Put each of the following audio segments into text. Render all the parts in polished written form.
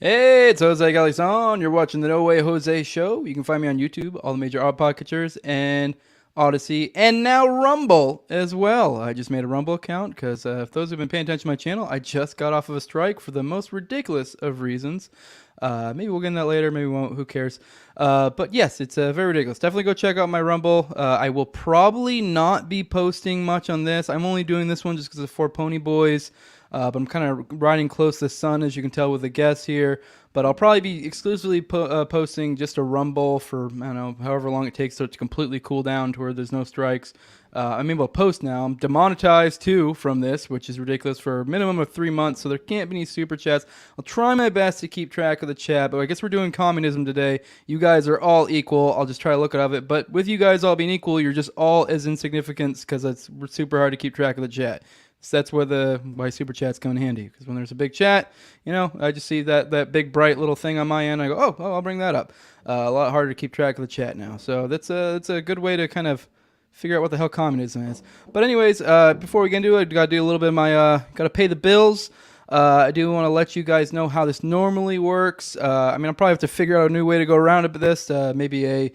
Hey, it's Jose Galizon. You're watching the No Way Jose show. You can find me on YouTube, all the major odd podcatchers, and Odyssey, and now Rumble as well. I just made a Rumble account because if those who've been paying attention to my channel, I just got off of a strike for the most ridiculous of reasons. Maybe we'll get into that later. Maybe we won't. Who cares? But yes, it's very ridiculous. Definitely go check out my Rumble. I will probably not be posting much on this. I'm only doing this one just because of for PonyBoys. But I'm kind of riding close to the sun, as you can tell with the guests here. But I'll probably be exclusively posting just a Rumble for, I don't know, however long it takes to completely cool down to where there's no strikes. I'm able to post now. I'm demonetized, too, from this, which is ridiculous, for a minimum of 3 months, so there can't be any super chats. I'll try my best to keep track of the chat, but I guess we're doing communism today. You guys are all equal. I'll just try to look at it. But with you guys all being equal, you're just all as insignificant because it's super hard to keep track of the chat. So that's where why super chats come in handy, because when there's a big chat, I just see that big bright little thing on my end. I go, oh, I'll bring that up. A lot harder to keep track of the chat now. So that's a good way to kind of figure out what the hell communism is. But anyways, before we get into it, I got to do a little bit of my got to pay the bills. I do want to let you guys know how this normally works. I'll probably have to figure out a new way to go around it, but this maybe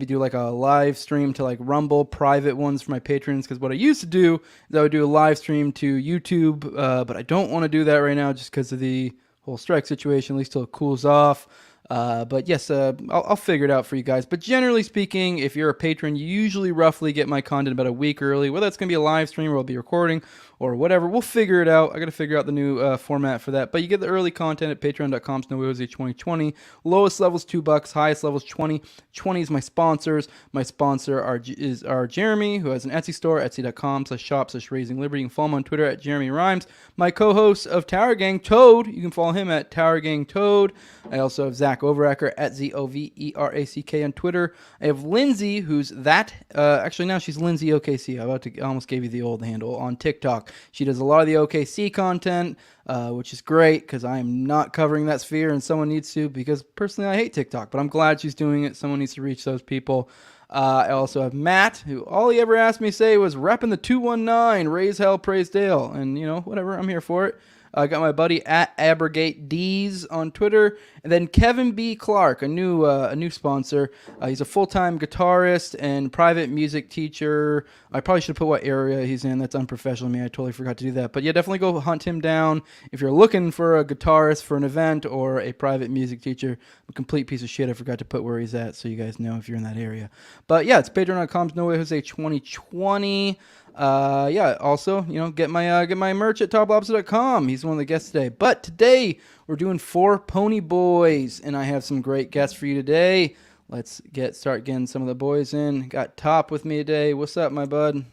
do like a live stream to like Rumble, private ones for my patrons, because what I used to do is I would do a live stream to YouTube, but I don't want to do that right now just because of the whole strike situation, at least till it cools off. But yes, I'll figure it out for you guys. But generally speaking, if you're a patron, you usually roughly get my content about a week early, whether it's going to be a live stream or I'll be recording or whatever. We'll figure it out. I got to figure out the new format for that. But you get the early content at patreon.com/NWJ2020. Lowest level's $2, highest level's 20. 20 is my sponsors. My sponsor is Jeremy, who has an Etsy store, etsy.com/shop/raising liberty. You can follow him on Twitter at Jeremy Rhymes. My co-host of Tower Gang, Toad, you can follow him at Tower Gang Toad. I also have Zach Overacker at ZOVERACK on Twitter. I have Lindsay, who's actually now she's Lindsay OKC. I almost gave you the old handle on TikTok. She does a lot of the OKC content, which is great because I'm not covering that sphere and someone needs to, because personally I hate TikTok, but I'm glad she's doing it. Someone needs to reach those people. I also have Matt, who all he ever asked me to say was repping the 219, raise hell, praise Dale. And, whatever, I'm here for it. I got my buddy at Abrogate D's on Twitter, and then Kevin B. Clark, a new sponsor. He's a full-time guitarist and private music teacher. I probably should put what area he's in. That's unprofessional of me. I totally forgot to do that. But yeah, definitely go hunt him down if you're looking for a guitarist for an event or a private music teacher. I'm a complete piece of shit. I forgot to put where he's at, so you guys know if you're in that area. But yeah, it's patreon.com/NoWayJose2020. Also, get my merch at TopLobsta.com. He's one of the guests today. But today we're doing 4 PonyBoys, and I have some great guests for you today. Let's start getting some of the boys in. Got Top with me today. What's up, my bud?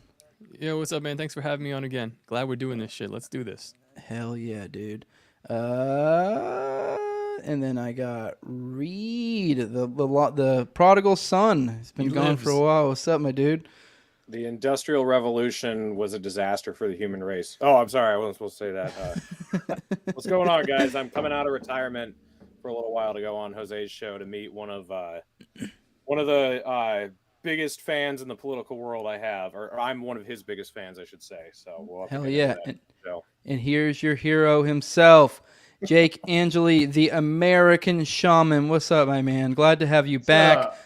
Yo, what's up, man? Thanks for having me on again. Glad we're doing this shit. Let's do this. Hell yeah, dude. And then I got Reed, the prodigal son. He's been gone for a while. What's up, my dude? The Industrial Revolution was a disaster for the human race. Oh, I'm sorry. I wasn't supposed to say that. What's going on, guys? I'm coming out of retirement for a little while to go on Jose's show to meet one of the biggest fans in the political world I have. Or I'm one of his biggest fans, I should say. So we'll hell yeah. And here's your hero himself, Jake Angeli, the American Shaman. What's up, my man? Glad to have you back.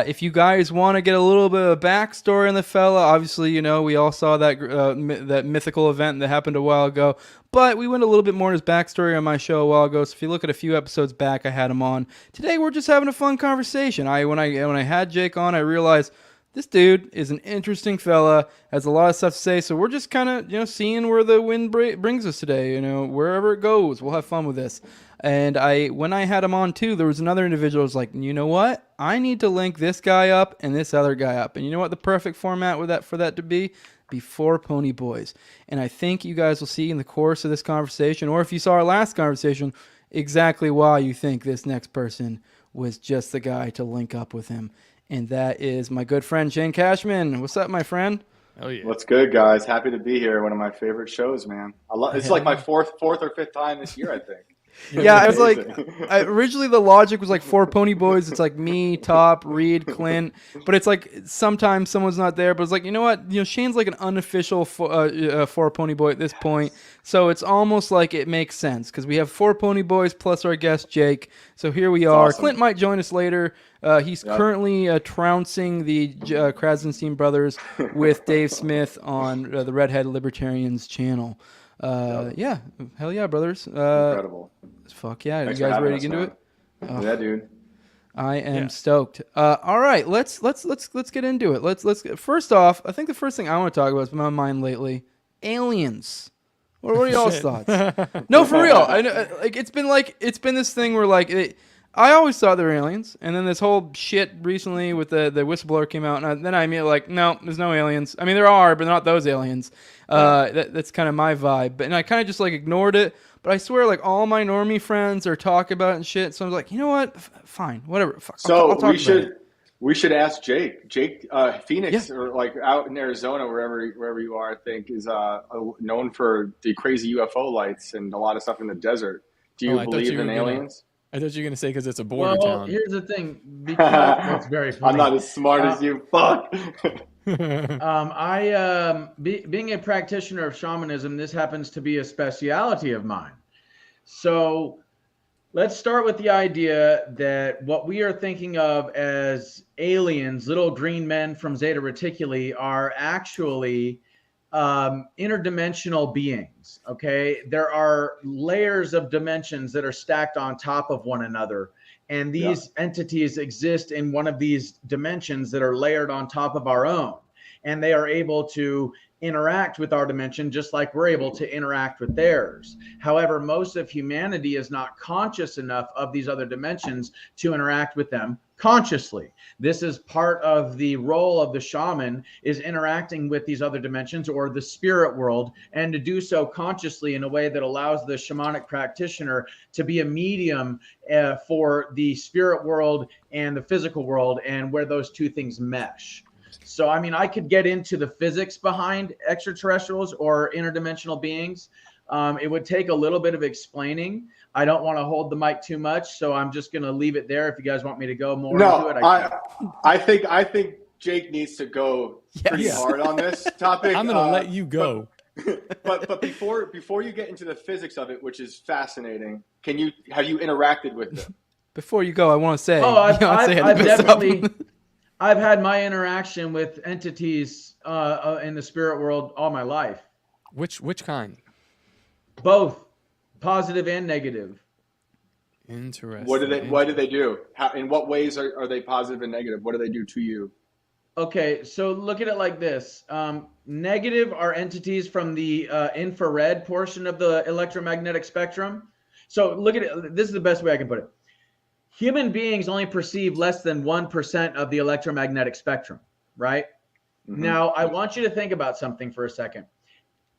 If you guys want to get a little bit of a backstory on the fella, obviously, we all saw that mythical event that happened a while ago, but we went a little bit more in his backstory on my show a while ago. So if you look at a few episodes back, I had him on. Today, we're just having a fun conversation. When I had Jake on, I realized this dude is an interesting fella, has a lot of stuff to say. So we're just kind of, seeing where the wind brings us today. Wherever it goes, we'll have fun with this. And when I had him on too, there was another individual who was like, you know what? I need to link this guy up and this other guy up. And you know what the perfect format for that to be? Before PonyBoys. And I think you guys will see in the course of this conversation, or if you saw our last conversation, exactly why you think this next person was just the guy to link up with him. And that is my good friend, Shane Cashman. What's up, my friend? Oh yeah. What's good, guys? Happy to be here. One of my favorite shows, man. It's like my fourth or fifth time this year, I think. Yeah, I was like, Amazing. originally the logic was like 4 PonyBoys. It's like me, Top, Reed, Clint. But it's like sometimes someone's not there. But it's like, you know what? You know, Shane's like an unofficial 4 PonyBoy at this point. So it's almost like it makes sense because we have 4 PonyBoys plus our guest Jake. So here we are. awesome. Clint might join us later. He's currently trouncing the Krasenstein brothers with Dave Smith on the Redhead Libertarians channel. Yeah, hell yeah, brothers. Incredible. Fuck yeah, Thanks you for guys having ready us, to get into man. it? Yeah, dude. I am stoked. All right, let's get into it. Let's first off, I think the first thing I want to talk about is my mind lately, aliens. What are y'all's thoughts? No, for real. I know, it's been this thing where I always thought they were aliens, and then this whole shit recently with the whistleblower came out, and then I immediately like, no, there's no aliens. I mean, there are, but not those aliens. That's kind of my vibe. And I kind of just like ignored it. But I swear, like all my normie friends are talking about it and shit. So I was like, you know what? Fine, whatever. So I'll talk about it. we should ask Jake. Phoenix or like out in Arizona, wherever you are, I think is known for the crazy UFO lights and a lot of stuff in the desert. Do you believe in aliens? I thought you were going to say because it's a border Well, town. here's the thing. Because that's very funny. I'm not as smart as you. Fuck. Being a practitioner of shamanism, this happens to be a speciality of mine. So let's start with the idea that what we are thinking of as aliens, little green men from Zeta Reticuli, are actually interdimensional beings. Okay, there are layers of dimensions that are stacked on top of one another. And these entities exist in one of these dimensions that are layered on top of our own. And they are able to interact with our dimension just like we're able to interact with theirs. However, most of humanity is not conscious enough of these other dimensions to interact with them consciously. This is part of the role of the shaman, is interacting with these other dimensions or the spirit world, and to do so consciously in a way that allows the shamanic practitioner to be a medium for the spirit world and the physical world, and where those two things mesh. So, I mean, I could get into the physics behind extraterrestrials or interdimensional beings. It would take a little bit of explaining. I don't want to hold the mic too much, so I'm just going to leave it there. If you guys want me to go more into it, I think Jake needs to go pretty hard on this topic. I'm going to let you go. But before you get into the physics of it, which is fascinating, have you interacted with them? Before you go, I want to say, I've definitely. I've had my interaction with entities in the spirit world all my life. Which kind? Both positive and negative. Interesting. What do they do? In what ways are they positive and negative? What do they do to you? Okay, so look at it like this. Negative are entities from the infrared portion of the electromagnetic spectrum. So look at it. This is the best way I can put it. Human beings only perceive less than 1% of the electromagnetic spectrum, right? Mm-hmm. Now, I want you to think about something for a second.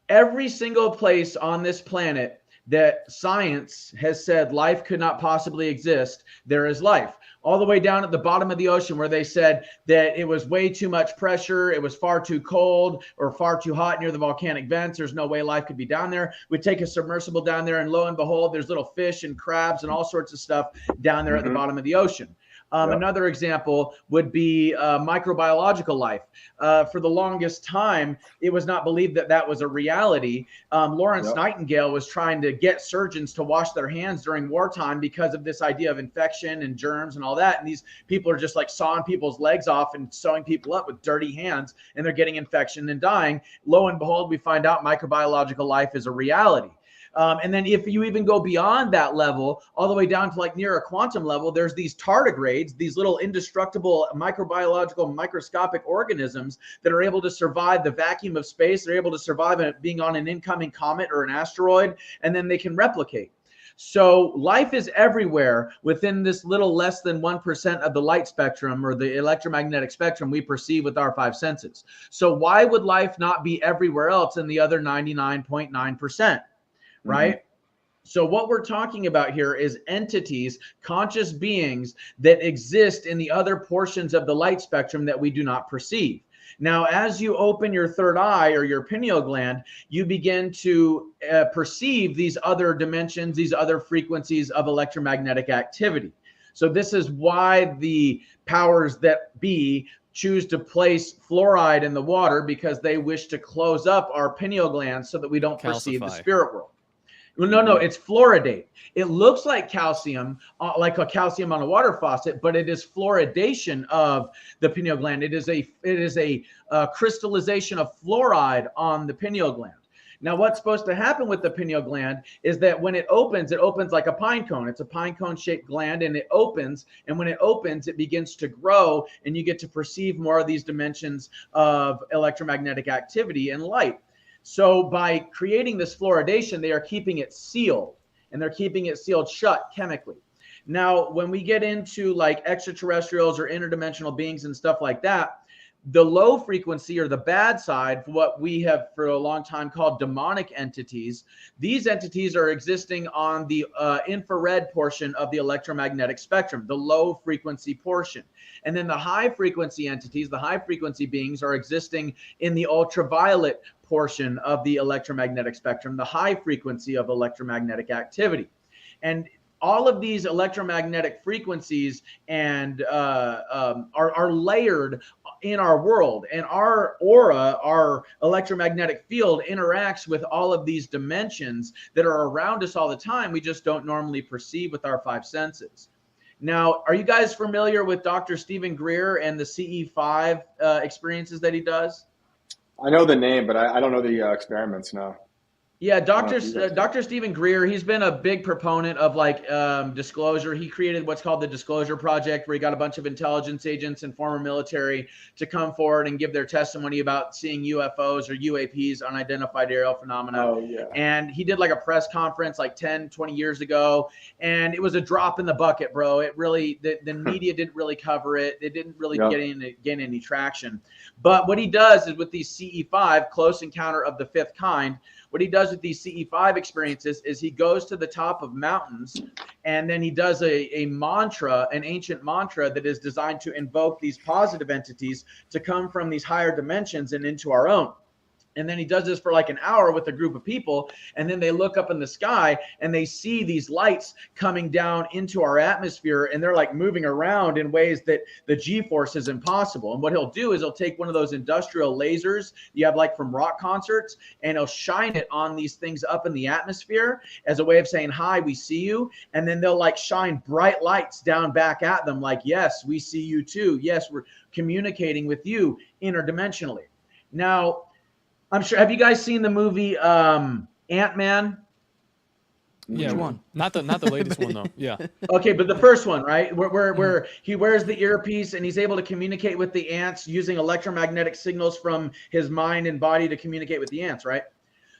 Every single place on this planet that science has said life could not possibly exist, there is life. All the way down at the bottom of the ocean where they said that it was way too much pressure, it was far too cold or far too hot near the volcanic vents, there's no way life could be down there. We'd take a submersible down there and lo and behold, there's little fish and crabs and all sorts of stuff down there at the bottom of the ocean. Another example would be microbiological life. For the longest time, it was not believed that that was a reality. Lawrence Nightingale was trying to get surgeons to wash their hands during wartime because of this idea of infection and germs and all that. And these people are just like sawing people's legs off and sewing people up with dirty hands, and they're getting infection and dying. Lo and behold, we find out microbiological life is a reality. And then if you even go beyond that level, all the way down to like near a quantum level, there's these tardigrades, these little indestructible microbiological microscopic organisms that are able to survive the vacuum of space. They're able to survive being on an incoming comet or an asteroid, and then they can replicate. So life is everywhere within this little less than 1% of the light spectrum or the electromagnetic spectrum we perceive with our five senses. So why would life not be everywhere else in the other 99.9%? Right? So what we're talking about here is entities, conscious beings that exist in the other portions of the light spectrum that we do not perceive. Now, as you open your third eye or your pineal gland, you begin to perceive these other dimensions, these other frequencies of electromagnetic activity. So this is why the powers that be choose to place fluoride in the water, because they wish to close up our pineal glands so that we don't perceive the spirit world. Well, no, it's fluoridate. It looks like calcium, like a calcium on a water faucet, but it is fluoridation of the pineal gland. It is a crystallization of fluoride on the pineal gland. Now, what's supposed to happen with the pineal gland is that when it opens like a pine cone. It's a pine cone shaped gland, and it opens. And when it opens, it begins to grow, and you get to perceive more of these dimensions of electromagnetic activity and light. So by creating this fluoridation, they are keeping it sealed, and they're keeping it sealed shut chemically. Now, when we get into like extraterrestrials or interdimensional beings and stuff like that, the low frequency or the bad side, what we have for a long time called demonic entities, these entities are existing on the infrared portion of the electromagnetic spectrum, the low frequency portion. And then the high frequency entities, the high frequency beings, are existing in the ultraviolet portion of the electromagnetic spectrum, the high frequency of electromagnetic activity. And all of these electromagnetic frequencies and are layered in our world, and our aura, our electromagnetic field, interacts with all of these dimensions that are around us all the time. We just don't normally perceive with our five senses. Now, are you guys familiar with Dr. Stephen Greer and the CE5 experiences that he does? I know the name, but I don't know the experiments now. Yeah, Dr. Stephen Greer, he's been a big proponent of like disclosure. He created what's called the Disclosure Project, where he got a bunch of intelligence agents and former military to come forward and give their testimony about seeing UFOs or UAPs, unidentified aerial phenomena. Oh, yeah. And he did like a press conference like 10, 20 years ago, and it was a drop in the bucket, bro. It really, the media didn't really cover it. It didn't really gain any traction. But what he does is with these CE5, Close Encounter of the Fifth Kind, what he does with these CE5 experiences is he goes to the top of mountains, and then he does a mantra, an ancient mantra that is designed to invoke these positive entities to come from these higher dimensions and into our own. And then he does this for like an hour with a group of people. And then they look up in the sky and they see these lights coming down into our atmosphere. And they're like moving around in ways that the G-force is impossible. And what he'll do is he'll take one of those industrial lasers you have like from rock concerts, and he'll shine it on these things up in the atmosphere as a way of saying, hi, we see you. And then they'll like shine bright lights down back at them like, yes, we see you too. Yes, we're communicating with you interdimensionally. Now, I'm sure. Have you guys seen the movie Ant-Man? Yeah, Which one? Not the latest one though. Yeah. Okay, but the first one, right? Where he wears the earpiece and he's able to communicate with the ants using electromagnetic signals from his mind and body to communicate with the ants, right?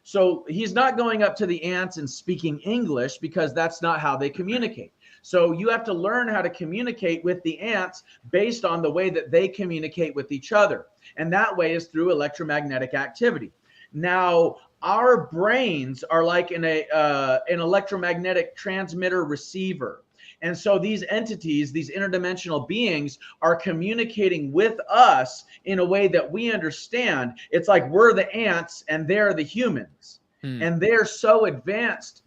So he's not going up to the ants and speaking English, because that's not how they communicate. So you have to learn how to communicate with the ants based on the way that they communicate with each other. And that way is through electromagnetic activity. Now, our brains are like an electromagnetic transmitter receiver. And so these entities, these interdimensional beings, are communicating with us in a way that we understand. It's like we're the ants and they're the humans. And they're so advanced,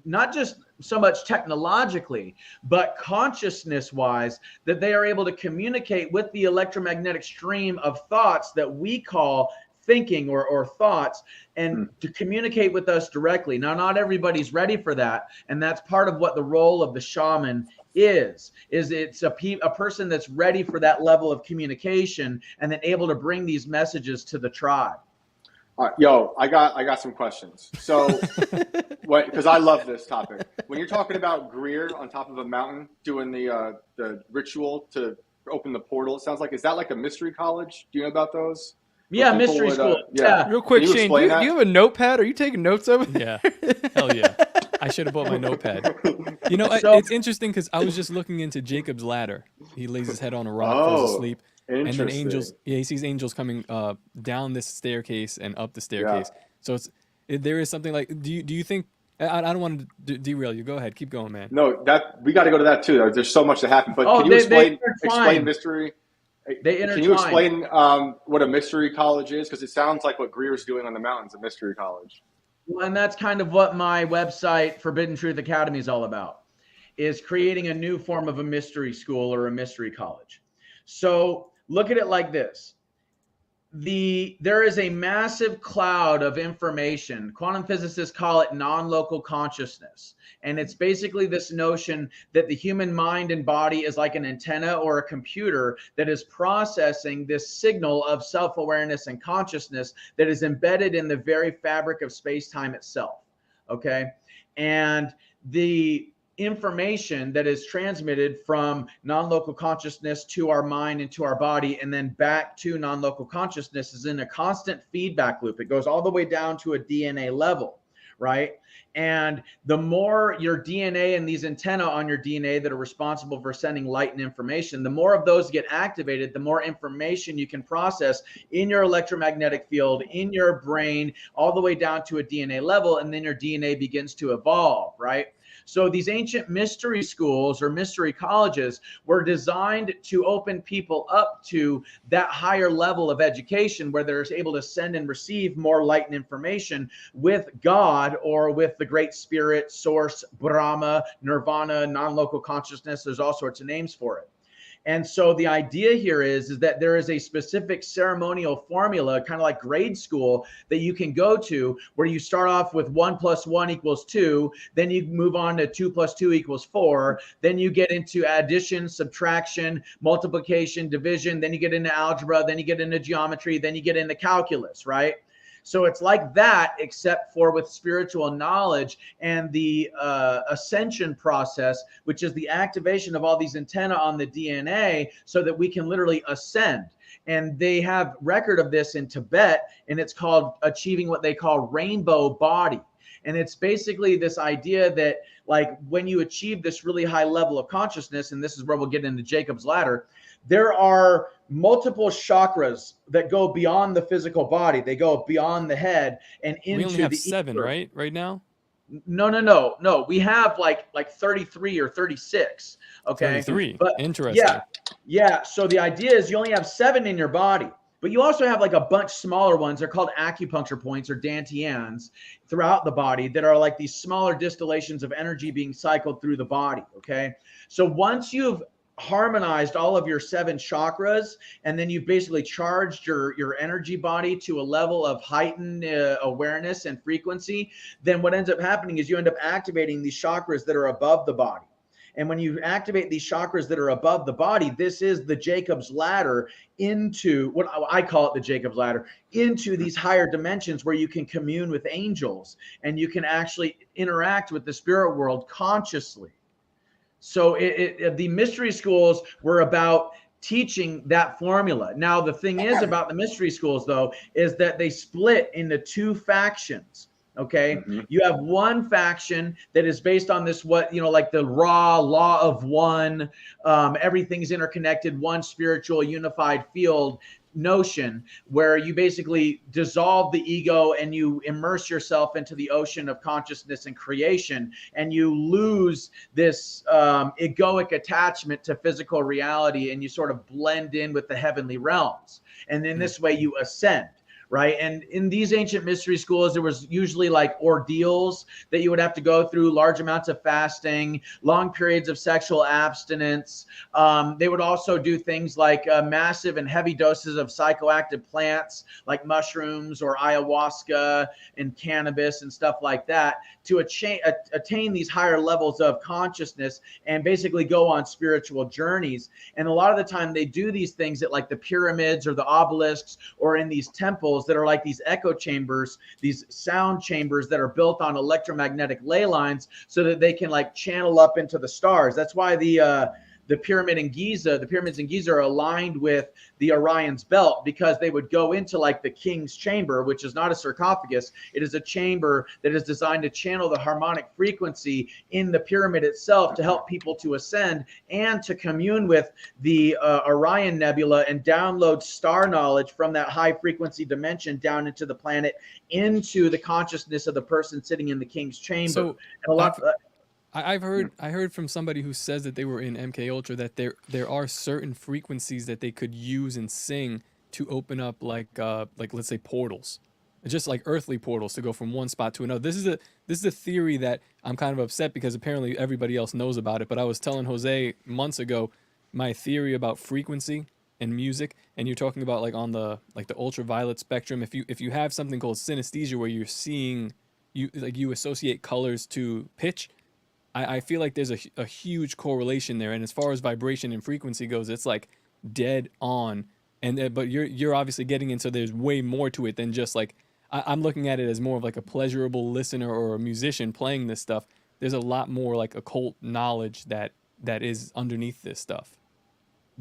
not just so much technologically, but consciousness-wise, that they are able to communicate with the electromagnetic stream of thoughts that we call thinking or thoughts, and to communicate with us directly. Now, not everybody's ready for that, and that's part of what the role of the shaman is it's a person that's ready for that level of communication and then able to bring these messages to the tribe. Yo, I got some questions. So, because I love this topic. When you're talking about Greer on top of a mountain doing the ritual to open the portal, it sounds like, is that like a mystery college? Do you know about those? Yeah, mystery school. Yeah. Real quick, Shane, do you have a notepad? Are you taking notes over there? Yeah. Hell yeah. I should have bought my notepad. You know, it's interesting because I was just looking into Jacob's ladder. He lays his head on a rock, falls asleep. And then angels, he sees angels coming down this staircase and up the staircase. Yeah. So there is something like, do you think, I don't want to derail you. Go ahead. Keep going, man. No, we got to go to that too. There's so much to happen. But can you explain mystery? They intertwine. Can you explain what a mystery college is? Because it sounds like what Greer's doing on the mountain's a mystery college. Well, and that's kind of what my website, Forbidden Truth Academy, is all about, is creating a new form of a mystery school or a mystery college. So look at it like this. There is a massive cloud of information. Quantum physicists call it non-local consciousness. And it's basically this notion that the human mind and body is like an antenna or a computer that is processing this signal of self-awareness and consciousness that is embedded in the very fabric of space-time itself. Okay. And the information that is transmitted from non-local consciousness to our mind and to our body and then back to non-local consciousness is in a constant feedback loop. It goes all the way down to a DNA level, right? And the more your DNA and these antennae on your DNA that are responsible for sending light and information, the more of those get activated, the more information you can process in your electromagnetic field, in your brain, all the way down to a DNA level, and then your DNA begins to evolve, right? So these ancient mystery schools or mystery colleges were designed to open people up to that higher level of education where they're able to send and receive more light and information with God or with the great spirit, source, Brahma, nirvana, non-local consciousness. There's all sorts of names for it. And so the idea here is that there is a specific ceremonial formula, kind of like grade school, that you can go to where you start off with 1 + 1 = 2, then you move on to 2 + 2 = 4, then you get into addition, subtraction, multiplication, division, then you get into algebra, then you get into geometry, then you get into calculus, right? So it's like that, except for with spiritual knowledge and the ascension process, which is the activation of all these antennae on the DNA so that we can literally ascend. And they have record of this in Tibet, and it's called achieving what they call rainbow body. And it's basically this idea that, like, when you achieve this really high level of consciousness, and this is where we'll get into Jacob's ladder, there are multiple chakras that go beyond the physical body. They go beyond the head and into we only have the 7, ether. right now? No. We have like 33 or 36. Okay. 33. But interesting. Yeah. So the idea is you only have 7 in your body, but you also have like a bunch smaller ones. They're called acupuncture points or dantians throughout the body that are like these smaller distillations of energy being cycled through the body. Okay. So once you've harmonized all of your 7 chakras, and then you've basically charged your energy body to a level of heightened awareness and frequency, then what ends up happening is you end up activating these chakras that are above the body. And when you activate these chakras that are above the body, this is the Jacob's ladder into what I call it, the Jacob's ladder, into these higher dimensions where you can commune with angels and you can actually interact with the spirit world consciously. So the mystery schools were about teaching that formula. Now, the thing is about the mystery schools, though, is that they split into 2 factions. Okay. Mm-hmm. You have one faction that is based on this, like the raw law of one, everything's interconnected, one spiritual unified field notion, where you basically dissolve the ego and you immerse yourself into the ocean of consciousness and creation, and you lose this egoic attachment to physical reality, and you sort of blend in with the heavenly realms, and in this way you ascend. Right. And in these ancient mystery schools, there was usually like ordeals that you would have to go through, large amounts of fasting, long periods of sexual abstinence. They would also do things like massive and heavy doses of psychoactive plants like mushrooms or ayahuasca and cannabis and stuff like that to attain these higher levels of consciousness and basically go on spiritual journeys. And a lot of the time they do these things at like the pyramids or the obelisks or in these temples that are like these echo chambers, these sound chambers that are built on electromagnetic ley lines so that they can like channel up into the stars. That's why the pyramids in Giza are aligned with the Orion's belt, because they would go into like the king's chamber, which is not a sarcophagus. It is a chamber that is designed to channel the harmonic frequency in the pyramid itself to help people to ascend and to commune with the Orion Nebula and download star knowledge from that high frequency dimension down into the planet, into the consciousness of the person sitting in the king's chamber. So and a lot. I heard from somebody who says that they were in MK Ultra that there are certain frequencies that they could use and sing to open up like let's say portals, just like earthly portals to go from one spot to another. This is a theory that I'm kind of upset because apparently everybody else knows about it. But I was telling Jose months ago my theory about frequency and music, and you're talking about like on the ultraviolet spectrum. If you have something called synesthesia where you're seeing you associate colors to pitch. I feel like there's a huge correlation there, and as far as vibration and frequency goes, it's like dead on. And but you're obviously getting into there's way more to it than just like I'm looking at it as more of like a pleasurable listener or a musician playing this stuff. There's a lot more like occult knowledge that is underneath this stuff.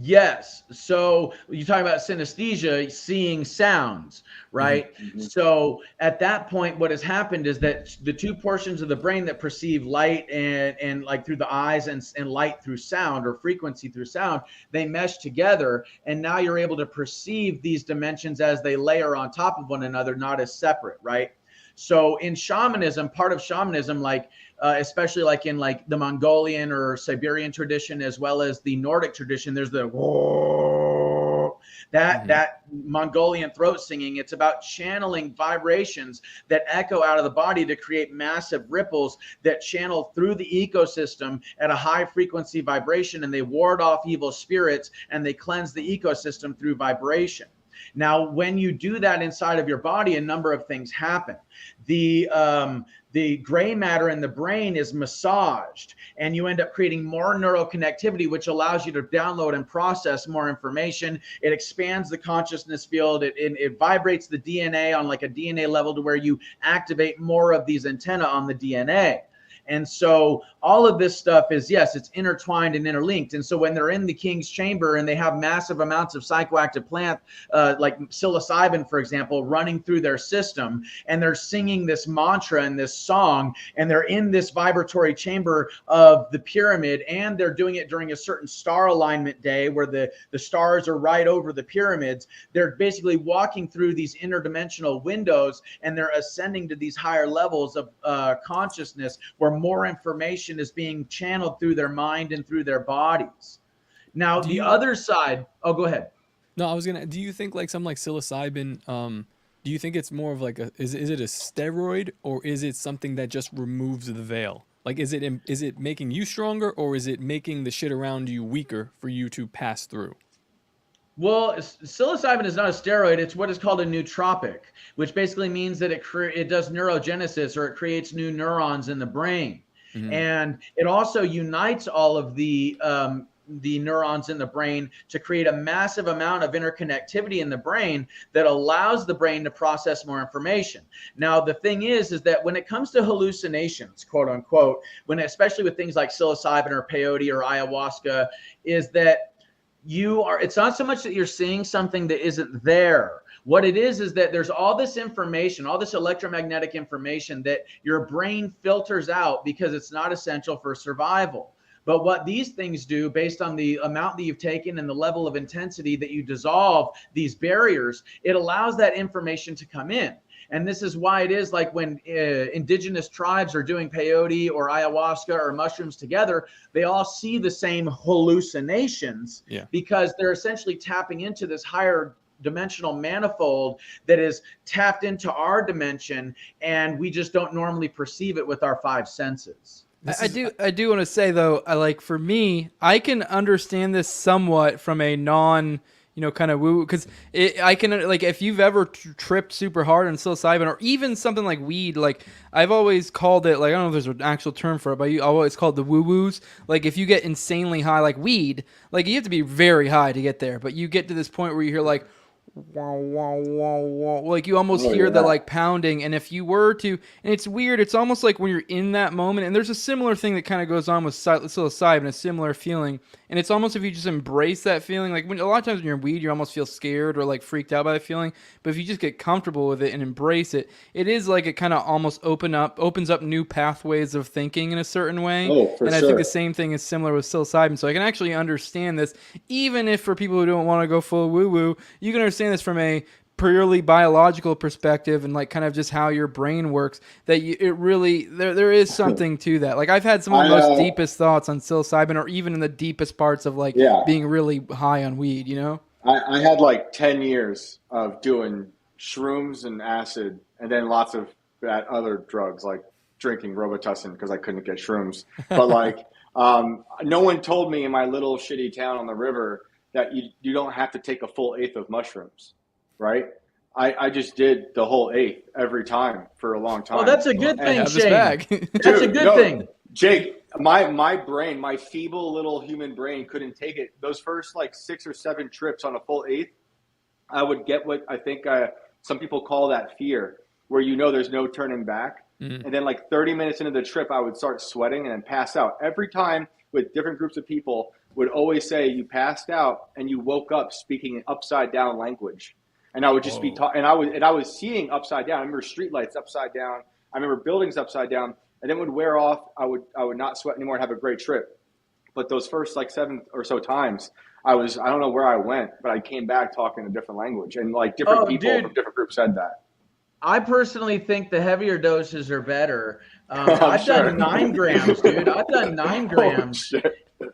Yes. So you talk about synesthesia, seeing sounds, right? Mm-hmm. So at that point, what has happened is that the two portions of the brain that perceive light and like through the eyes and light through sound or frequency through sound, they mesh together. And now you're able to perceive these dimensions as they layer on top of one another, not as separate, right? So in shamanism, part of shamanism, like especially like in like the Mongolian or Siberian tradition, as well as the Nordic tradition, there's the that Mongolian throat singing. It's about channeling vibrations that echo out of the body to create massive ripples that channel through the ecosystem at a high frequency vibration, and they ward off evil spirits and they cleanse the ecosystem through vibration. Now, when you do that inside of your body, a number of things happen. The gray matter in the brain is massaged, and you end up creating more neural connectivity, which allows you to download and process more information. It expands the consciousness field. It vibrates the DNA on like a DNA level to where you activate more of these antennae on the DNA. And so all of this stuff is, yes, it's intertwined and interlinked. And so when they're in the king's chamber and they have massive amounts of psychoactive plant, like psilocybin, for example, running through their system, and they're singing this mantra and this song, and they're in this vibratory chamber of the pyramid, and they're doing it during a certain star alignment day where the stars are right over the pyramids. They're basically walking through these interdimensional windows, and they're ascending to these higher levels of consciousness where more information is being channeled through their mind and through their bodies. Now, the other side, oh, go ahead. No, do you think like something like psilocybin, do you think it's more of like is it a steroid, or is it something that just removes the veil? Like, is it making you stronger, or is it making the shit around you weaker for you to pass through? Well, psilocybin is not a steroid. It's what is called a nootropic, which basically means that it does neurogenesis, or it creates new neurons in the brain. Mm-hmm. And it also unites all of the neurons in the brain to create a massive amount of interconnectivity in the brain that allows the brain to process more information. Now, the thing is that when it comes to hallucinations, quote unquote, especially with things like psilocybin or peyote or ayahuasca, is that it's not so much that you're seeing something that isn't there. What it is that there's all this information, all this electromagnetic information that your brain filters out because it's not essential for survival. But what these things do, based on the amount that you've taken and the level of intensity that you dissolve these barriers, it allows that information to come in. And this is why it is like when indigenous tribes are doing peyote or ayahuasca or mushrooms together, they all see the same hallucinations, because they're essentially tapping into this higher dimensional manifold that is tapped into our dimension, and we just don't normally perceive it with our five senses. I do want to say though, for me, I can understand this somewhat from a kind of woo, because I can, like, if you've ever tripped super hard on psilocybin or even something like weed, like I've always called it, like, I don't know if there's an actual term for it, but I always called the woo-woos. Like, if you get insanely high, like weed, like you have to be very high to get there, but you get to this point where you hear like, wow, wow, wow, wow. Like you almost hear the like pounding, and if you were to, and it's weird, it's almost like when you're in that moment, and there's a similar thing that kind of goes on with psilocybin, a similar feeling, and it's almost if you just embrace that feeling, like when a lot of times when you're in weed, you almost feel scared or like freaked out by the feeling, but if you just get comfortable with it and embrace it, it is like it kind of almost opens up new pathways of thinking in a certain way. I think the same thing is similar with psilocybin, so I can actually understand this, even if for people who don't want to go full woo-woo, you can understand this from a purely biological perspective and like kind of just how your brain works, that it really there is something to that. Like I've had some of the most deepest thoughts on psilocybin, or even in the deepest parts of like being really high on weed, you know? I had like 10 years of doing shrooms and acid, and then lots of bad other drugs like drinking Robitussin because I couldn't get shrooms. But like, no one told me in my little shitty town on the river that you don't have to take a full eighth of mushrooms, right? I just did the whole eighth every time for a long time. Oh, that's a good thing, Shane. That's a good thing. Jake, my brain, my feeble little human brain couldn't take it. Those first like 6 or 7 trips on a full eighth, I would get what I think some people call that fear, where you know there's no turning back. Mm-hmm. And then like 30 minutes into the trip, I would start sweating and then pass out. Every time with different groups of people would always say you passed out and you woke up speaking an upside down language. And I would just be talking, and I was seeing upside down. I remember streetlights upside down. I remember buildings upside down. And then would wear off. I would not sweat anymore and have a great trip. But those first like 7 or so times, I don't know where I went, but I came back talking a different language, and like different people from different groups said that. I personally think the heavier doses are better. I've done 9 grams, dude. I've done 9 grams.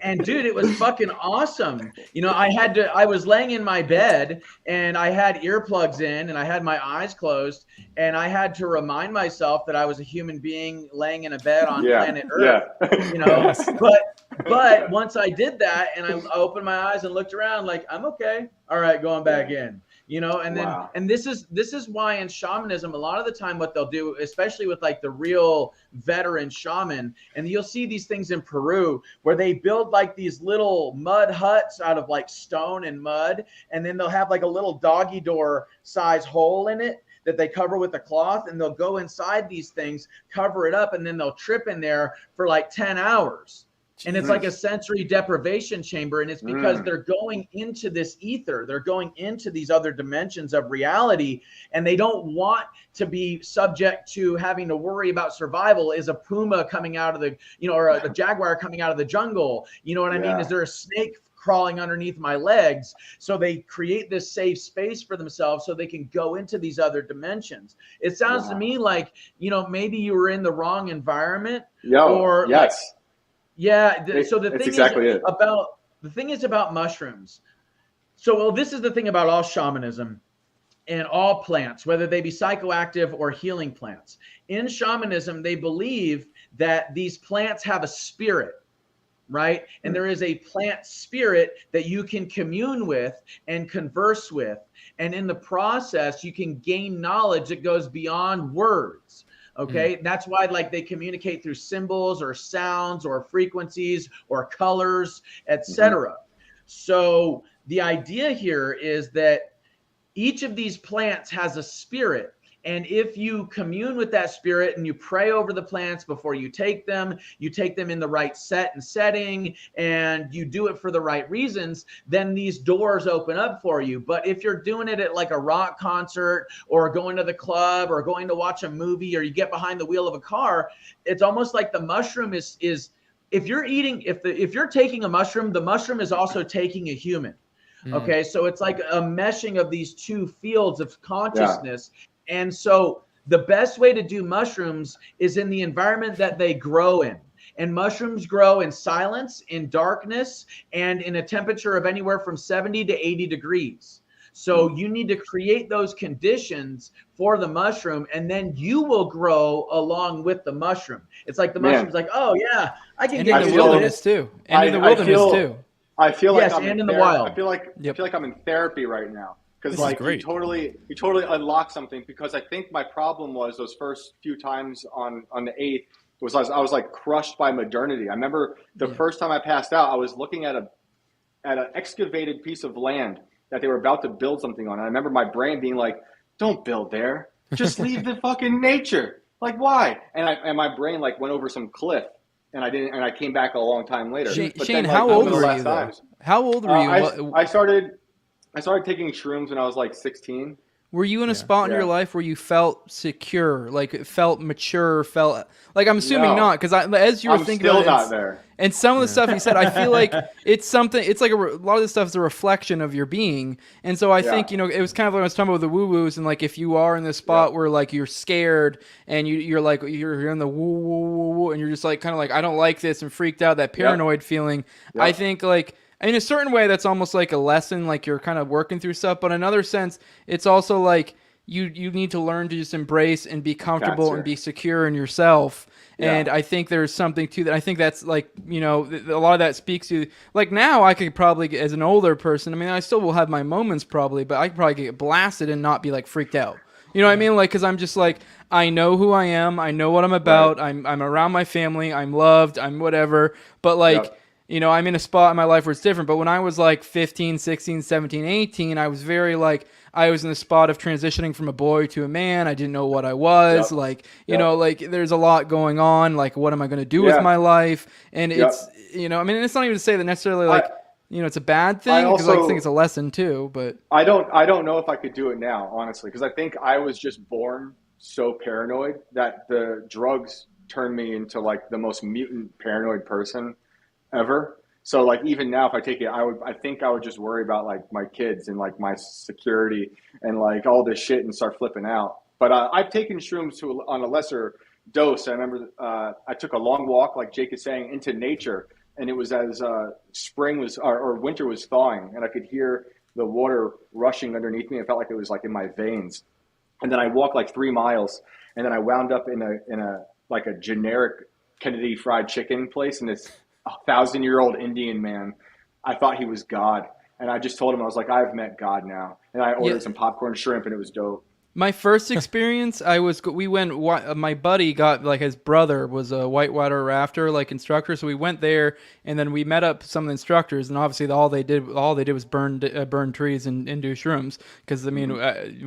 And dude, it was fucking awesome. You know, I was laying in my bed and I had earplugs in and I had my eyes closed, and I had to remind myself that I was a human being laying in a bed on planet Earth. Yeah. You know, but once I did that and I opened my eyes and looked around, like, I'm okay. All right, going back in. You know, and then and this is why in shamanism, a lot of the time what they'll do, especially with like the real veteran shaman, and you'll see these things in Peru where they build like these little mud huts out of like stone and mud, and then they'll have like a little doggy door size hole in it that they cover with a cloth, and they'll go inside these things, cover it up, and then they'll trip in there for like 10 hours. And it's like a sensory deprivation chamber. And it's because they're going into this ether. They're going into these other dimensions of reality. And they don't want to be subject to having to worry about survival. Is a puma coming out of the, you know, or a jaguar coming out of the jungle? You know what I mean? Is there a snake crawling underneath my legs? So they create this safe space for themselves so they can go into these other dimensions. It sounds to me like, you know, maybe you were in the wrong environment. So the thing is about mushrooms. So, this is the thing about all shamanism and all plants, whether they be psychoactive or healing plants. In shamanism, they believe that these plants have a spirit, right? And there is a plant spirit that you can commune with and converse with. And in the process, you can gain knowledge that goes beyond words. Okay, that's why like they communicate through symbols or sounds or frequencies or colors, etc. So the idea here is that each of these plants has a spirit. And if you commune with that spirit and you pray over the plants before you take them in the right set and setting, and you do it for the right reasons, then these doors open up for you. But if you're doing it at like a rock concert or going to the club or going to watch a movie, or you get behind the wheel of a car, it's almost like the mushroom is if you're taking a mushroom, the mushroom is also taking a human. Okay, so it's like a meshing of these two fields of consciousness. And so the best way to do mushrooms is in the environment that they grow in. And mushrooms grow in silence, in darkness, and in a temperature of anywhere from 70 to 80 degrees. So you need to create those conditions for the mushroom, and then you will grow along with the mushroom. It's like the mushroom's like, oh yeah, I can get in the wilderness too. And in the wilderness too. I feel like I'm in the wild. I feel like I'm in therapy right now. Because like you totally unlock something, because I think my problem was those first few times on the 8th was I was like crushed by modernity. I remember the first time I passed out, I was looking at an excavated piece of land that they were about to build something on. And I remember my brain being like, don't build there. Just leave the fucking nature. Like, why? And my brain like went over some cliff, and I didn't. And I came back a long time later. Shane, how old were you? How old were you? I started taking shrooms when I was like 16. Were you in a spot in your life where you felt secure, like felt mature, felt like, I'm assuming not, because as you were thinking about it, not there. And some of the stuff you said, I feel like it's something. It's like a lot of this stuff is a reflection of your being, and so I think it was kind of like I was talking about the woo woos, and like if you are in this spot where like you're scared and you're like you're in the woo woo woo woo, and you're just like kind of like I don't like this and freaked out, that paranoid feeling. I think like. In a certain way, that's almost like a lesson, like you're kind of working through stuff. But in another sense, it's also like you need to learn to just embrace and be comfortable and be secure in yourself. And I think there's something to that. I think that's like, a lot of that speaks to, like now I could probably, as an older person, I mean, I still will have my moments probably, but I could probably get blasted and not be like freaked out. You know what I mean? Like, because I'm just like, I know who I am. I know what I'm about. I'm around my family. I'm loved. I'm whatever. But like... I'm in a spot in my life where it's different. But when I was like 15, 16, 17, 18, I was very like, I was in the spot of transitioning from a boy to a man. I didn't know what I was. Like, like there's a lot going on. Like, what am I going to do with my life? And it's, I mean, it's not even to say that necessarily like, it's a bad thing, because I think it's a lesson too. But I don't know if I could do it now, honestly, because I think I was just born so paranoid that the drugs turned me into like the most mutant paranoid person ever. So like even now if I take it, I think I would just worry about like my kids and like my security and like all this shit and start flipping out. But I've taken shrooms on a lesser dose. I remember I took a long walk, like Jake is saying, into nature, and it was as spring was or winter was thawing, and I could hear the water rushing underneath me. It felt like it was like in my veins. And then I walked like 3 miles, and then I wound up in a like a generic Kennedy Fried Chicken place, and this 1,000-year-old Indian man. I thought he was God. And I just told him, I was like, I've met God now. And I ordered some popcorn shrimp, and it was dope. My first experience, my buddy got, like, his brother was a whitewater rafter, like, instructor, so we went there, and then we met up some of the instructors, and obviously all they did was burn trees and do shrooms, because, I mean,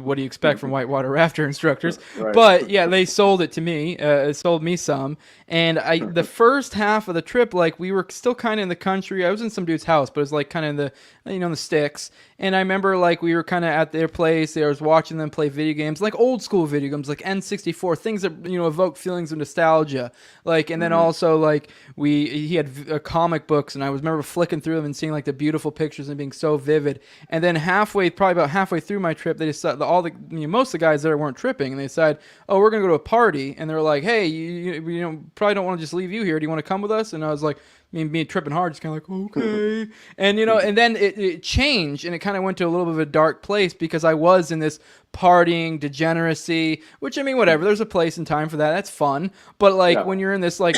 what do you expect from whitewater rafter instructors? Right. But, yeah, they sold it to me, sold me some, and the first half of the trip, like, we were still kind of in the country. I was in some dude's house, but it was, like, kind of in the, in the sticks, and I remember, like, we were kind of at their place. I was watching them play video games, like old school video games, like N64, things that evoke feelings of nostalgia. Like, and then also like he had comic books, and I remember flicking through them and seeing like the beautiful pictures and being so vivid. And then probably about halfway through my trip, they decided most of the guys there weren't tripping, and they decided, oh, we're gonna go to a party, and they were like, hey, you probably don't want to just leave you here. Do you want to come with us? And I was like, me tripping hard, just kind of like, okay. And, and then it changed, and it kind of went to a little bit of a dark place, because I was in this partying degeneracy, which, I mean, whatever, there's a place and time for that. That's fun. But, like, when you're in this, like,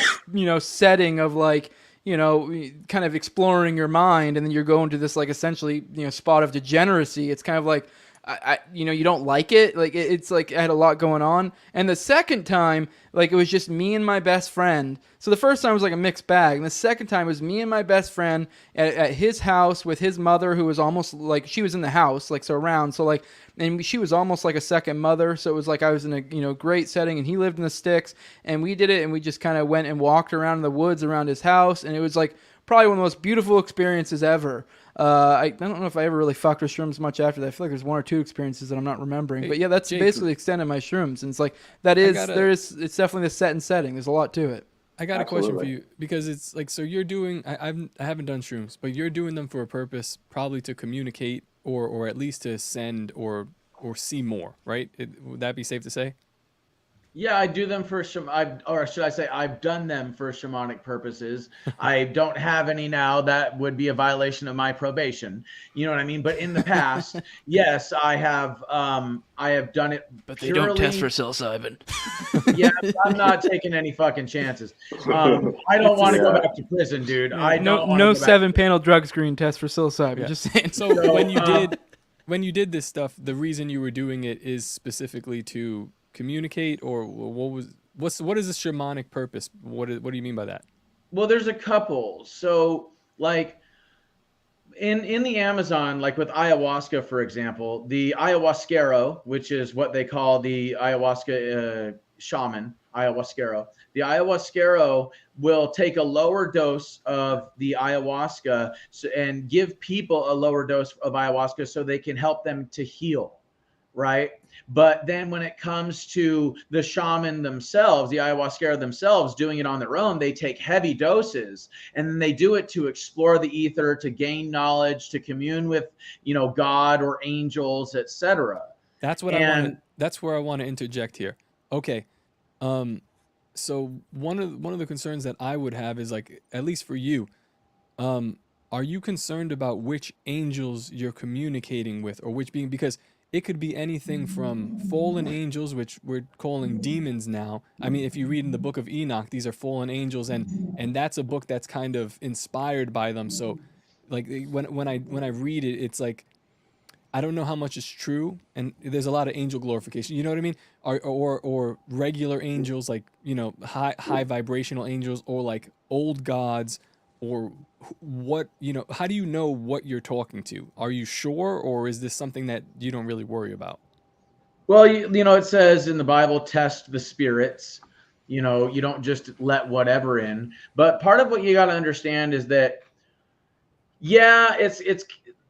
setting of, like, kind of exploring your mind, and then you're going to this, like, essentially, spot of degeneracy, it's kind of like, you don't like it. Like, it's like I had a lot going on. And the second time, like, it was just me and my best friend. So the first time was like a mixed bag. And the second time was me and my best friend at his house with his mother, who was almost like, she was in the house, like, so around. So like, and she was almost like a second mother. So it was like I was in a, great setting, and he lived in the sticks, and we did it. And we just kind of went and walked around in the woods around his house. And it was like probably one of the most beautiful experiences ever. I don't know if I ever really fucked with shrooms much after that. I feel like there's one or two experiences that I'm not remembering. But yeah, that's Jake, basically the extent of my shrooms. And it's like, it's definitely the set and setting. There's a lot to it. I got a question for you, because it's like, so you're doing, I haven't done shrooms, but you're doing them for a purpose, probably to communicate or at least to ascend or see more, right? Would that be safe to say? Yeah, I do them for I've done them for shamanic purposes. I don't have any now. That would be a violation of my probation. You know what I mean? But in the past, yes, I have done it. But they don't test for psilocybin. Yeah, I'm not taking any fucking chances. I don't want to go back to prison, dude. No 7-panel drug screen test for psilocybin. Yeah. Just saying. So when you did this stuff, the reason you were doing it is specifically to communicate, or what is the shamanic purpose? What do you mean by that? Well, there's a couple. So like in the Amazon, like with ayahuasca, for example, the ayahuasquero, which is what they call the ayahuasca shaman, ayahuasquero. The ayahuasquero will take a lower dose of the ayahuasca and give people a lower dose of ayahuasca so they can help them to heal. right? But then when it comes to the shaman themselves, the ayahuasca themselves doing it on their own, they take heavy doses, and then they do it to explore the ether, to gain knowledge, to commune with, God or angels, etc. That's what I want. That's where I want to interject here. Okay. So one of the concerns that I would have is, like, at least for you, are you concerned about which angels you're communicating with, or which being? Because it could be anything from fallen angels, which we're calling demons now. I mean, if you read in the book of Enoch, these are fallen angels, and that's a book that's kind of inspired by them. So, like, when I read it, it's like, I don't know how much is true, and there's a lot of angel glorification. You know what I mean? Or regular angels, like, high vibrational angels, or like old gods, or what, how do you know what you're talking to? Are you sure, or is this something that you don't really worry about? Well, it says in the Bible, test the spirits. You don't just let whatever in. But part of what you got to understand is that, yeah, it's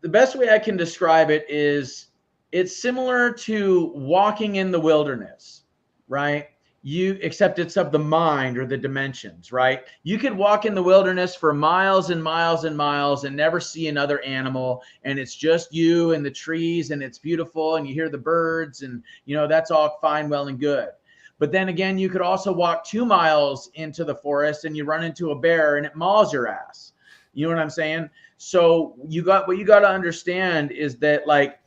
the best way I can describe it is it's similar to walking in the wilderness, right? Except it's of the mind or the dimensions, right? You could walk in the wilderness for miles and miles and miles and never see another animal, and it's just you and the trees, and it's beautiful, and you hear the birds, and that's all fine, well, and good. But then again, you could also walk 2 miles into the forest and you run into a bear and it mauls your ass. You know what I'm saying? So what you got to understand is that, like,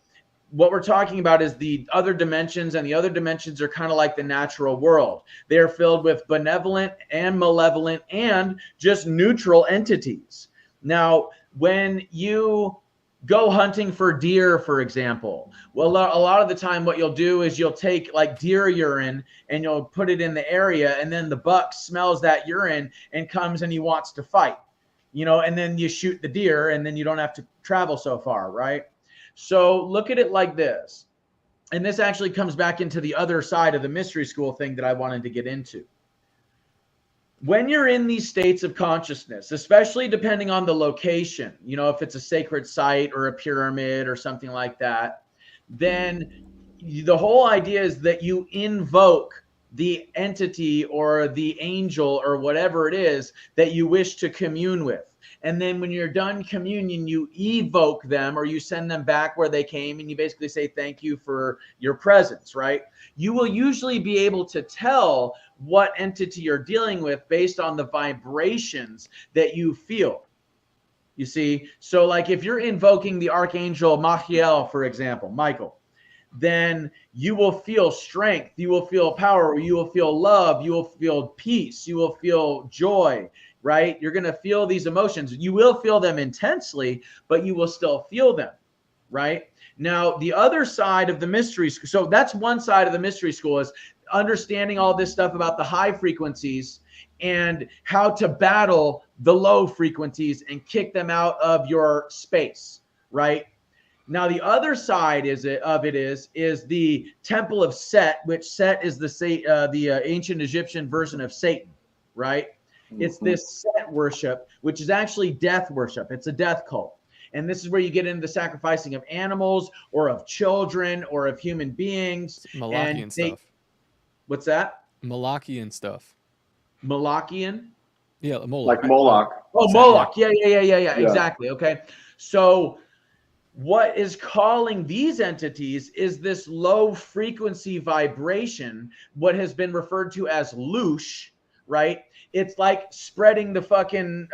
what we're talking about is the other dimensions, and the other dimensions are kind of like the natural world. They are filled with benevolent and malevolent and just neutral entities. Now, when you go hunting for deer, for example, well, a lot of the time what you'll do is you'll take like deer urine and you'll put it in the area, and then the buck smells that urine and comes and he wants to fight, and then you shoot the deer, and then you don't have to travel so far, right? So look at it like this. And this actually comes back into the other side of the mystery school thing that I wanted to get into. When you're in these states of consciousness, especially depending on the location, if it's a sacred site or a pyramid or something like that, then the whole idea is that you invoke the entity or the angel or whatever it is that you wish to commune with. And then when you're done communion, you evoke them, or you send them back where they came, and you basically say thank you for your presence, right? You will usually be able to tell what entity you're dealing with based on the vibrations that you feel. You see? So like if you're invoking the Archangel Machiel, for example, Michael, then you will feel strength, you will feel power, you will feel love, you will feel peace, you will feel joy, right? You're going to feel these emotions. You will feel them intensely, but you will still feel them, right? Now, the other side of the mystery school, so that's one side of the mystery school, is understanding all this stuff about the high frequencies and how to battle the low frequencies and kick them out of your space, right? Now, the other side is the Temple of Set, which Set is the ancient Egyptian version of Satan, right? It's this Set worship, which is actually death worship. It's a death cult. And this is where you get into the sacrificing of animals or of children or of human beings. Malachian stuff. What's that? Malachian stuff. Malachian? Yeah, Moloch. Like Moloch. Oh, Exactly. Moloch. Yeah. Exactly. Okay. So what is calling these entities is this low frequency vibration, what has been referred to as loosh, right? It's like spreading the fucking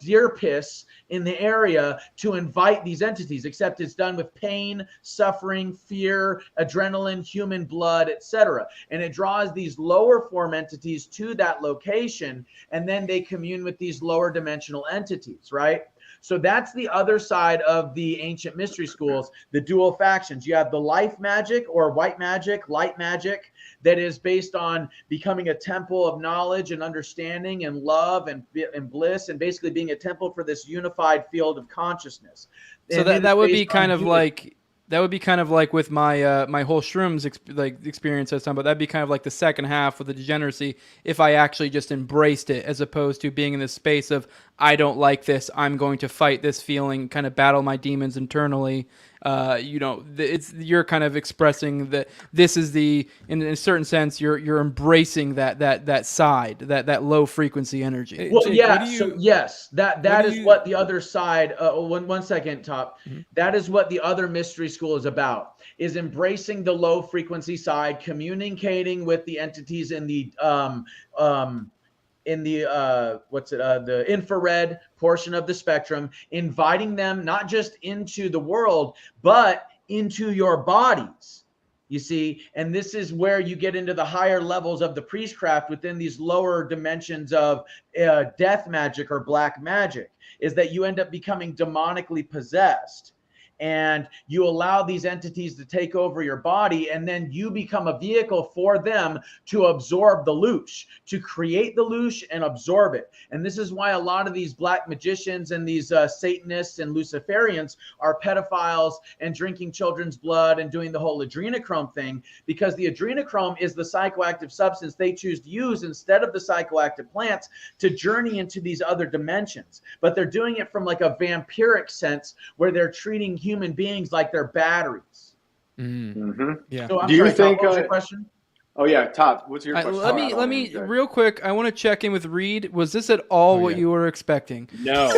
deer piss in the area to invite these entities, except it's done with pain, suffering, fear, adrenaline, human blood, etc. And it draws these lower form entities to that location, and then they commune with these lower dimensional entities, right? So that's the other side of the ancient mystery schools, the dual factions. You have the life magic or white magic, light magic, that is based on becoming a temple of knowledge and understanding and love and bliss, and basically being a temple for this unified field of consciousness. So that would be kind of like with my my whole shrooms experience I was talking about. That'd be kind of like the second half with the degeneracy, if I actually just embraced it, as opposed to being in this space of I don't like this, I'm going to fight this feeling, kind of battle my demons internally, you're kind of expressing that this is in a certain sense, you're embracing that side, that low frequency energy. Well, Jake, yeah. Yes, that is what the other side. One second, Top. Mm-hmm. That is what the other mystery school is about. Is embracing the low frequency side, communicating with the entities in the the infrared portion of the spectrum, inviting them not just into the world, but into your bodies. You see, and this is where you get into the higher levels of the priestcraft within these lower dimensions of death magic or black magic, is that you end up becoming demonically possessed. And you allow these entities to take over your body, and then you become a vehicle for them to absorb the loosh, to create the loosh and absorb it. And this is why a lot of these black magicians and these Satanists and Luciferians are pedophiles and drinking children's blood and doing the whole adrenochrome thing, because the adrenochrome is the psychoactive substance they choose to use instead of the psychoactive plants to journey into these other dimensions. But they're doing it from like a vampiric sense, where they're treating human beings like they're batteries. Mm-hmm. Yeah. So Do you think? Top, what was your question? Oh yeah, Top. What's your question? Let me real quick. I want to check in with Reed. Was this at all what you were expecting? No,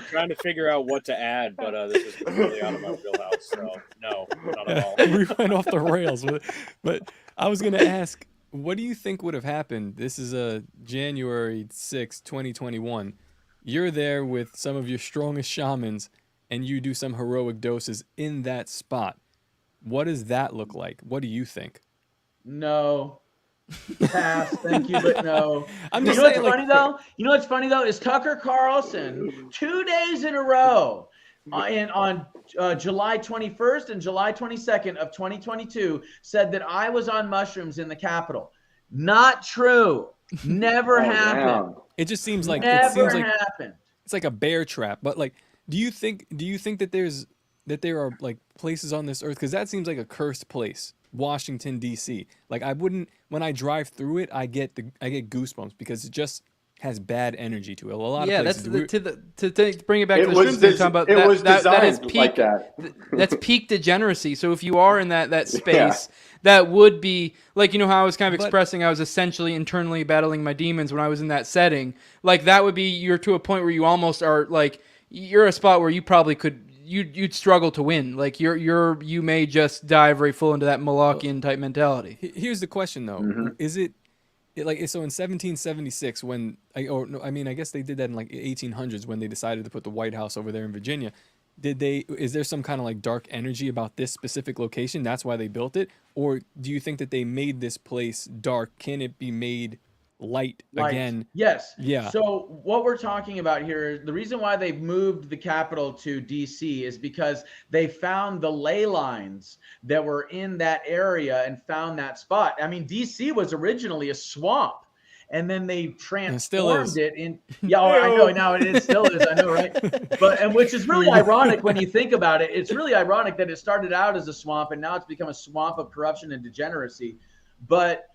trying to figure out what to add, but this is completely out of my wheelhouse. So no, not at all. We went off the rails with it. But I was going to ask, what do you think would have happened? This is January 6, 2021. You're there with some of your strongest shamans, and you do some heroic doses in that spot. What does that look like? What do you think? No. Pass. Thank you, but no. I'm just saying, saying, what's funny though? You know what's funny though is Tucker Carlson 2 days in a row on July 21st and July 22nd of 2022 said that I was on mushrooms in the Capitol. Not true. Never happened. It just seems like happened. It's like a bear trap. But like, do you think that there are like places on this earth, because that seems like a cursed place, Washington D.C. Like when I drive through it, I get goosebumps because it just has bad energy to it. A lot of places. To bring it back to the shrimp thing, talking about that is peak. Like that. That's peak degeneracy. So if you are in that space, that would be like, you know how I was kind of expressing I was essentially internally battling my demons when I was in that setting. Like that would be, you're to a point where you almost are like, you're a spot where you probably could. You'd struggle to win. Like you may just dive right full into that Molochian type mentality. Here's the question though: Is it like so in 1776 when I guess they did that in like 1800s when they decided to put the White House over there in Virginia. Is there some kind of like dark energy about this specific location? That's why they built it, or do you think that they made this place dark? Can it be made light again? Yes. Yeah. So what we're talking about here, the reason why they've moved the capital to DC is because they found the ley lines that were in that area and found that spot. I mean, DC was originally a swamp, and then they transformed it in. Yeah, I know now it still is. I know, right? And which is really ironic when you think about it. It's really ironic that it started out as a swamp and now it's become a swamp of corruption and degeneracy. But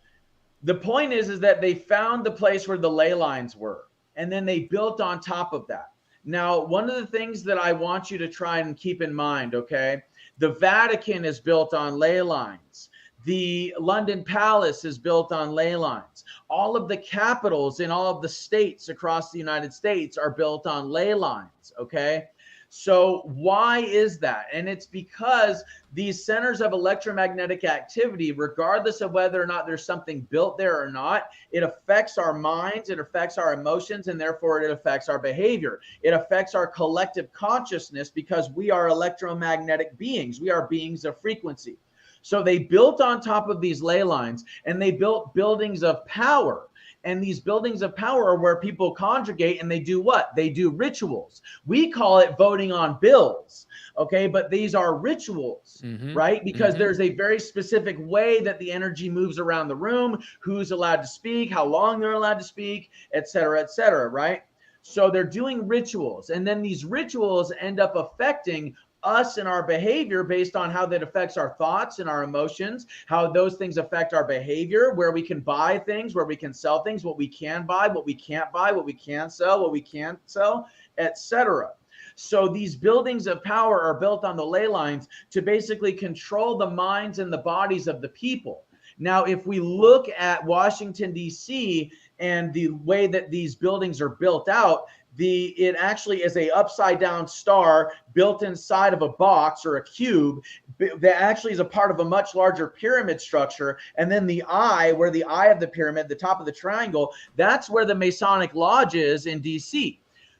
the point is that they found the place where the ley lines were, and then they built on top of that. Now, one of the things that I want you to try and keep in mind, okay, the Vatican is built on ley lines. The London Palace is built on ley lines. All of the capitals in all of the states across the United States are built on ley lines, okay? So why is that? And it's because these centers of electromagnetic activity, regardless of whether or not there's something built there or not, it affects our minds, it affects our emotions, and therefore it affects our behavior. It affects our collective consciousness because we are electromagnetic beings. We are beings of frequency. So they built on top of these ley lines, and they built buildings of power. And these buildings of power are where people congregate, and they do what? They do rituals. We call it voting on bills, okay? But these are rituals, right? Because there's a very specific way that the energy moves around the room, who's allowed to speak, how long they're allowed to speak, et cetera, right? So they're doing rituals, and then these rituals end up affecting us and our behavior based on how that affects our thoughts and our emotions, how those things affect our behavior, where we can buy things, where we can sell things, what we can buy, what we can't buy, what we can sell, what we can't sell, etc. So these buildings of power are built on the ley lines to basically control the minds and the bodies of the people. Now, if we look at Washington, D.C., and the way that these buildings are built out, it actually is a upside down star built inside of a box or a cube that actually is a part of a much larger pyramid structure. And then the eye, where the eye of the pyramid, the top of the triangle, that's where the Masonic Lodge is in DC.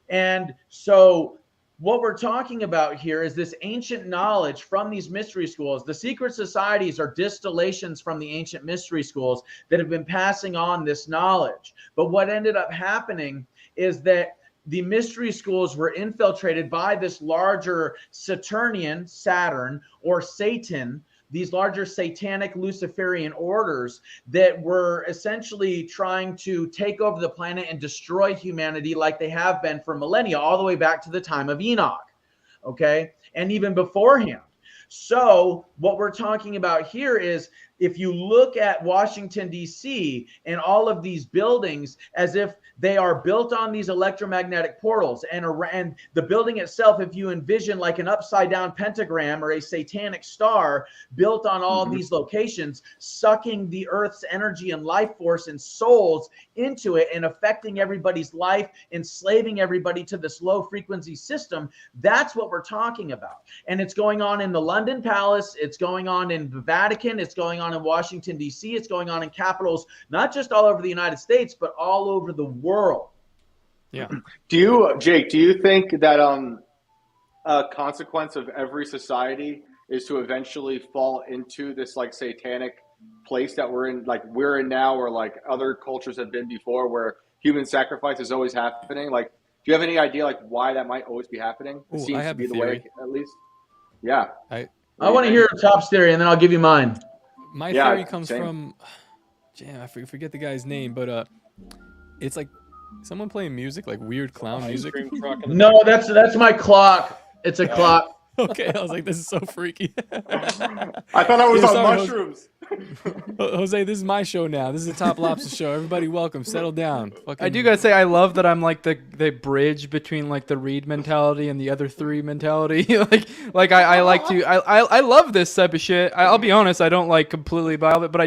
And so what we're talking about here is this ancient knowledge from these mystery schools. The secret societies are distillations from the ancient mystery schools that have been passing on this knowledge. But what ended up happening is that the mystery schools were infiltrated by this larger Saturn, or Satan, these larger satanic Luciferian orders that were essentially trying to take over the planet and destroy humanity like they have been for millennia, all the way back to the time of Enoch, okay? And even beforehand. So what we're talking about here is, if you look at Washington, D.C. and all of these buildings as if they are built on these electromagnetic portals, and the building itself, if you envision like an upside down pentagram or a satanic star built on all these locations, sucking the earth's energy and life force and souls into it and affecting everybody's life, enslaving everybody to this low frequency system, that's what we're talking about. And it's going on in the London Palace, it's going on in the Vatican, it's going on in Washington, D.C., it's going on in capitals, not just all over the United States, but all over the world. Yeah. Jake, do you think that a consequence of every society is to eventually fall into this like satanic place that we're in now, or like other cultures have been before, where human sacrifice is always happening? Like, do you have any idea like why that might always be happening? It seems to be the way, at least. Yeah. I want to hear Top's theory, and then I'll give you mine. My theory comes from, I forget the guy's name, but it's like someone playing music, like weird clown music. No, that's my clock. It's a clock. Okay, I was like, this is so freaky. I thought I was on mushrooms. Jose, this is my show now. This is the TopLobsta show. Everybody welcome. Settle down. I do gotta say, I love that I'm like the bridge between like the Reed mentality and the other three mentality. I love this type of shit. I'll be honest, I don't like completely buy all of it, but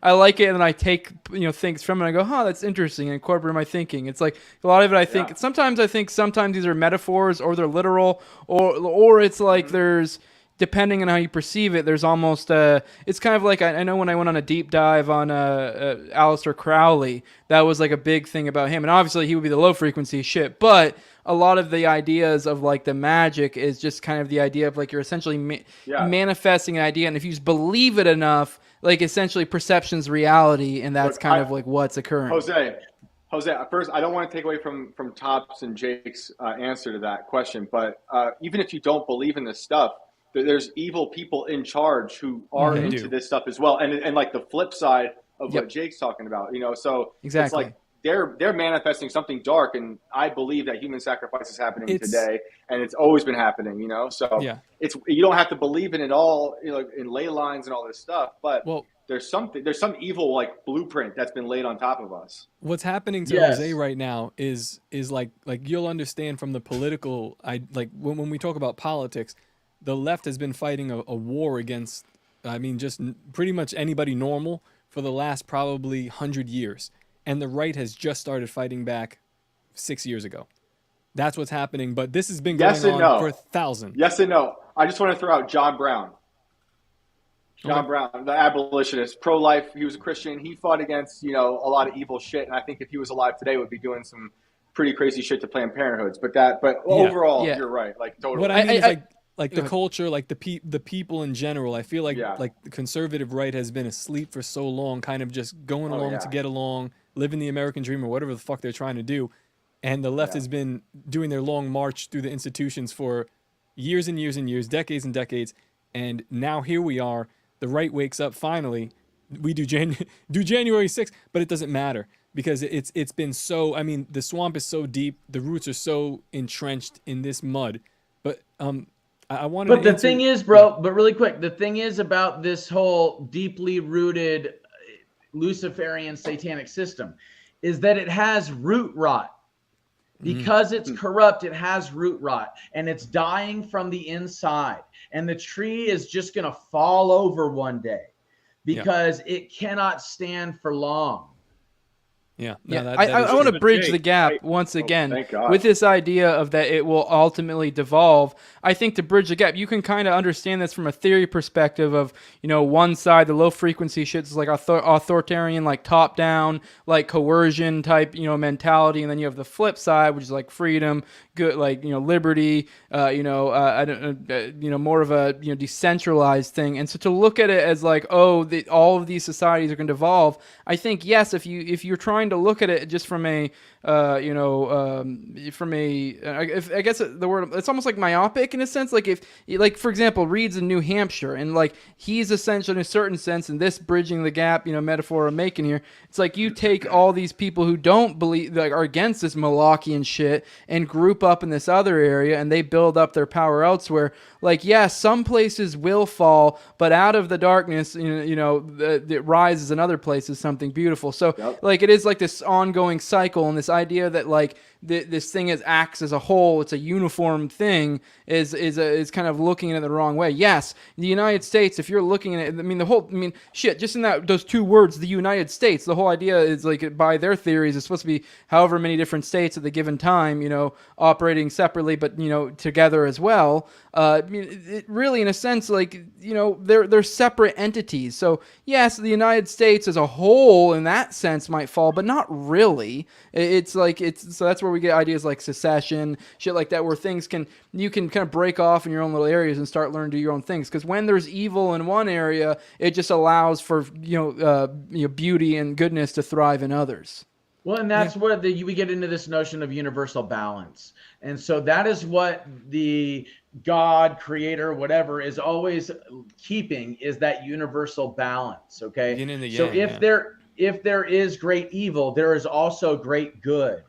I like it, and I take things from it and I go, huh, that's interesting, and incorporate my thinking. It's like a lot of it I think sometimes these are metaphors, or they're literal, or it's like there's, depending on how you perceive it, there's almost it's kind of like, I know when I went on a deep dive on Aleister Crowley, that was like a big thing about him, and obviously he would be the low frequency shit, but a lot of the ideas of like the magic is just kind of the idea of like you're essentially manifesting an idea, and if you just believe it enough, like essentially perception's reality, and that's kind of like what's occurring. Jose, first, I don't want to take away from Top's and Jake's answer to that question, but even if you don't believe in this stuff, there's evil people in charge who are into this stuff as well, and like the flip side of what Jake's talking about, so exactly. It's like they're manifesting something dark, and I believe that human sacrifice is happening today, and it's always been happening, so it's, you don't have to believe in it all, in ley lines and all this stuff, but there's some evil like blueprint that's been laid on top of us. What's happening to Jose right now is like you'll understand from the political, when we talk about politics, the left has been fighting a war against, just pretty much anybody normal for the last probably 100 years. And the right has just started fighting back 6 years ago. That's what's happening. But this has been going on for 1,000. Yes and no. I just want to throw out John Brown. John Brown, the abolitionist, pro-life. He was a Christian. He fought against, a lot of evil shit. And I think if he was alive today, would be doing some pretty crazy shit to Planned Parenthoods. But overall, you're right. Like totally. What I mean is like the culture, like the people in general. I feel like the conservative right has been asleep for so long, kind of just going along to get along, living the American dream or whatever the fuck they're trying to do. And the left has been doing their long march through the institutions for years and years and years, decades and decades. And now here we are. The right wakes up finally. We do January 6th, but it doesn't matter because it's been so. I mean, the swamp is so deep, the roots are so entrenched in this mud. But I wanted. But the thing is, bro. But really quick, the thing is about this whole deeply rooted Luciferian satanic system is that it has root rot. Because it's corrupt, it has root rot, and it's dying from the inside. And the tree is just going to fall over one day because it cannot stand for long. Yeah, I want to bridge the gap once again with this idea of that it will ultimately devolve. I think to bridge the gap, you can kind of understand this from a theory perspective of, one side, the low frequency shit is like authoritarian, like top down, like coercion type, mentality. And then you have the flip side, which is like freedom, good, like, liberty, more of a, decentralized thing. And so to look at it as like, all of these societies are going to devolve. I think, yes, if you're trying to look at it just from a, I guess the word, it's almost like myopic in a sense. Like for example, Reed's in New Hampshire, and like he's essentially in a certain sense, and this bridging the gap, metaphor I'm making here, it's like you take all these people who don't believe, like are against this Malachian shit, and group up in this other area, and they build up their power elsewhere. Like, yeah, some places will fall, but out of the darkness, it rises in other places something beautiful. So like it is like this ongoing cycle, and this idea that like this thing acts as a whole, it's a uniform thing, is kind of looking at it the wrong way. Yes, the United States, if you're looking at it, shit, just in those two words, the United States, the whole idea is like, by their theories, it's supposed to be however many different states at the given time, operating separately, but, together as well. It really, in a sense, like, they're separate entities. So yes, the United States as a whole in that sense might fall, but not really. So that's where we get ideas like secession, shit like that, where you can kind of break off in your own little areas and start learning to do your own things. Because when there's evil in one area, it just allows for beauty and goodness to thrive in others. Well, and that's where we get into this notion of universal balance. And so that is what the God, creator, whatever, is always keeping, is that universal balance. Okay. So if there is great evil, there is also great good.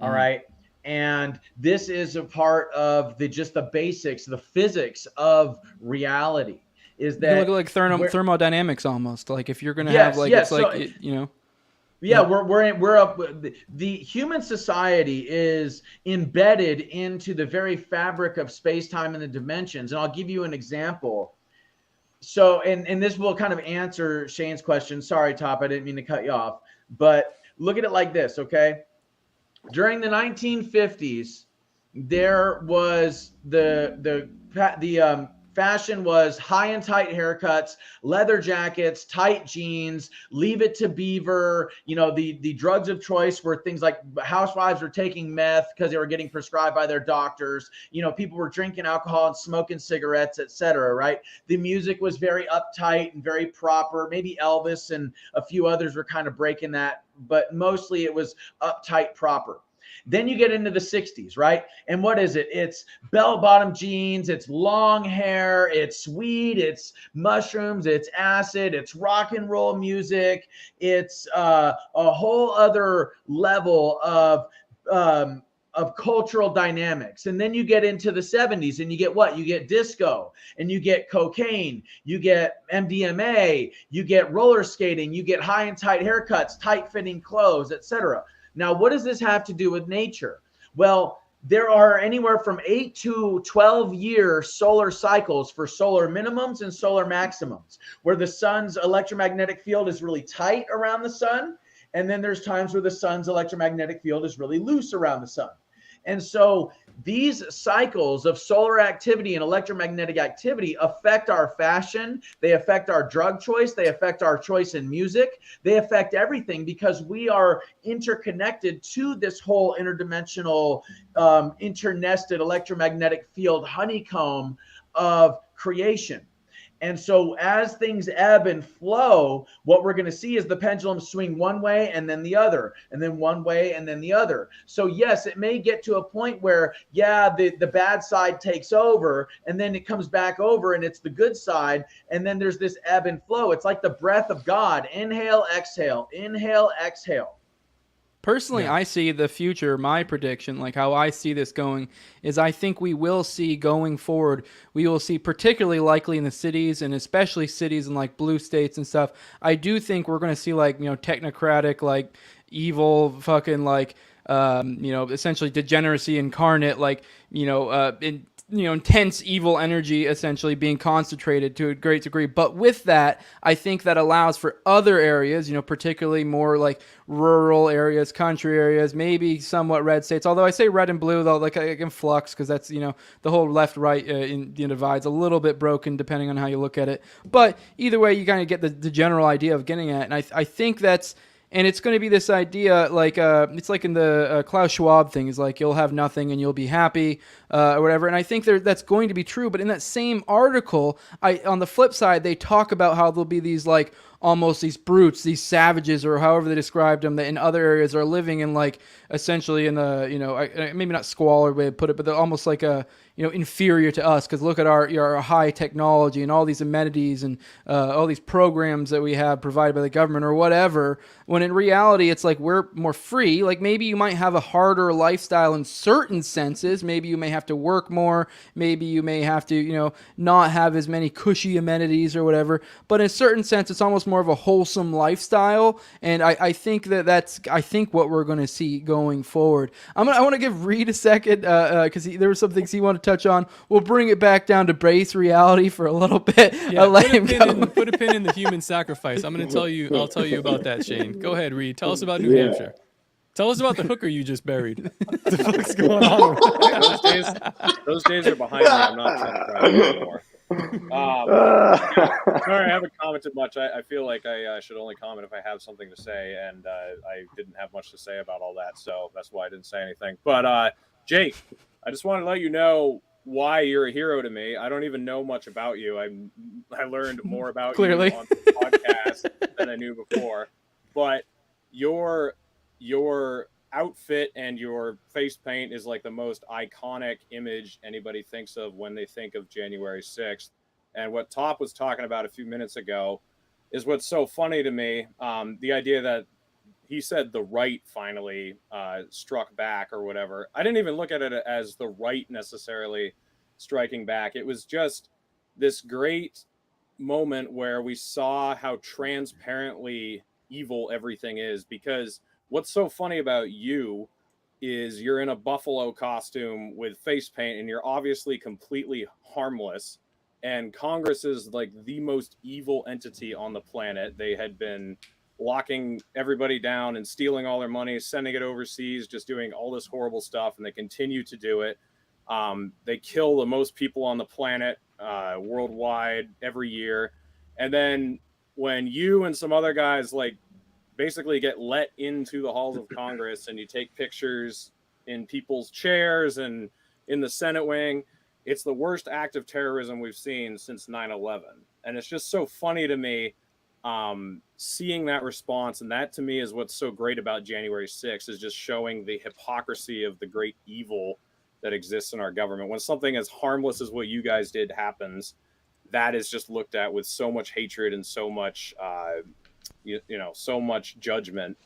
All right. And this is a part of the basics, the physics of reality. Is that look like thermodynamics almost? Like if you're going to have like, it's like, Yeah, we're up. The human society is embedded into the very fabric of space-time and the dimensions. And I'll give you an example. So, and this will kind of answer Shane's question. Sorry, Top, I didn't mean to cut you off. But look at it like this, okay? During the 1950s, there was the fashion was high and tight haircuts, leather jackets, tight jeans, leave it to Beaver. The drugs of choice were things like housewives were taking meth because they were getting prescribed by their doctors. People were drinking alcohol and smoking cigarettes, etc. Right? The music was very uptight and very proper. Maybe Elvis and a few others were kind of breaking that, but mostly it was uptight, proper. Then you get into the 60s, right? And what is it? It's bell-bottom jeans, it's long hair, it's weed, it's mushrooms, it's acid, it's rock and roll music. It's a whole other level of cultural dynamics. And then you get into the 70s and you get what? You get disco, and you get cocaine, you get MDMA, you get roller skating, you get high and tight haircuts, tight fitting clothes, etc. Now, what does this have to do with nature? Well, there are anywhere from 8 to 12-year solar cycles for solar minimums and solar maximums, where the sun's electromagnetic field is really tight around the sun. And then there's times where the sun's electromagnetic field is really loose around the sun. And so these cycles of solar activity and electromagnetic activity affect our fashion. They affect our drug choice. They affect our choice in music. They affect everything because we are interconnected to this whole interdimensional, internested electromagnetic field honeycomb of creation. And so as things ebb and flow, what we're going to see is the pendulum swing one way and then the other, and then one way and then the other. So yes, it may get to a point where, the bad side takes over, and then it comes back over and it's the good side. And then there's this ebb and flow. It's like the breath of God. Inhale, exhale, inhale, exhale. Personally, I see the future, my prediction, like how I see this going, is I think we will see going forward, we will see particularly likely in the cities, and especially cities in like blue states and stuff, I do think we're going to see like, technocratic, like evil fucking like essentially degeneracy incarnate, like, intense evil energy essentially being concentrated to a great degree. But with that, I think that allows for other areas, particularly more like rural areas, country areas, maybe somewhat red states. Although I say red and blue, though, like in flux, because that's, the whole left-right divide's a little bit broken depending on how you look at it. But either way, you kind of get the general idea of getting at it. And I think that's, and it's going to be this idea, like it's like in the Klaus Schwab thing, is like you'll have nothing and you'll be happy, or whatever. And I think that's going to be true. But in that same article, on the flip side, they talk about how there'll be these like almost these brutes, these savages, or however they described them, that in other areas are living in like essentially in the maybe not squalor way to put it, but they're almost like a inferior to us, because look at our high technology and all these amenities and all these programs that we have provided by the government or whatever, when in reality it's like we're more free. Like maybe you might have a harder lifestyle in certain senses, maybe you may have to work more, maybe you may have to not have as many cushy amenities or whatever, but in a certain sense it's almost more of a wholesome lifestyle. And I think that's what we're going to see going forward. I want to give Reed a second, because there were some things he wanted to touch on. We'll bring it back down to base reality for a little bit. Yeah, put a pin in the human sacrifice. I'll tell you about that, Shane. Go ahead, Reed. Tell us about New Hampshire. Tell us about the hooker you just buried. What the fuck's going on? Those days are behind me. I'm not trying to cry anymore. Sorry, I haven't commented much. I feel like I should only comment if I have something to say, and I didn't have much to say about all that, so that's why I didn't say anything. But Jake, I just wanted to let you know why you're a hero to me. I don't even know much about you. I learned more about Clearly. you on the podcast than I knew before. But your outfit and your face paint is like the most iconic image anybody thinks of when they think of January 6th. And what Top was talking about a few minutes ago is what's so funny to me. The idea that he said the right finally struck back or whatever. I didn't even look at it as the right necessarily striking back. It was just this great moment where we saw how transparently evil everything is. Because what's so funny about you is you're in a buffalo costume with face paint and you're obviously completely harmless. And Congress is like the most evil entity on the planet. They had been locking everybody down and stealing all their money, sending it overseas, just doing all this horrible stuff, and they continue to do it. They kill the most people on the planet worldwide every year. And then when you and some other guys like basically get let into the halls of Congress and you take pictures in people's chairs and in the Senate wing, it's the worst act of terrorism we've seen since 9/11. And it's just so funny to me seeing that response. And that to me is what's so great about January 6th, is just showing the hypocrisy of the great evil that exists in our government. When something as harmless as what you guys did happens, that is just looked at with so much hatred and so much so much judgment.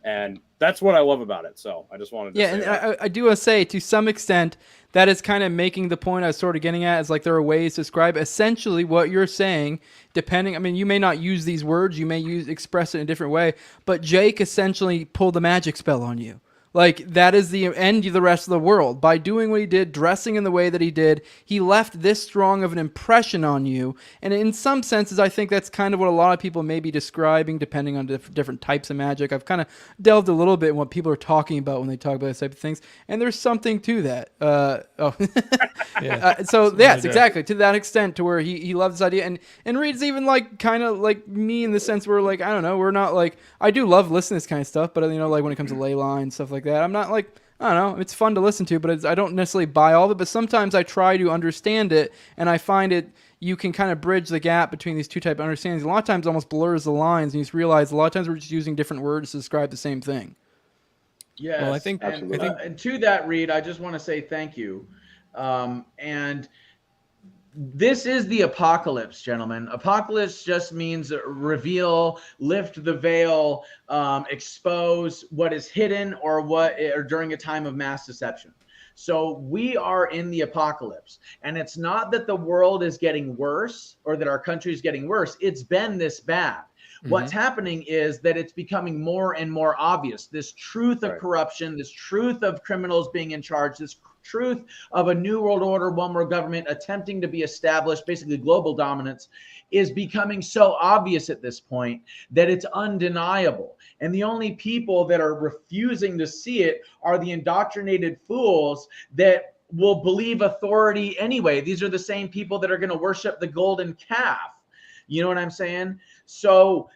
And that's what I love about it. So I just wanted to say that. I do want to say, to some extent, that is kind of making the point I was sort of getting at, is like there are ways to describe essentially what you're saying, depending. I mean, you may not use these words, you may express it in a different way, but Jake essentially pulled the magic spell on you. Like, that is the end of the rest of the world. By doing what he did, dressing in the way that he did, he left this strong of an impression on you. And in some senses, I think that's kind of what a lot of people may be describing, depending on different types of magic. I've kind of delved a little bit in what people are talking about when they talk about this type of things. And there's something to that. Yes, exactly. To that extent, to where he loved this idea. And Reed's even like kind of like me in the sense where, like, I don't know, we're not like, I do love listening to this kind of stuff, but like when it comes to ley lines, stuff like that, I'm not like, I don't know, it's fun to listen to, but I don't necessarily buy all of it. But sometimes I try to understand it, and I find it, you can kind of bridge the gap between these two types of understandings. A lot of times it almost blurs the lines, and you just realize a lot of times we're just using different words to describe the same thing. Yes, well, I think, and to that, Reed, I just want to say thank you. And this is the apocalypse, gentlemen. Apocalypse just means reveal, lift the veil, expose what is hidden or during a time of mass deception. So we are in the apocalypse, and it's not that the world is getting worse or that our country is getting worse. It's been this bad. What's happening is that it's becoming more and more obvious. This truth of corruption, this truth of criminals being in charge, this truth of a new world order, one world government attempting to be established, basically global dominance, is becoming so obvious at this point that it's undeniable. And the only people that are refusing to see it are the indoctrinated fools that will believe authority anyway. These are the same people that are going to worship the golden calf. You know what I'm saying? So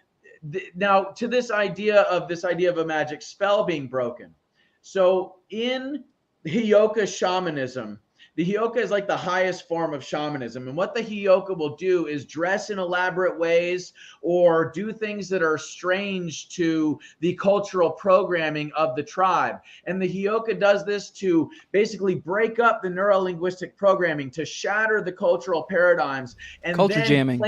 now to this idea of a magic spell being broken. So in Heyoka shamanism, the Heyoka is like the highest form of shamanism. And what the Heyoka will do is dress in elaborate ways or do things that are strange to the cultural programming of the tribe. And the Heyoka does this to basically break up the neuro-linguistic programming, to shatter the cultural paradigms, and culture jamming.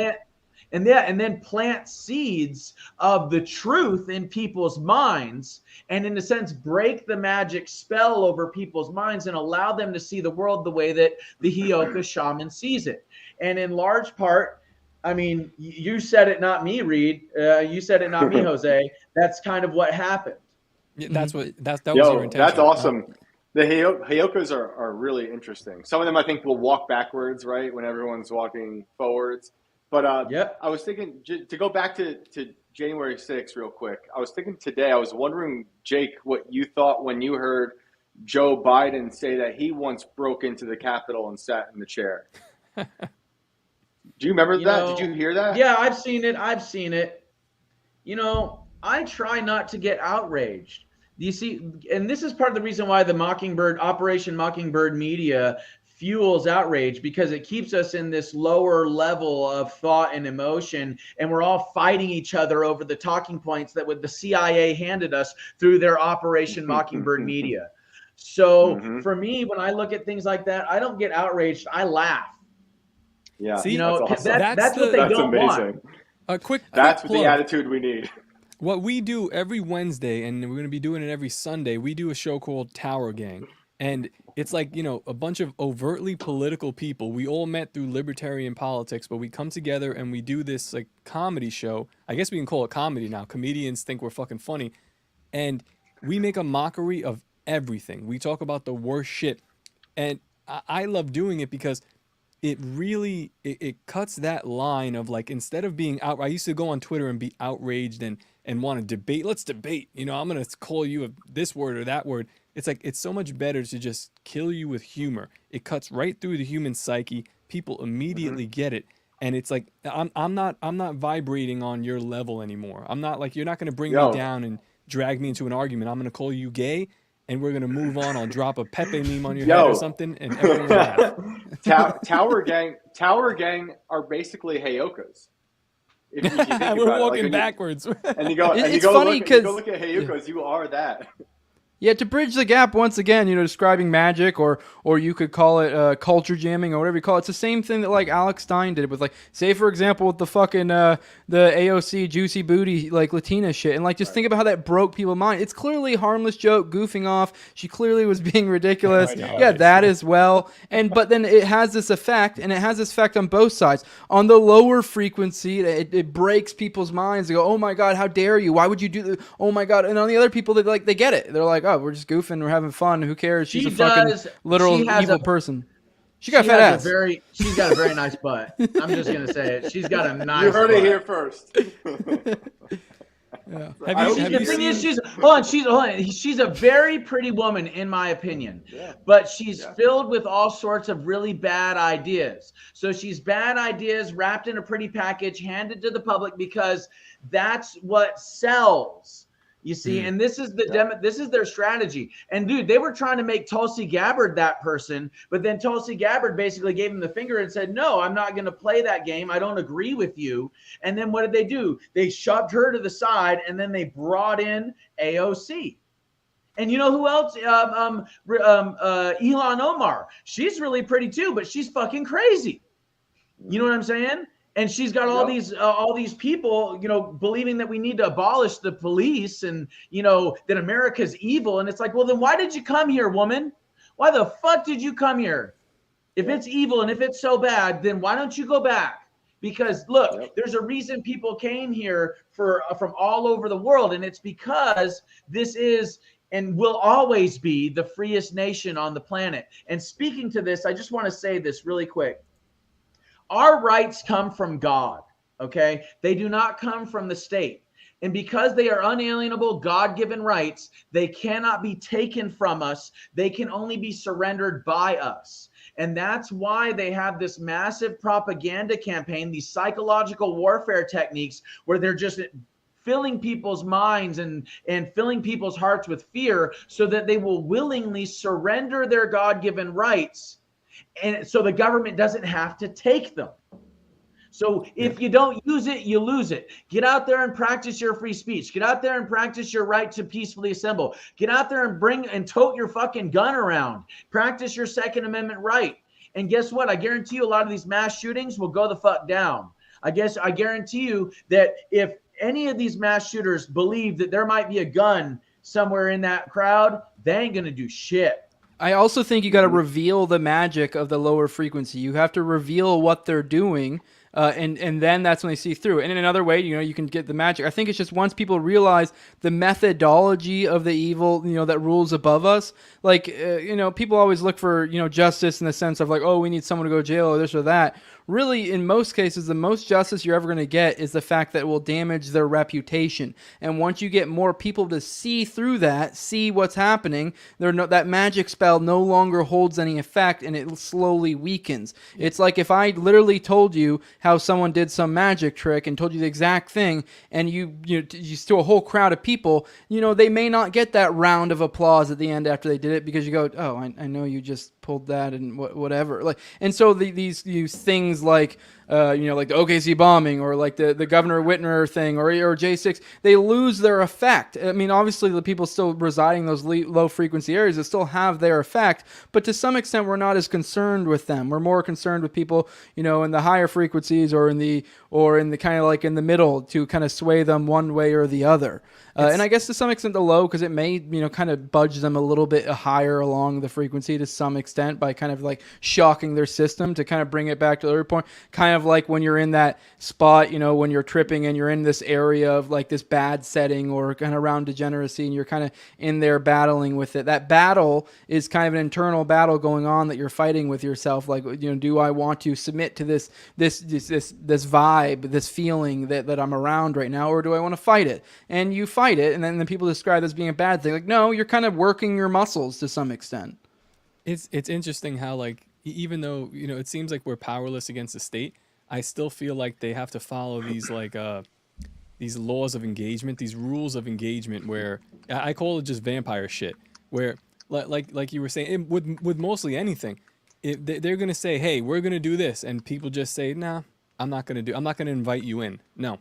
And then plant seeds of the truth in people's minds, and in a sense break the magic spell over people's minds and allow them to see the world the way that the Heyoka shaman sees it. And in large part, I mean, you said it, not me, Reed. You said it, not me, Jose. That's kind of what happened. Yeah, that was your intention. That's awesome. The Heyokas are really interesting. Some of them I think will walk backwards, right, when everyone's walking forwards. But I was thinking, to go back to January 6th real quick, I was thinking today, I was wondering, Jake, what you thought when you heard Joe Biden say that he once broke into the Capitol and sat in the chair. Do you remember that? Did you hear that? Yeah, I've seen it. You know, I try not to get outraged. You see, and this is part of the reason why the Operation Mockingbird media fuels outrage, because it keeps us in this lower level of thought and emotion, and we're all fighting each other over the talking points that the CIA handed us through their Operation Mockingbird media. So for me, when I look at things like that, I don't get outraged. I laugh. Yeah, see, you know, that's awesome. that's what they don't want. That's the attitude we need. What we do every Wednesday, and we're going to be doing it every Sunday, we do a show called Tower Gang. And it's like, you know, a bunch of overtly political people. We all met through libertarian politics, but we come together and we do this like comedy show. I guess we can call it comedy now. Comedians think we're fucking funny. And we make a mockery of everything. We talk about the worst shit. And I love doing it because it really, it cuts that line of like, instead of being out, I used to go on Twitter and be outraged and want to debate. Let's debate. You know, I'm going to call you this word or that word. It's like, it's so much better to just kill you with humor. It cuts right through the human psyche. People immediately get it. And it's like, I'm not vibrating on your level anymore. I'm not like, you're not going to bring me down and drag me into an argument. I'm going to call you gay and we're going to move on. I'll drop a Pepe meme on your head or something and everyone will laugh. Tower Gang are basically Heyokas. If you think we're walking backwards. And you go, and you go look at Heyokas, you are that. Yeah, to bridge the gap once again, you know, describing magic, or you could call it culture jamming or whatever you call it. It's the same thing that like Alex Stein did with, like, say for example with the fucking the AOC juicy booty like Latina shit, and like just think about how that broke people's mind. It's clearly a harmless joke, goofing off. She clearly was being ridiculous. That as well. But then it has this effect, and it has this effect on both sides. On the lower frequency, it breaks people's minds. They go, oh my god, how dare you? Why would you do that? Oh my god. And on the other people, they get it. They're like, oh, we're just goofing, we're having fun. Who cares? She's a fucking literal evil person. She got a fat ass. She's got a very nice butt. I'm just gonna say it. She's got a nice. You heard it here first. She's a very pretty woman, in my opinion. Yeah. But she's filled with all sorts of really bad ideas. So she's bad ideas wrapped in a pretty package, handed to the public because that's what sells. You see, and this is this is their strategy. And dude, they were trying to make Tulsi Gabbard that person, but then Tulsi Gabbard basically gave him the finger and said, "No, I'm not going to play that game. I don't agree with you." And then what did they do? They shoved her to the side, and then they brought in AOC. And you know who else? Ilhan Omar. She's really pretty too, but she's fucking crazy. You know what I'm saying? And she's got all these people, you know, believing that we need to abolish the police and, you know, that America's evil. And it's like, well, then why did you come here, woman? Why the fuck did you come here? If it's evil and if it's so bad, then why don't you go back? Because look, there's a reason people came here from all over the world, and it's because this is and will always be the freest nation on the planet. And speaking to this, I just want to say this really quick. Our rights come from God, okay? They do not come from the state. And because they are unalienable, God-given rights, they cannot be taken from us. They can only be surrendered by us. And that's why they have this massive propaganda campaign, these psychological warfare techniques where they're just filling people's minds and filling people's hearts with fear so that they will willingly surrender their God-given rights. And so the government doesn't have to take them. So if you don't use it, you lose it. Get out there and practice your free speech. Get out there and practice your right to peacefully assemble. Get out there and bring and tote your fucking gun around. Practice your Second Amendment right. And guess what? I guarantee you a lot of these mass shootings will go the fuck down. I guarantee you that if any of these mass shooters believe that there might be a gun somewhere in that crowd, they ain't going to do shit. I also think you got to reveal the magic of the lower frequency. You have to reveal what they're doing. And then that's when they see through it. And in another way, you can get the magic. I think it's just once people realize the methodology of the evil, that rules above us, like, people always look for, justice in the sense of like, oh, we need someone to go to jail or this or that. Really, in most cases, the most justice you're ever going to get is the fact that it will damage their reputation. And once you get more people to see through that, see what's happening, that magic spell no longer holds any effect and it slowly weakens. It's like if I literally told you how someone did some magic trick and told you the exact thing, and you to a whole crowd of people, they may not get that round of applause at the end after they did it because you go, oh, I know you just pulled that and whatever. Like, and so these things like like the OKC bombing or like the Governor Whitmer thing or J6, they lose their effect. I mean, obviously the people still residing in those low frequency areas that still have their effect, but to some extent we're not as concerned with them. We're more concerned with people, in the higher frequencies or in the kind of like in the middle to kind of sway them one way or the other. And I guess to some extent the low, because it may, kind of budge them a little bit higher along the frequency to some extent by kind of like shocking their system to kind of bring it back to the other point. Kind of like when you're in that spot, when you're tripping and you're in this area of like this bad setting or kind of around degeneracy and you're kind of in there battling with it. That battle is kind of an internal battle going on that you're fighting with yourself. Like, do I want to submit to this vibe, this feeling that I'm around right now, or do I want to fight it? And you fight it, and then the people describe it as being a bad thing. Like, no, you're kind of working your muscles to some extent. It's interesting how, like, even though it seems like we're powerless against the state, I still feel like they have to follow these like these laws of engagement, these rules of engagement, where I call it just vampire shit. Where like you were saying, with mostly anything, they're gonna say, hey, we're gonna do this, and people just say, nah, I'm not gonna invite you in, no,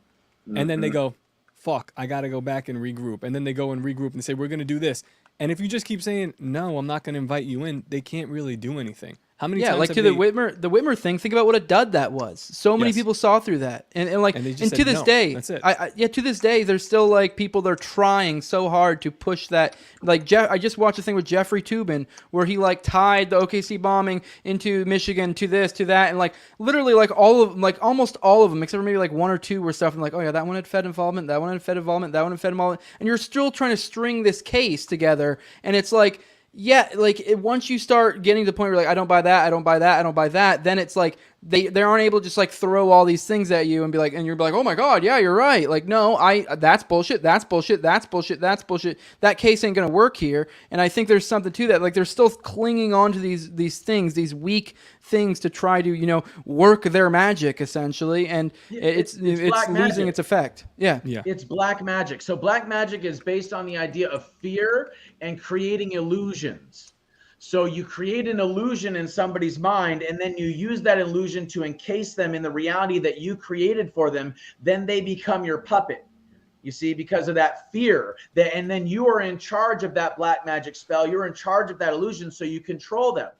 and then they go, fuck, I gotta go back and regroup, and then they go and regroup and say, we're gonna do this, and if you just keep saying, no, I'm not gonna invite you in, they can't really do anything. How many times? Yeah, like to the Whitmer thing. Think about what a dud that was. So many people saw through that, and to this day, that's it. To this day, there's still like people that are trying so hard to push that. Like I just watched a thing with Jeffrey Toobin where he like tied the OKC bombing into Michigan to this to that, and like literally like almost all of them, except for maybe like one or two were stuff and like, oh yeah, that one had Fed involvement, that one had Fed involvement, that one had Fed involvement, and you're still trying to string this case together, and it's like. Yeah, like once you start getting to the point where like I don't buy that, I don't buy that, I don't buy that, then it's like they aren't able to just like throw all these things at you and be like, and you're like, oh my god, yeah, you're right. Like no, that's bullshit, that's bullshit, that's bullshit, that's bullshit. That case ain't gonna work here. And I think there's something to that. Like they're still clinging on to these things, these weak things to try to work their magic essentially, and it's losing its effect. Yeah, it's black magic. So black magic is based on the idea of fear and creating illusions. So you create an illusion in somebody's mind, and then you use that illusion to encase them in the reality that you created for them. Then they become your puppet. You see, because of that fear, and then you are in charge of that black magic spell. You're in charge of that illusion, so you control them,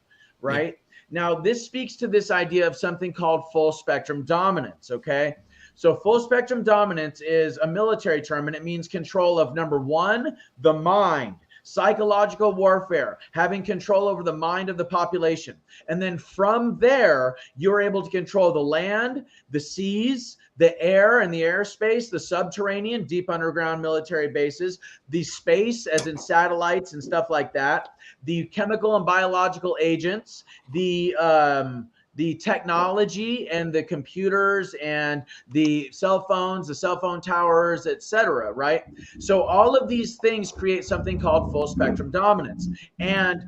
right? Yeah. Now, this speaks to this idea of something called full spectrum dominance, okay? So full spectrum dominance is a military term, and it means control of, number one, the mind. psychological warfare, having control over the mind of the population. And then from there, you're able to control the land, the seas, the air and the airspace, the subterranean, deep underground military bases, the space, as in satellites and stuff like that, the chemical and biological agents, the technology and the computers and the cell phones, the cell phone towers, etc. Right? So all of these things create something called full spectrum dominance. And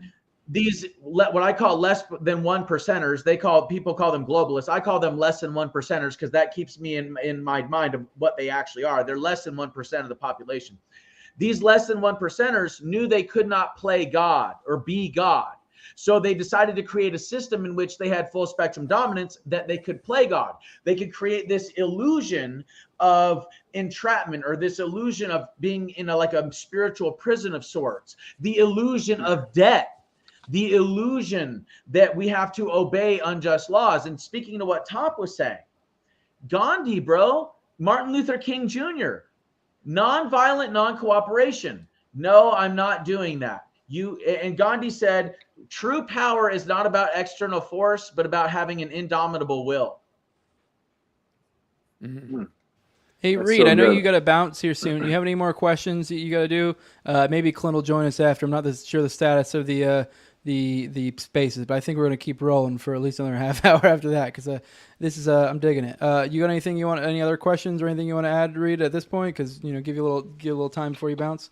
these, what I call less than 1%ers, people call them globalists. I call them less than 1%ers because that keeps me in my mind of what they actually are. They're less than 1% of the population. These less than 1%ers knew they could not play God or be God. So they decided to create a system in which they had full spectrum dominance, that they could play God. They could create this illusion of entrapment, or this illusion of being in like a spiritual prison of sorts, the illusion of debt, the illusion that we have to obey unjust laws. And speaking to what Top was saying, Gandhi, bro, Martin Luther King Jr., nonviolent non-cooperation. No, I'm not doing that. And Gandhi said, true power is not about external force, but about having an indomitable will. Mm-hmm. Hey, That's Reed, so I know good. you got to bounce here soon. You have any more questions that you got to do? Maybe Clint will join us after. I'm not sure the status of the spaces, but I think we're going to keep rolling for at least another half hour after that, because this is I'm digging it. You got anything you want? Any other questions or anything you want to add, Reed, at this point? Because give you a little time before you bounce.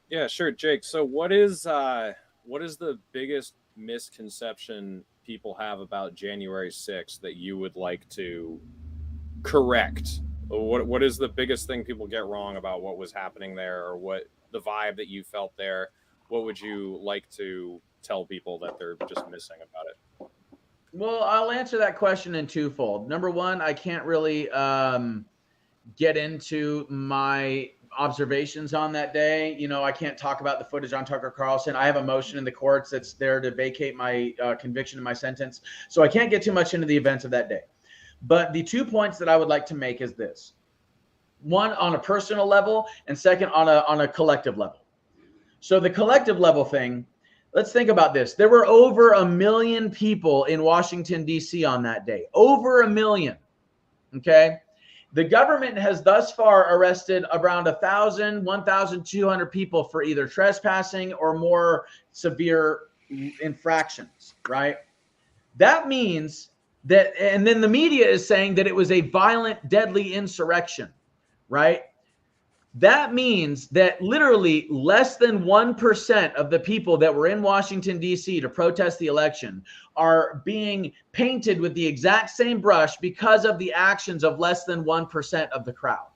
Yeah, sure, Jake. So what is the biggest misconception people have about January 6th that you would like to correct? What is the biggest thing people get wrong about what was happening there, or what the vibe that you felt there? What would you like to tell people that they're just missing about it? Well, I'll answer that question in twofold. Number one, I can't really get into my observations on that day. I can't talk about the footage on Tucker Carlson. I have a motion in the courts that's there to vacate my conviction and my sentence. So I can't get too much into the events of that day. But the 2 points that I would like to make is this. One, on a personal level, and second, on a collective level. So the collective level thing, let's think about this. There were over 1 million people in Washington, D.C. on that day. Over 1 million. Okay? The government has thus far arrested around 1,000, 1,200 people for either trespassing or more severe infractions, right? That means that, and then the media is saying that it was a violent, deadly insurrection, right? That means that literally less than 1% of the people that were in Washington, D.C. to protest the election are being painted with the exact same brush because of the actions of less than 1% of the crowd.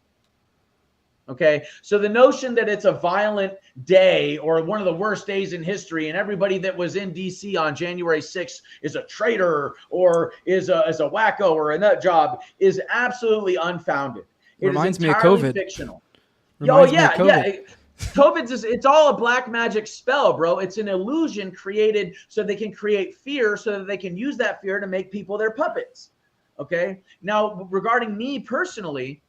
Okay, so the notion that it's a violent day or one of the worst days in history and everybody that was in D.C. on January 6th is a traitor or is a wacko or a nut job is absolutely unfounded. It Reminds is me of entirely COVID. fictional. Reminds me of COVID. Yeah. COVID's it's all a black magic spell, bro. It's an illusion created so they can create fear so that they can use that fear to make people their puppets. Okay. Now, regarding me personally,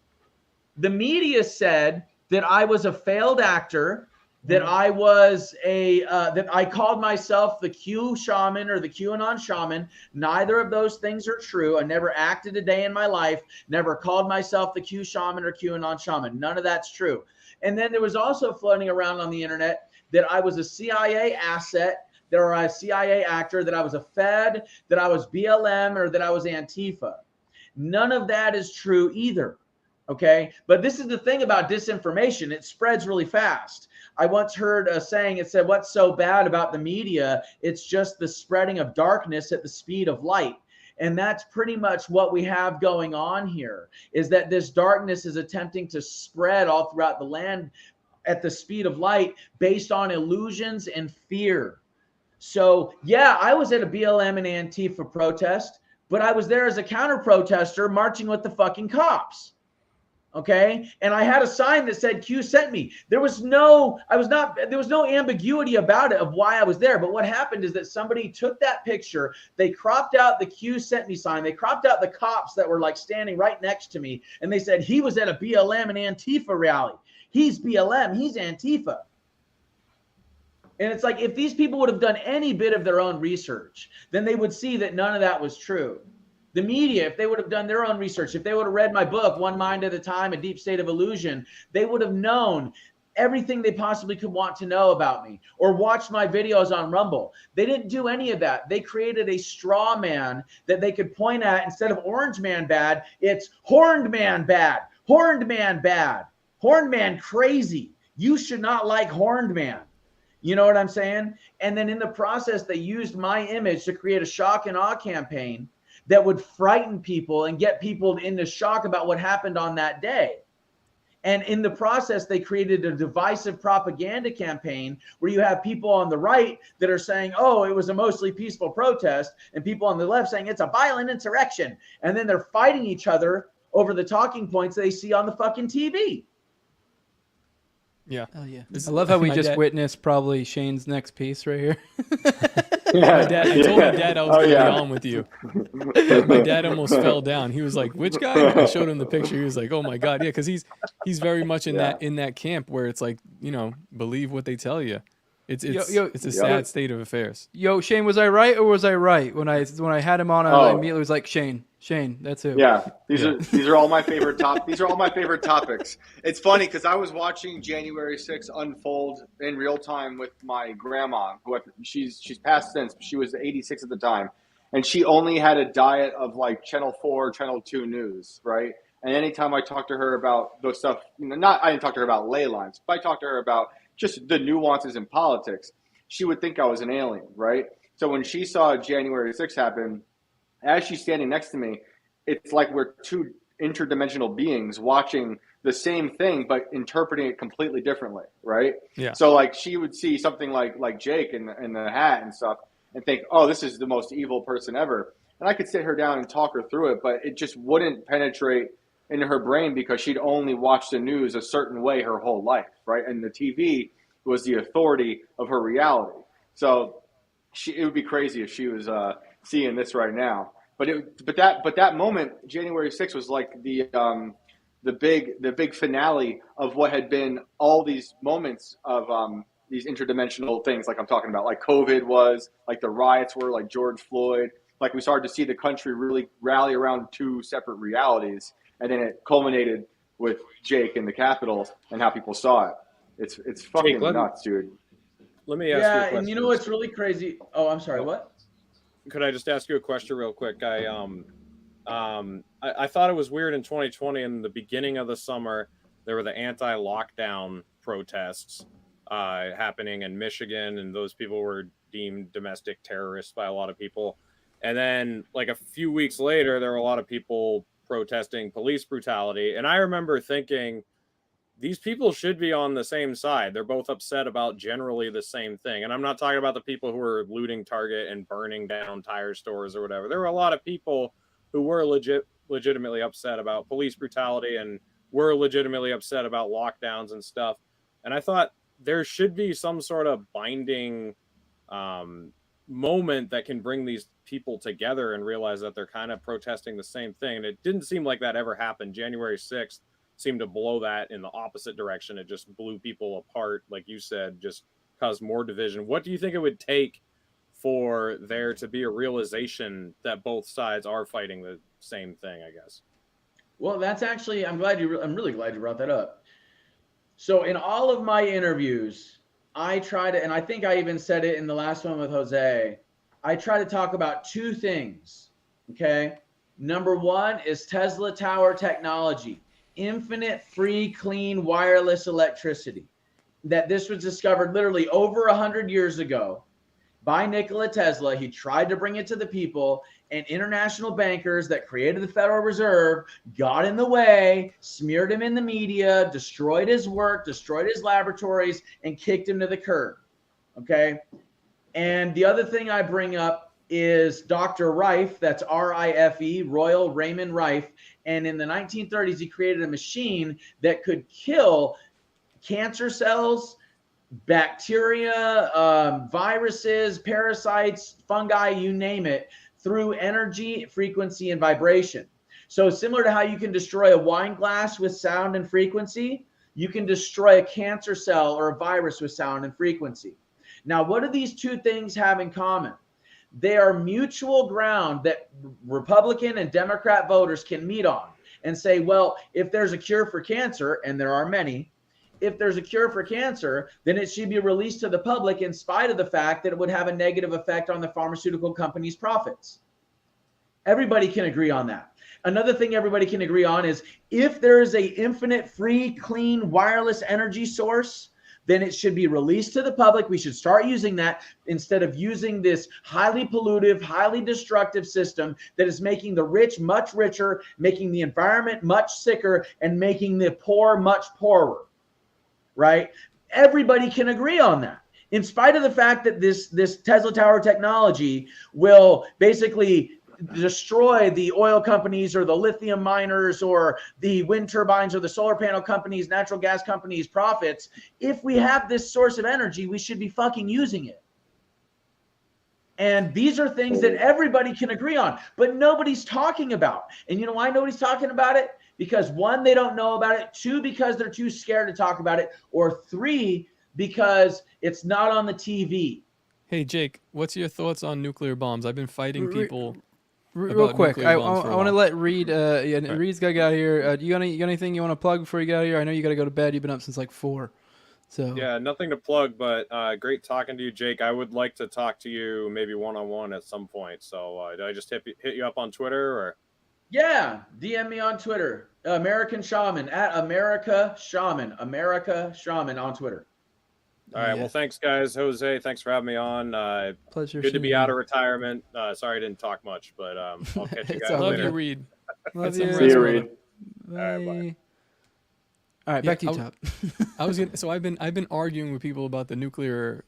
the media said that I was a failed actor, that I was that I called myself the Q shaman or the QAnon shaman. Neither of those things are true. I never acted a day in my life, never called myself the Q shaman or QAnon shaman. None of that's true. And then there was also floating around on the internet that I was a CIA asset, that I was a CIA actor, that I was a Fed, that I was BLM, or that I was Antifa. None of that is true either. Okay. But this is the thing about disinformation. It spreads really fast. I once heard a saying, it said, what's so bad about the media? It's just the spreading of darkness at the speed of light. And that's pretty much what we have going on here, is that this darkness is attempting to spread all throughout the land at the speed of light based on illusions and fear. So yeah, I was at a BLM and Antifa protest, but I was there as a counter protester marching with the fucking cops. Okay. And I had a sign that said Q sent me. There was no ambiguity about it of why I was there. But what happened is that somebody took that picture, they cropped out the Q sent me sign, they cropped out the cops that were like standing right next to me, and they said he was at a BLM and Antifa rally. He's BLM, he's Antifa. And it's like, if these people would have done any bit of their own research, then they would see that none of that was true. The media, if they would have done their own research, if they would have read my book, One Mind at a Time, A Deep State of Illusion, they would have known everything they possibly could want to know about me, or watched my videos on Rumble. They didn't do any of that. They created a straw man that they could point at. Instead of orange man bad, it's horned man bad, horned man bad, horned man crazy. You should not like horned man. You know what I'm saying? And then in the process, they used my image to create a shock and awe campaign that would frighten people and get people into shock about what happened on that day. And in the process, they created a divisive propaganda campaign where you have people on the right that are saying, oh, it was a mostly peaceful protest, and people on the left saying it's a violent insurrection. And then they're fighting each other over the talking points they see on the fucking TV. Yeah. Oh yeah. I love how we just witnessed probably Shane's next piece right here. My dad, I told my dad I was going to be on with you. My dad almost fell down. He was like, "Which guy?" I showed him the picture. He was like, "Oh my god, yeah," because he's very much in that camp where it's like, believe what they tell you. It's a sad state of affairs. Yo, Shane, was I right or was I right when I had him on? I immediately was like, Shane, that's it. Yeah, these are all my favorite These are all my favorite topics. It's funny because I was watching January 6th unfold in real time with my grandma, who she's passed since. She was 86 at the time, and she only had a diet of like Channel 4, Channel 2 news, right? And anytime I talked to her about those stuff, I didn't talk to her about ley lines, but I talked to her about just the nuances in politics, she would think I was an alien, right? So when she saw January 6th happen, as she's standing next to me, it's like we're two interdimensional beings watching the same thing, but interpreting it completely differently, right? Yeah. So like she would see something like Jake in the hat and stuff and think, oh, this is the most evil person ever. And I could sit her down and talk her through it, but it just wouldn't penetrate into her brain because she'd only watched the news a certain way her whole life, right? And the TV was the authority of her reality. So it would be crazy if she was seeing this right now. But that moment, January 6th, was like the big finale of what had been all these moments of these interdimensional things, like I'm talking about, like COVID was, like the riots were, like George Floyd. Like we started to see the country really rally around two separate realities. And then it culminated with Jake in the Capitol and how people saw it. It's fucking nuts, dude. Let me ask you a question. Yeah, and you know what's really crazy? Oh, I'm sorry, what? Could I just ask you a question real quick? I thought it was weird in 2020, in the beginning of the summer, there were the anti-lockdown protests happening in Michigan, and those people were deemed domestic terrorists by a lot of people. And then like a few weeks later, there were a lot of people protesting police brutality. And I remember thinking, these people should be on the same side. They're both upset about generally the same thing. And I'm not talking about the people who were looting Target and burning down tire stores or whatever. There were a lot of people who were legitimately upset about police brutality and were legitimately upset about lockdowns and stuff. And I thought there should be some sort of binding moment that can bring these people together and realize that they're kind of protesting the same thing. And it didn't seem like that ever happened. January 6th seemed to blow that in the opposite direction. It just blew people apart, like you said, just caused more division. What do you think it would take for there to be a realization that both sides are fighting the same thing, I guess? Well, that's actually, I'm really glad you brought that up. So in all of my interviews, I try to, and I think I even said it in the last one with Jose, I try to talk about two things, okay? Number one is Tesla Tower technology, infinite, free, clean, wireless electricity. That this was discovered literally over 100 years ago by Nikola Tesla. He tried to bring it to the people, and international bankers that created the Federal Reserve got in the way, smeared him in the media, destroyed his work, destroyed his laboratories, and kicked him to the curb. Okay? And the other thing I bring up is Dr. Rife, that's R-I-F-E, Royal Raymond Rife. And in the 1930s, he created a machine that could kill cancer cells, bacteria, viruses, parasites, fungi, you name it, through energy, frequency, and vibration. So similar to how you can destroy a wine glass with sound and frequency, you can destroy a cancer cell or a virus with sound and frequency. Now, what do these two things have in common? They are mutual ground that Republican and Democrat voters can meet on and say, well, if there's a cure for cancer, and there are many, if there's a cure for cancer, then it should be released to the public in spite of the fact that it would have a negative effect on the pharmaceutical company's profits. Everybody can agree on that. Another thing everybody can agree on is if there is a infinite, free, clean, wireless energy source, then it should be released to the public. We should start using that instead of using this highly pollutive, highly destructive system that is making the rich much richer, making the environment much sicker, and making the poor much poorer, right? Everybody can agree on that. In spite of the fact that this Tesla Tower technology will basically destroy the oil companies or the lithium miners or the wind turbines or the solar panel companies, natural gas companies' profits, if we have this source of energy, we should be fucking using it. And these are things that everybody can agree on, but nobody's talking about. And you know why nobody's talking about it? Because one, they don't know about it. Two, because they're too scared to talk about it. Or three, because it's not on the TV. Hey, Jake, what's your thoughts on nuclear bombs? I've been fighting people. Real quick, I want to let Reed. Right. Reed's got to get out of here. You got anything you want to plug before you get out of here? I know you got to go to bed. You've been up since like 4. So yeah, nothing to plug, but great talking to you, Jake. I would like to talk to you maybe one-on-one at some point. So did I just hit you up on Twitter or? Yeah, DM me on Twitter. American Shaman at America Shaman on Twitter. All right. Well, thanks, guys. Jose, thanks for having me on. Pleasure. Good to be out of retirement. Sorry I didn't talk much, but I'll catch you guys later. later. Love you, Reed. Love you. See you, Reed. Bye. All right, bye. All right, back to you, Top. I've been arguing with people about the nuclear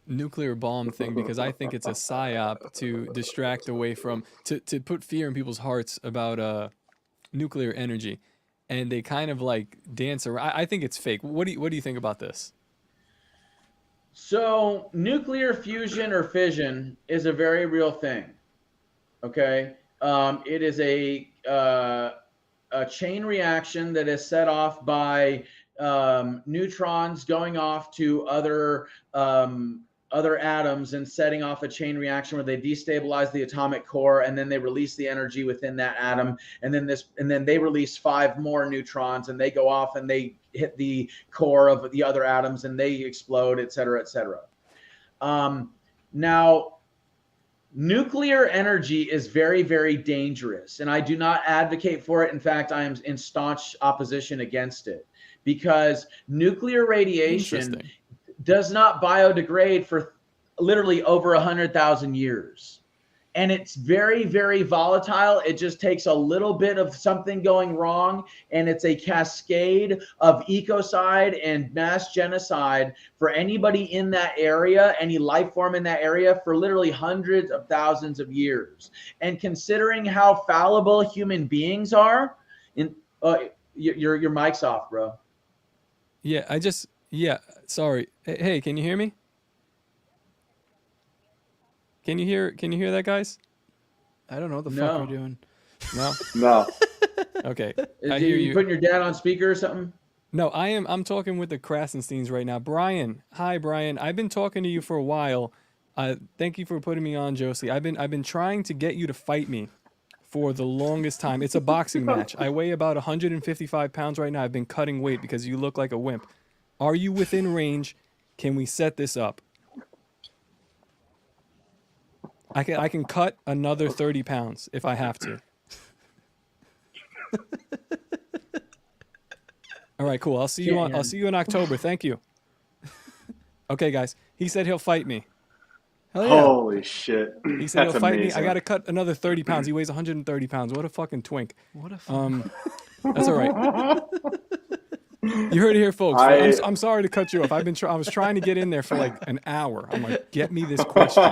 bomb thing because I think it's a psyop to distract away from to put fear in people's hearts about nuclear energy, and they kind of like dance around. I think it's fake. What do you think about this? So nuclear fusion or fission is a very real thing. Okay, it is a chain reaction that is set off by neutrons going off to other atoms and setting off a chain reaction where they destabilize the atomic core, and then they release the energy within that atom, and then they release 5 more neutrons, and they go off and they hit the core of the other atoms and they explode, et cetera, et cetera. Now, nuclear energy is very, very dangerous, and I do not advocate for it. In fact, I am in staunch opposition against it, because nuclear radiation does not biodegrade for literally over 100,000 years. And it's very, very volatile. It just takes a little bit of something going wrong, and it's a cascade of ecocide and mass genocide for anybody in that area, any life form in that area, for literally hundreds of thousands of years. And considering how fallible human beings are, your mic's off, bro. Yeah, sorry. Hey, can you hear me? Can you hear that, guys? I don't know what the fuck you're doing. No? No. Okay. I hear you. Putting your dad on speaker or something? No, I'm talking with the Krasensteins right now. Brian. Hi, Brian. I've been talking to you for a while. Thank you for putting me on, Josie. I've been trying to get you to fight me for the longest time. It's a boxing match. I weigh about 155 pounds right now. I've been cutting weight because you look like a wimp. Are you within range? Can we set this up? I can cut another 30 pounds if I have to. All right, cool. I'll see you in October. Thank you. Okay, guys. He said he'll fight me. Hell yeah. Holy shit. He said That's he'll fight me. amazing. I got to cut another 30 pounds. He weighs 130 pounds. What a fucking twink. What a That's all right. You heard it here, folks. I'm sorry to cut you off. I was trying to get in there for like an hour. I'm like, get me this question.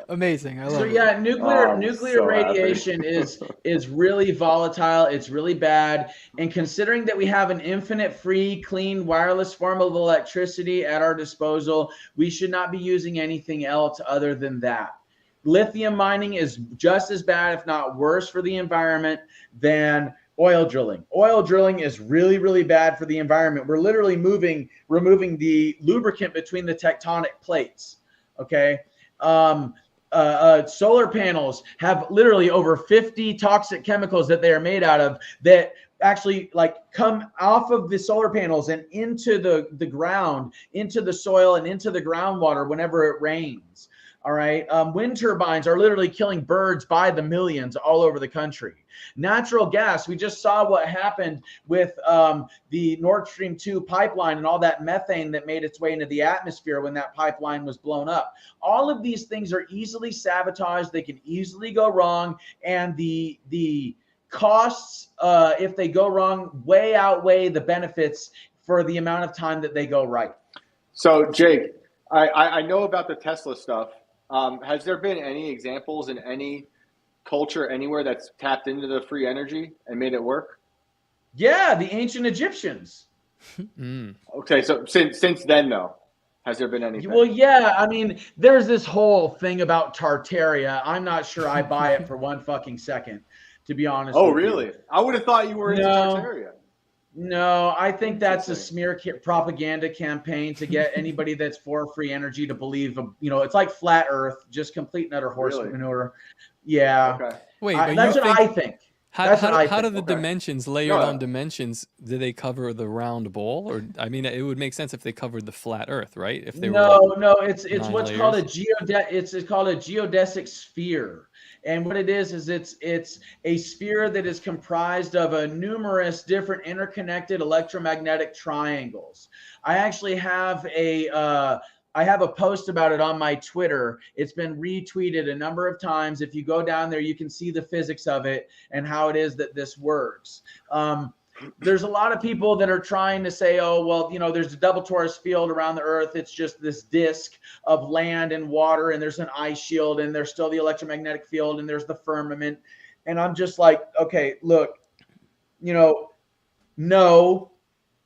Amazing. I love it. So yeah, nuclear radiation is really volatile. It's really bad. And considering that we have an infinite, free, clean, wireless form of electricity at our disposal, we should not be using anything else other than that. Lithium mining is just as bad, if not worse, for the environment than Oil drilling. Oil drilling is really, really bad for the environment. We're literally removing the lubricant between the tectonic plates. Okay. Solar panels have literally over 50 toxic chemicals that they are made out of that actually like come off of the solar panels and into the ground, into the soil and into the groundwater whenever it rains. All right. Wind turbines are literally killing birds by the millions all over the country. Natural gas. We just saw what happened with the Nord Stream 2 pipeline and all that methane that made its way into the atmosphere when that pipeline was blown up. All of these things are easily sabotaged. They can easily go wrong. And the costs, if they go wrong, way outweigh the benefits for the amount of time that they go right. So, Jake, I know about the Tesla stuff. Has there been any examples in any culture anywhere that's tapped into the free energy and made it work? Yeah, the ancient Egyptians. Okay, so since then, though, has there been anything? Well, yeah, I mean, there's this whole thing about Tartaria. I'm not sure I buy it for one fucking second, to be honest. Oh, really? You. I would have thought you were into Tartaria. No, I think that's a smear propaganda campaign to get anybody that's for free energy to believe, it's like flat Earth, just complete and utter horse manure. Yeah. Okay. Wait, that's what I think. How do the dimensions, layered on dimensions, do they cover the round ball? Or I mean, it would make sense if they covered the flat Earth, right? If they were it's what's called a geodesic sphere. And what it is it's a sphere that is comprised of a numerous different interconnected electromagnetic triangles. I actually have I have a post about it on my Twitter. It's been retweeted a number of times. If you go down there, you can see the physics of it and how it is that this works. There's a lot of people that are trying to say, oh, well, there's a double torus field around the Earth. It's just this disk of land and water, and there's an ice shield, and there's still the electromagnetic field, and there's the firmament. And I'm just like, okay, look, no,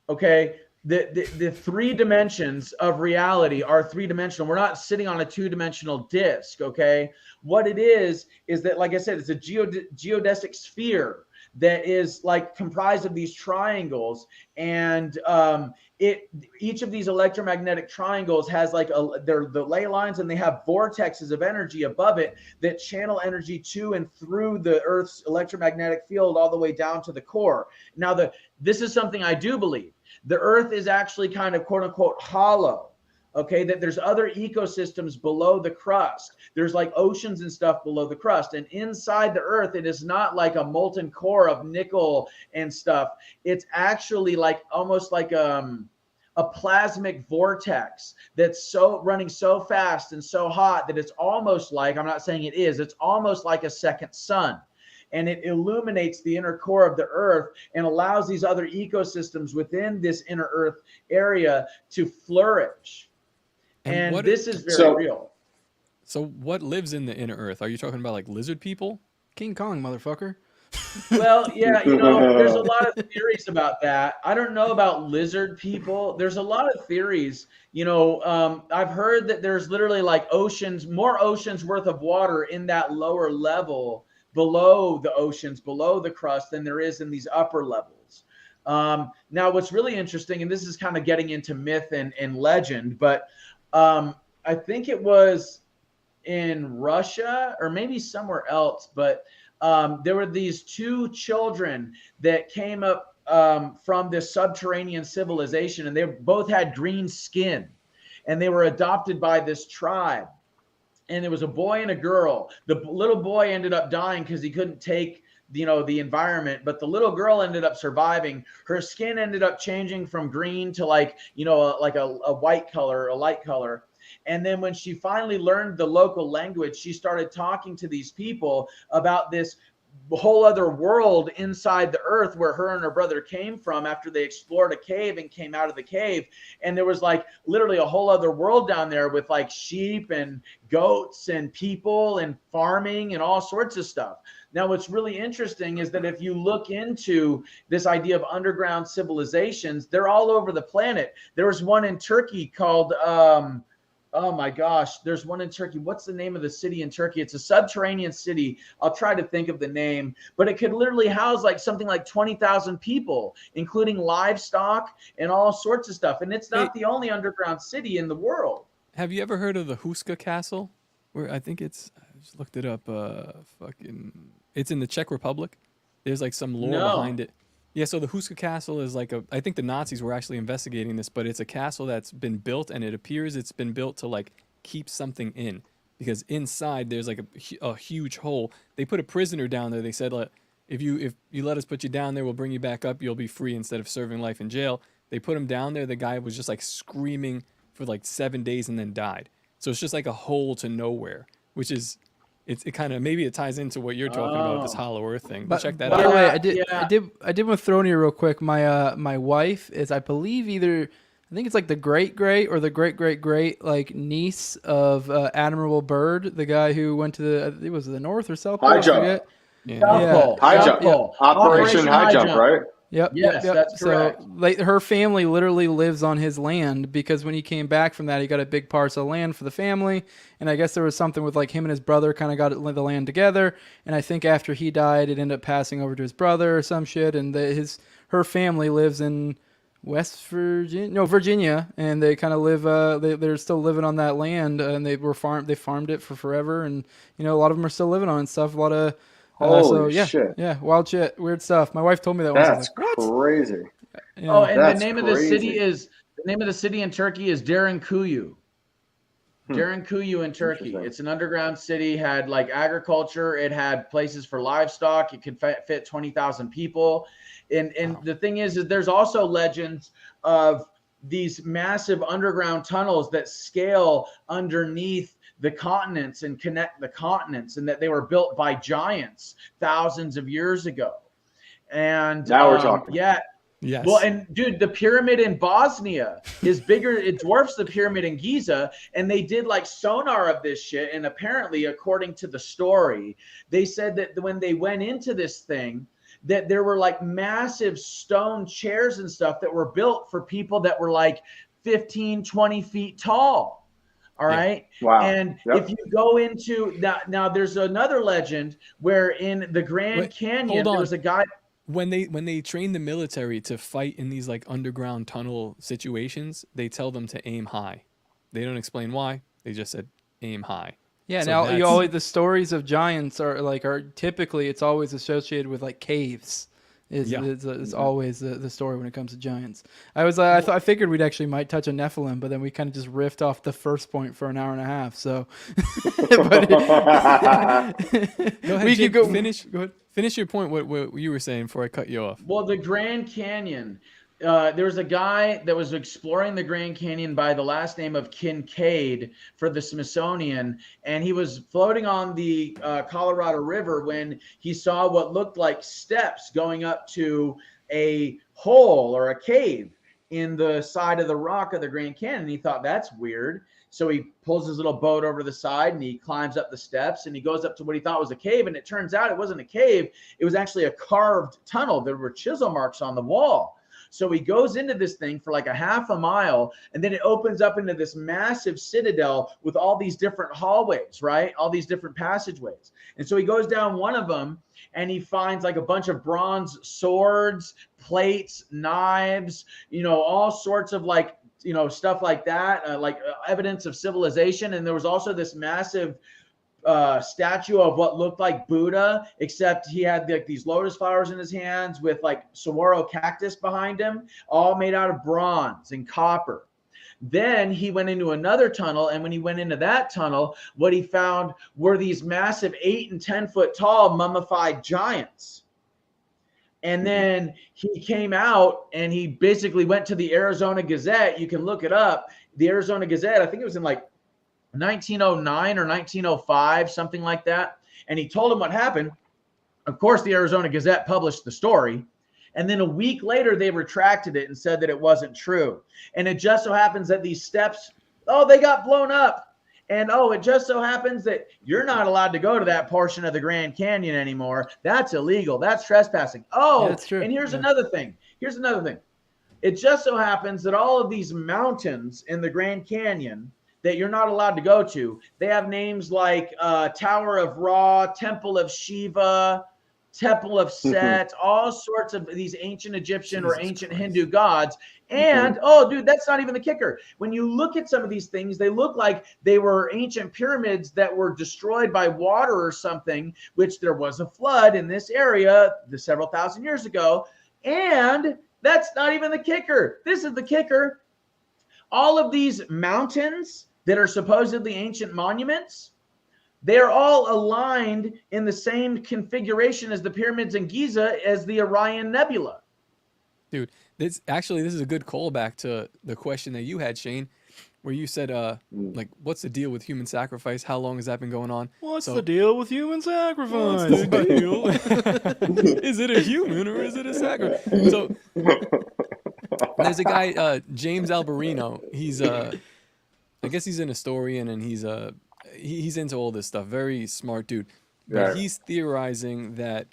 okay. The three dimensions of reality are three-dimensional. We're not sitting on a two-dimensional disk, okay? What it is that, like I said, it's a geodesic sphere that is like comprised of these triangles, and each of these electromagnetic triangles has like they're the ley lines, and they have vortexes of energy above it that channel energy to and through the Earth's electromagnetic field all the way down to the core. Now, this is something I do believe. The Earth is actually kind of quote unquote hollow. Okay, that there's other ecosystems below the crust. There's like oceans and stuff below the crust. And inside the Earth, it is not like a molten core of nickel and stuff. It's actually like almost like a plasmic vortex that's running so fast and so hot that it's almost like, I'm not saying it is, it's almost like a second sun. And it illuminates the inner core of the Earth and allows these other ecosystems within this inner Earth area to flourish. And this is very real. So what lives in the inner Earth? Are you talking about like lizard people? King Kong, motherfucker. Well, yeah, there's a lot of theories about that. I don't know about lizard people. There's a lot of theories. I've heard that there's literally like more oceans worth of water in that lower level below the oceans, below the crust, than there is in these upper levels. Now, what's really interesting, and this is kind of getting into myth and legend, but I think it was in Russia or maybe somewhere else, but there were these two children that came up from this subterranean civilization, and they both had green skin, and they were adopted by this tribe. And there was a boy and a girl. The little boy ended up dying because he couldn't take the environment, but the little girl ended up surviving. Her skin ended up changing from green to like a white color, a light color. And then when she finally learned the local language, she started talking to these people about this whole other world inside the Earth where her and her brother came from after they explored a cave and came out of the cave. And there was like literally a whole other world down there with like sheep and goats and people and farming and all sorts of stuff. Now, what's really interesting is that if you look into this idea of underground civilizations, they're all over the planet. There was one in Turkey called Oh my gosh, there's one in Turkey. What's the name of the city in Turkey? It's a subterranean city. I'll try to think of the name, but it could literally house like something like 20,000 people, including livestock and all sorts of stuff. And it's not the only underground city in the world. Have you ever heard of the Huska Castle? Where I just looked it up. It's in the Czech Republic. There's like some lore behind it. Yeah, so the Huska Castle is like I think the Nazis were actually investigating this, but it's a castle that's been built, and it appears it's been built to like keep something in, because inside there's like a huge hole. They put a prisoner down there. They said, if you let us put you down there, we'll bring you back up. You'll be free instead of serving life in jail. They put him down there. The guy was just like screaming for like 7 days and then died. So it's just like a hole to nowhere, which is. It kind of maybe it ties into what you're talking about, this hollow earth thing. But check that out. By the way, I did want to throw in here real quick. My wife is, I believe, I think it's like the great or the great like niece of Admiral Byrd, the guy who went to it was the North or South Pole. High jump. High jump. Operation High Jump, right? Yep. Yes, that's correct. So like her family literally lives on his land, because when he came back from that, he got a big parcel of land for the family. And I guess there was something with like him and his brother kind of got the land together. And I think after he died, it ended up passing over to his brother or some shit. And her family lives in Virginia, and they kind of live. They're still living on that land, and they farmed it for forever. And a lot of them are still living on it and stuff. A lot of shit. Yeah, wild shit, weird stuff. My wife told me that once. That's crazy. Yeah. Oh, and the name of the city in Turkey is Derinkuyu. Derinkuyu in Turkey. It's an underground city, had like agriculture. It had places for livestock. It could fit 20,000 people. And the thing is there's also legends of these massive underground tunnels that scale underneath the continents and connect the continents, and that they were built by giants thousands of years ago. And now we're talking. Yeah. Yes. Well, and dude, the pyramid in Bosnia is bigger. It dwarfs the pyramid in Giza, and they did like sonar of this shit. And apparently, according to the story, they said that when they went into this thing, that there were like massive stone chairs and stuff that were built for people that were like 15, 20 feet tall. All right. Wow. And if you go into now, there's another legend where in the Grand Canyon, there was a guy. When they train the military to fight in these like underground tunnel situations, they tell them to aim high. They don't explain why. They just said aim high. Yeah. So now the stories of giants are typically it's always associated with like caves. It's always the story when it comes to giants. I figured we'd actually might touch on Nephilim, but then we kind of just riffed off the first point for an hour and a half. So, go ahead, Jake, go ahead. Finish your point. What you were saying before I cut you off. Well, the Grand Canyon. There was a guy that was exploring the Grand Canyon by the last name of Kincaid for the Smithsonian, and he was floating on the Colorado River when he saw what looked like steps going up to a hole or a cave in the side of the rock of the Grand Canyon. And he thought, that's weird. So he pulls his little boat over to the side and he climbs up the steps and he goes up to what he thought was a cave. And it turns out it wasn't a cave. It was actually a carved tunnel. There were chisel marks on the wall. So he goes into this thing for like a half a mile, and then it opens up into this massive citadel with all these different hallways, right? All these different passageways. And so he goes down one of them and he finds like a bunch of bronze swords, plates, knives, all sorts of like, stuff like that, evidence of civilization. And there was also this massive statue of what looked like Buddha, except he had like these lotus flowers in his hands with like saguaro cactus behind him, all made out of bronze and copper. Then he went into another tunnel, and when he went into that tunnel, what he found were these massive 8 and 10 foot tall mummified giants. And then he came out and he basically went to the Arizona Gazette. You can look it up. The Arizona Gazette, I think it was in like 1909 or 1905, something like that. And he told him what happened. Of course, the Arizona Gazette published the story. And then a week later, they retracted it and said that it wasn't true. And it just so happens that these steps, they got blown up. And it just so happens that you're not allowed to go to that portion of the Grand Canyon anymore. That's illegal. That's trespassing. That's true. And here's another thing. It just so happens that all of these mountains in the Grand Canyon, that you're not allowed to go to. They have names like Tower of Ra, Temple of Shiva, Temple of Set, all sorts of these ancient Egyptian or ancient Hindu gods. And, oh, dude, that's not even the kicker. When you look at some of these things, they look like they were ancient pyramids that were destroyed by water or something, which there was a flood in this area several thousand years ago. And that's not even the kicker. This is the kicker. All of these mountains that are supposedly ancient monuments, they're all aligned in the same configuration as the pyramids in Giza as the Orion Nebula. Dude, this is a good callback to the question that you had, Shane, where you said, like, what's the deal with human sacrifice? How long has that been going on? What's the deal with human sacrifice? What's the deal? Is it a human or is it a sacrifice? So there's a guy, James Alberino. He's I guess he's an historian, and he's into all this stuff. Very smart dude. But he's theorizing that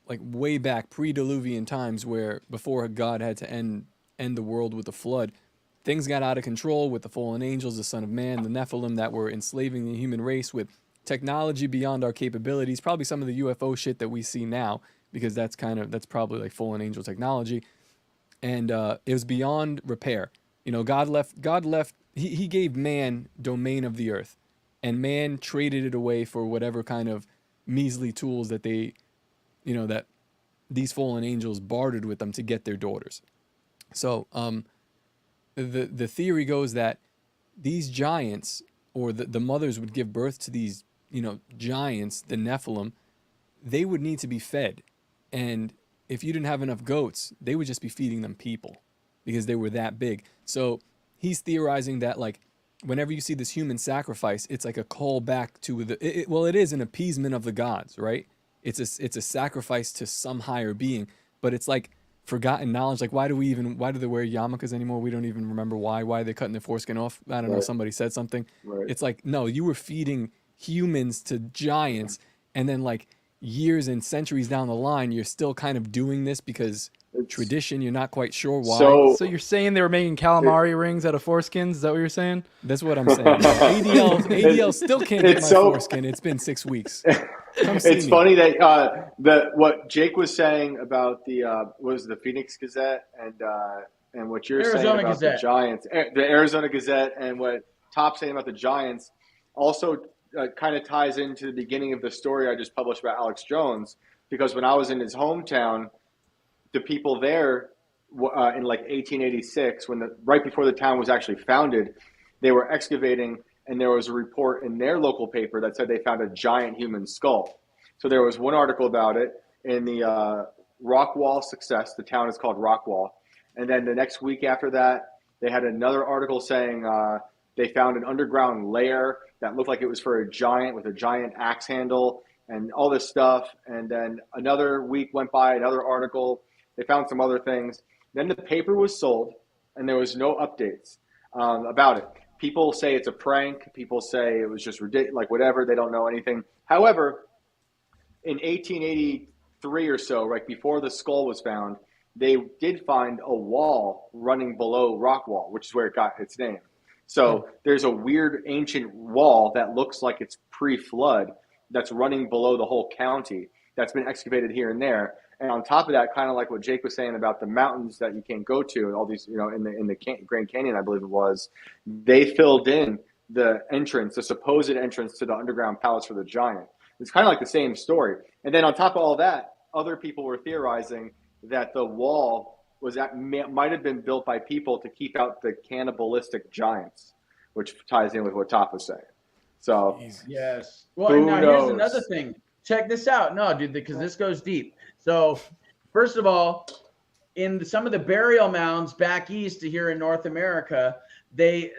like way back pre-Diluvian times, where before God had to end the world with a flood, things got out of control with the fallen angels, the Son of Man, the Nephilim that were enslaving the human race with technology beyond our capabilities. Probably some of the UFO shit that we see now, because that's probably like fallen angel technology. And it was beyond repair. You know, God left. He gave man domain of the earth, and man traded it away for whatever kind of measly tools that they, you know, that these fallen angels bartered with them to get their daughters. So the theory goes that these giants, or the mothers would give birth to these, you know, giants, the Nephilim. They would need to be fed, and if you didn't have enough goats, they would just be feeding them people, because they were that big. So he's theorizing that, like, whenever you see this human sacrifice, it's like a call back to it is an appeasement of the gods, right? It's a sacrifice to some higher being, but it's like forgotten knowledge. Like, why do they wear yarmulkes anymore? We don't even remember why are they cutting their foreskin off? I don't know. Somebody said something. Right. It's like, no, you were feeding humans to giants, and then like years and centuries down the line, you're still kind of doing this because tradition, you're not quite sure why. So you're saying they were making calamari rings out of foreskins? Is that what you're saying? That's what I'm saying. ADL still can't get my foreskin. It's been 6 weeks. It's funny that what Jake was saying about the Phoenix Gazette and what you're saying about Gazette. The Giants, the Arizona Gazette, and what Top's saying about the Giants also kind of ties into the beginning of the story I just published about Alex Jones, because when I was in his hometown, the people there in like 1886, right before the town was actually founded, they were excavating, and there was a report in their local paper that said they found a giant human skull. So there was one article about it in the Rockwall Success. The town is called Rockwall. And then the next week after that, they had another article saying they found an underground lair that looked like it was for a giant with a giant axe handle and all this stuff. And then another week went by, another article. They found some other things. Then the paper was sold, and there was no updates about it. People say it's a prank. People say it was just ridiculous, like whatever. They don't know anything. However, in 1883 or so, right before the skull was found, they did find a wall running below Rockwall, which is where it got its name. So there's a weird ancient wall that looks like it's pre-flood that's running below the whole county that's been excavated here and there. And on top of that, kind of like what Jake was saying about the mountains that you can't go to, and all these, you know, in the Grand Canyon, I believe it was, they filled in the supposed entrance to the underground palace for the giant. It's kind of like the same story. And then on top of all that, other people were theorizing that the wall might have been built by people to keep out the cannibalistic giants, which ties in with what Top was saying. So yes. Well, now here's another thing. Check this out. No, dude, because this goes deep. So, first of all, in some of the burial mounds back east here in North America, they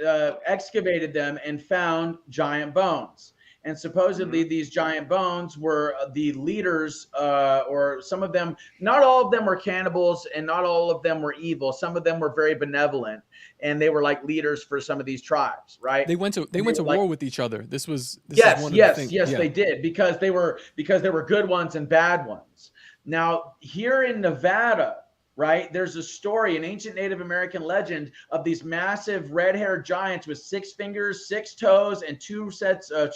excavated them and found giant bones. And supposedly these giant bones were the leaders, or some of them, not all of them were cannibals and not all of them were evil. Some of them were very benevolent, and they were like leaders for some of these tribes, right? They went to war with each other. This is one of the things. Yes, they did, because there were good ones and bad ones. Now, here in Nevada, right? There's a story, an ancient Native American legend of these massive red-haired giants with 6 fingers, 6 toes, and 2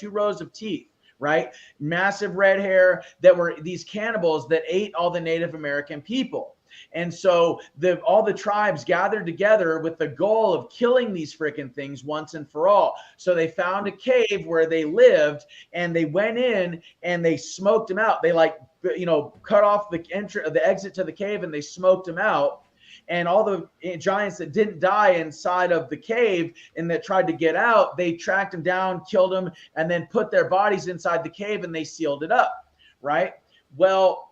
rows of teeth, right? Massive red hair that were these cannibals that ate all the Native American people. And so all the tribes gathered together with the goal of killing these freaking things once and for all. So they found a cave where they lived, and they went in and they smoked them out. They cut off the exit to the cave, and they smoked them out. And all the giants that didn't die inside of the cave and that tried to get out, they tracked them down, killed them, and then put their bodies inside the cave, and they sealed it up, right? Well,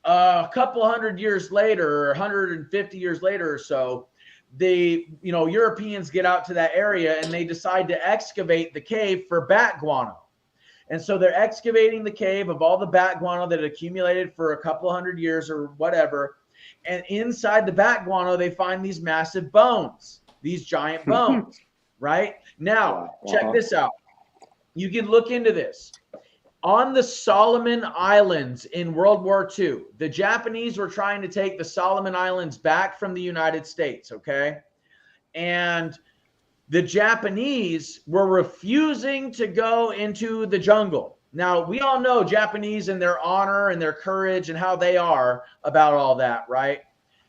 a couple hundred years later, or 150 years later or so, Europeans get out to that area, and they decide to excavate the cave for bat guano. And so they're excavating the cave of all the bat guano that accumulated for a couple hundred years or whatever. And inside the bat guano, they find these massive bones, these giant bones, right? Now, check this out. You can look into this. On the Solomon Islands in World War II, the Japanese were trying to take the Solomon Islands back from the United States, okay? And the Japanese were refusing to go into the jungle. Now, we all know Japanese and their honor and their courage and how they are about all that, right?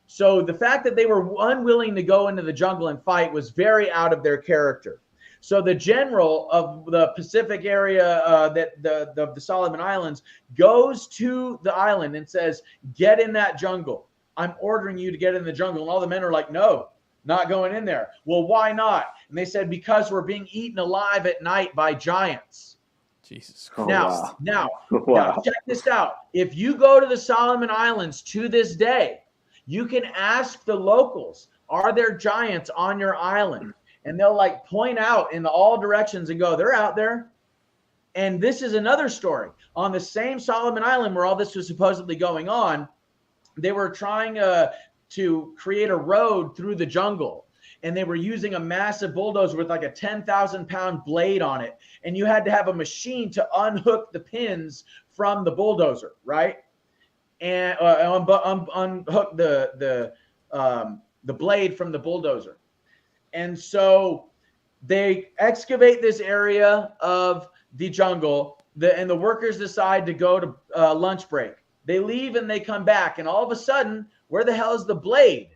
So the fact that they were unwilling to go into the jungle and fight was very out of their character. So the general of the Pacific area, the Solomon Islands, goes to the island and says, "Get in that jungle. I'm ordering you to get in the jungle." And all the men are like, "No, not going in there." "Well, why not?" And they said, "Because we're being eaten alive at night by giants." Jesus Christ. Now, check this out. If you go to the Solomon Islands to this day, you can ask the locals, "Are there giants on your island?" And they'll point out in all directions and go, "They're out there." And this is another story. On the same Solomon Island where all this was supposedly going on, they were trying to create a road through the jungle. And they were using a massive bulldozer with a 10,000-pound blade on it. And you had to have a machine to unhook the pins from the bulldozer, right? And unhook the blade from the bulldozer. And so they excavate this area of the jungle, and the workers decide to go to lunch break. They leave and they come back, and all of a sudden, where the hell is the blade?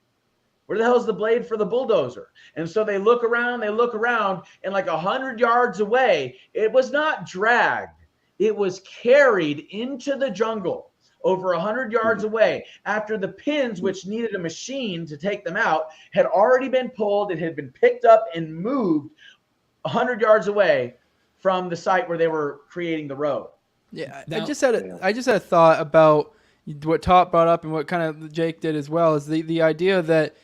Where the hell is the blade for the bulldozer? And so they look around, and 100 yards away, it was not dragged. It was carried into the jungle over 100 yards away after the pins, which needed a machine to take them out, had already been pulled. It had been picked up and moved 100 yards away from the site where they were creating the road. Yeah, I just had a thought about what Top brought up and what kind of Jake did as well, is the idea that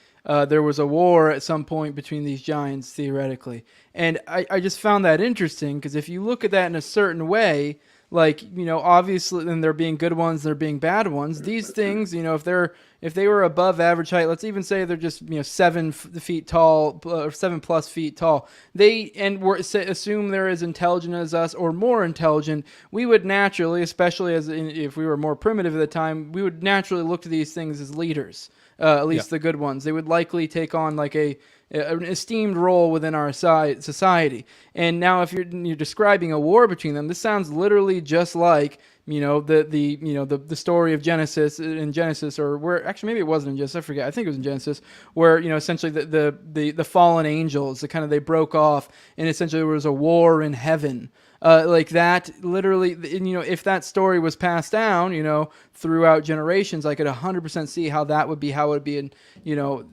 there was a war at some point between these giants, theoretically. And I just found that interesting, because if you look at that in a certain way, obviously, then there being good ones, there being bad ones. These things, if they were above average height, let's even say they're just 7 feet tall or 7+ feet tall. Assume they're as intelligent as us or more intelligent. We would naturally, especially if we were more primitive at the time, we would naturally look to these things as leaders. At least the good ones. They would likely take on an esteemed role within our society. And now, if you're describing a war between them, this sounds literally just like the story of Genesis, or where actually maybe it wasn't in Genesis. I forget. I think it was in Genesis, where essentially the fallen angels, they broke off, and essentially there was a war in heaven. That literally, if that story was passed down, throughout generations, I could 100% see how it would be, and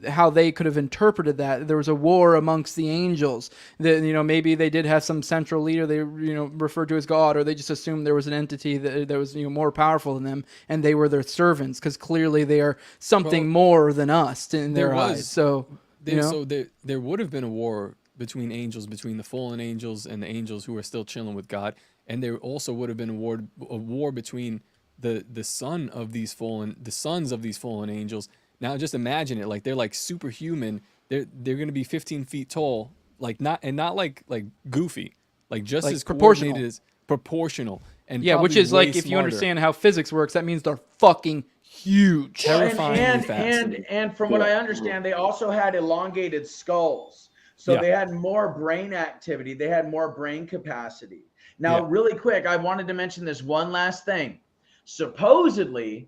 how they could have interpreted that. There was a war amongst the angels. That maybe they did have some central leader they referred to as God, or they just assumed there was an entity that was more powerful than them, and they were their servants, because clearly they are something more than us in their eyes. So there would have been a war between angels, between the fallen angels and the angels who are still chilling with God, and there also would have been a war between the sons of these fallen angels. Now just imagine it, they're superhuman. They're going to be 15 feet tall, not like goofy, just as proportional. coordinated as proportional. and yeah, which probably is way like, if you smarter. understand how physics works, that means they're fucking huge. Terrifyingly fast. And from what I understand, they also had elongated skulls. So they had more brain activity. They had more brain capacity. Now, really quick, I wanted to mention this one last thing. Supposedly,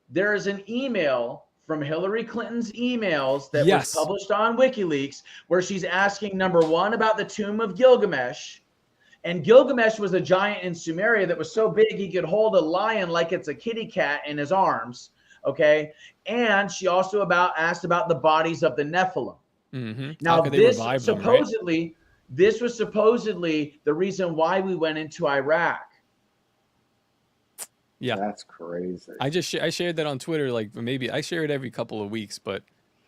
there is an email from Hillary Clinton's emails that was published on WikiLeaks where she's asking, number one, about the tomb of Gilgamesh. And Gilgamesh was a giant in Sumeria that was so big he could hold a lion like it's a kitty cat in his arms. Okay. And she also asked about the bodies of the Nephilim. Mm-hmm. Now, this supposedly, them, right? This was supposedly the reason why we went into Iraq. Yeah, that's crazy. I shared that on Twitter. Like, maybe I share it every couple of weeks, but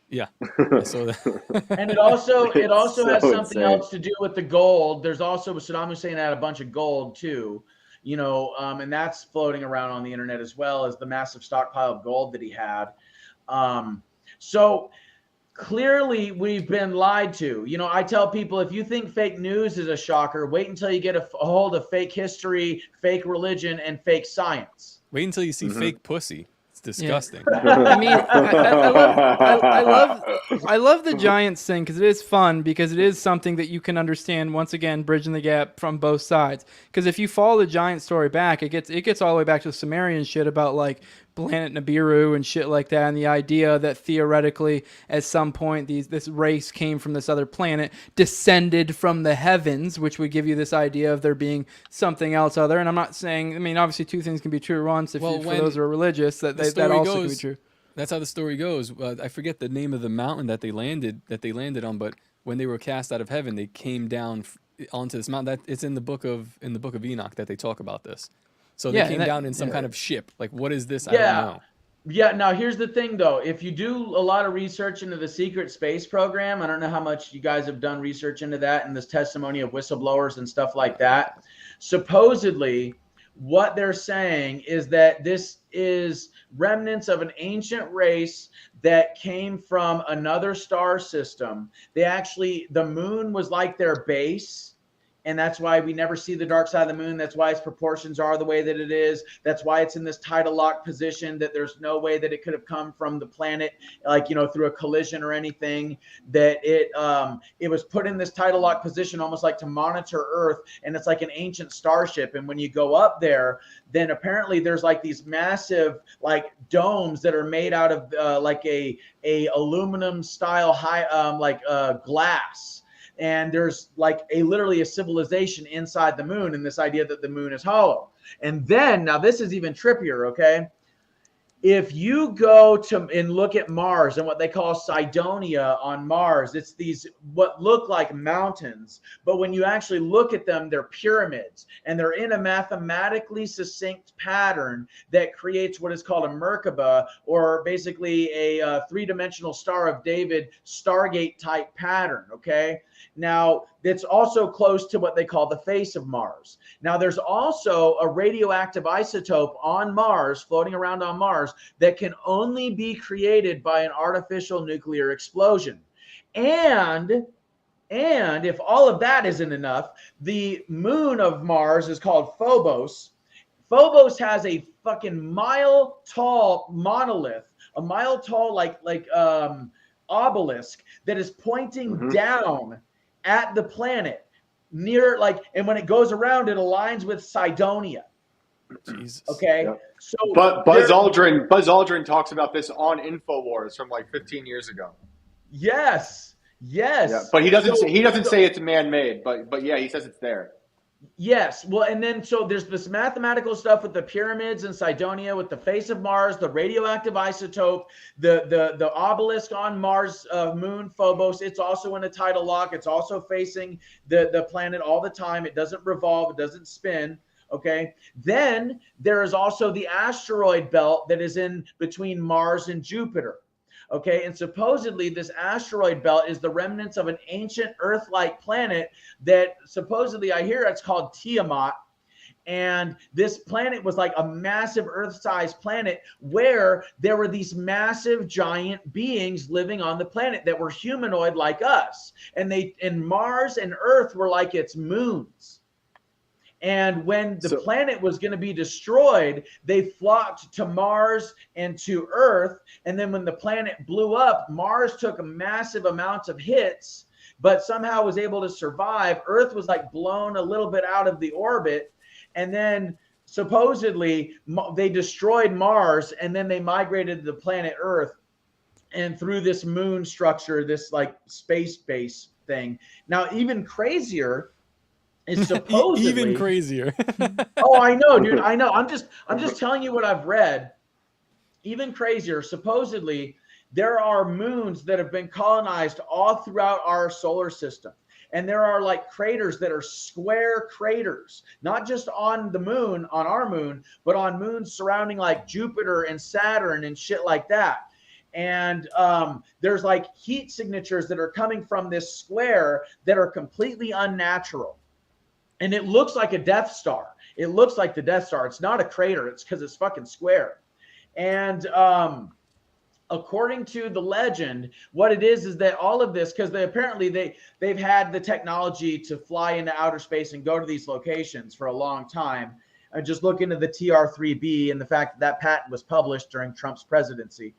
yeah, I saw that. And it also so has something insane. else to do with the gold. There's also Saddam Hussein had a bunch of gold too, you know, and that's floating around on the internet as well as the massive stockpile of gold that he had. So clearly we've been lied to. You know, I tell people, if you think fake news is a shocker, wait until you get a hold of fake history, fake religion, and fake science. Wait until you see fake pussy. It's disgusting. Yeah. I mean, I love the giants thing because it is fun, because it is something that you can understand, once again, bridging the gap from both sides. Because if you follow the giant story back, it gets all the way back to the Sumerian shit about like planet Nibiru and shit like that, and the idea that theoretically at some point this race came from this other planet, descended from the heavens, which would give you this idea of there being something else other. And I'm not saying, I mean, obviously two things can be true at once. For those who are religious, that also can be true. That's how the story goes. I forget the name of the mountain that they landed on, but when they were cast out of heaven, they came down onto this mountain. That it's in the book of Enoch that they talk about this. So they came down in some kind of ship. Like, what is this? I don't know. Yeah. Now, here's the thing, though. If you do a lot of research into the secret space program, I don't know how much you guys have done research into that and this testimony of whistleblowers and stuff like that. Supposedly, what they're saying is that this is remnants of an ancient race that came from another star system. The moon was like their base. And that's why we never see the dark side of the moon. That's why its proportions are the way that it is. That's why it's in this tidal lock position, that there's no way that it could have come from the planet, like, you know, through a collision or anything, that it was put in this tidal lock position almost like to monitor Earth. And it's like an ancient starship. And when you go up there, then apparently there's like these massive like domes that are made out of like a aluminum style glass. And there's like literally a civilization inside the moon, and this idea that the moon is hollow. And then, now this is even trippier, okay? If you go to and look at Mars and what they call Cydonia on Mars, it's these what look like mountains, but when you actually look at them, they're pyramids, and they're in a mathematically succinct pattern that creates what is called a Merkaba, or basically a three-dimensional Star of David Stargate type pattern, okay? Now, it's also close to what they call the face of Mars. Now, there's also a radioactive isotope on Mars, floating around on Mars, that can only be created by an artificial nuclear explosion. And if all of that isn't enough, the moon of Mars is called Phobos. Phobos has a fucking mile-tall monolith, a mile-tall like obelisk that is pointing down at the planet near, like, and when it goes around, it aligns with Cydonia. Jesus. Okay. Yep. So but Buzz Aldrin talks about this on InfoWars from like 15 years ago. Yes. Yeah, but he doesn't say it's man-made, but yeah, he says it's there. Yes. Well, and then so there's this mathematical stuff with the pyramids in Cydonia, with the face of Mars, the radioactive isotope, the obelisk on Mars, moon Phobos. It's also in a tidal lock. It's also facing the planet all the time. It doesn't revolve. It doesn't spin. Okay. Then there is also the asteroid belt that is in between Mars and Jupiter. Okay, and supposedly this asteroid belt is the remnants of an ancient Earth-like planet that supposedly, I hear it's called Tiamat. And this planet was like a massive Earth-sized planet where there were these massive giant beings living on the planet that were humanoid like us. And Mars and Earth were like its moons. And when the planet was going to be destroyed, they flocked to Mars and to Earth. And then when the planet blew up, Mars took a massive amount of hits, but somehow was able to survive. Earth was like blown a little bit out of the orbit. And then supposedly they destroyed Mars, and then they migrated to the planet Earth. And through this moon structure, this like space base thing. Now, even crazier is supposedly even crazier. Oh, I know, dude. I know. I'm just telling you what I've read. Even crazier. Supposedly, there are moons that have been colonized all throughout our solar system. And there are like craters that are square craters, not just on the moon, on our moon, but on moons surrounding like Jupiter and Saturn and shit like that. And there's like heat signatures that are coming from this square that are completely unnatural. And it looks like a Death Star. It looks like the Death Star. It's not a crater. It's because it's fucking square. And according to the legend, what it is that all of this, because they've had the technology to fly into outer space and go to these locations for a long time. And just look into the TR-3B and the fact that patent was published during Trump's presidency.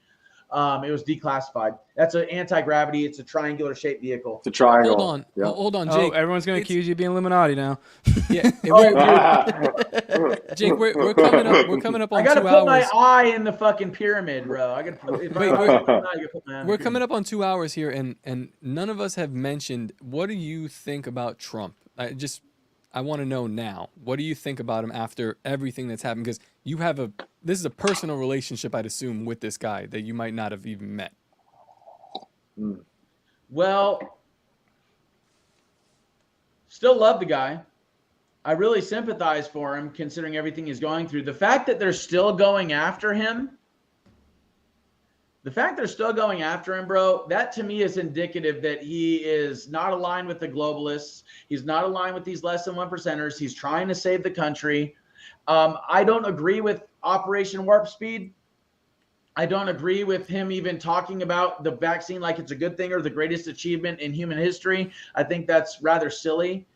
It was declassified. That's an anti-gravity. It's a triangular shaped vehicle. It's a triangle. Hold on, Jake. Oh, everyone's going to accuse you of being Illuminati now. Yeah. Jake, we're coming up on 2 hours. I got to put my eye in the fucking pyramid, bro. I got to we're coming up on 2 hours here, and none of us have mentioned, what do you think about Trump? I want to know now. What do you think about him after everything that's happened? Because this is a personal relationship, I'd assume, with this guy that you might not have even met. Well, still love the guy. I really sympathize for him considering everything he's going through. The fact that they're still going after him, bro, that to me is indicative that he is not aligned with the globalists. He's not aligned with these less than 1%ers. He's trying to save the country. I don't agree with Operation Warp Speed. I don't agree with him even talking about the vaccine like it's a good thing or the greatest achievement in human history. I think that's rather silly.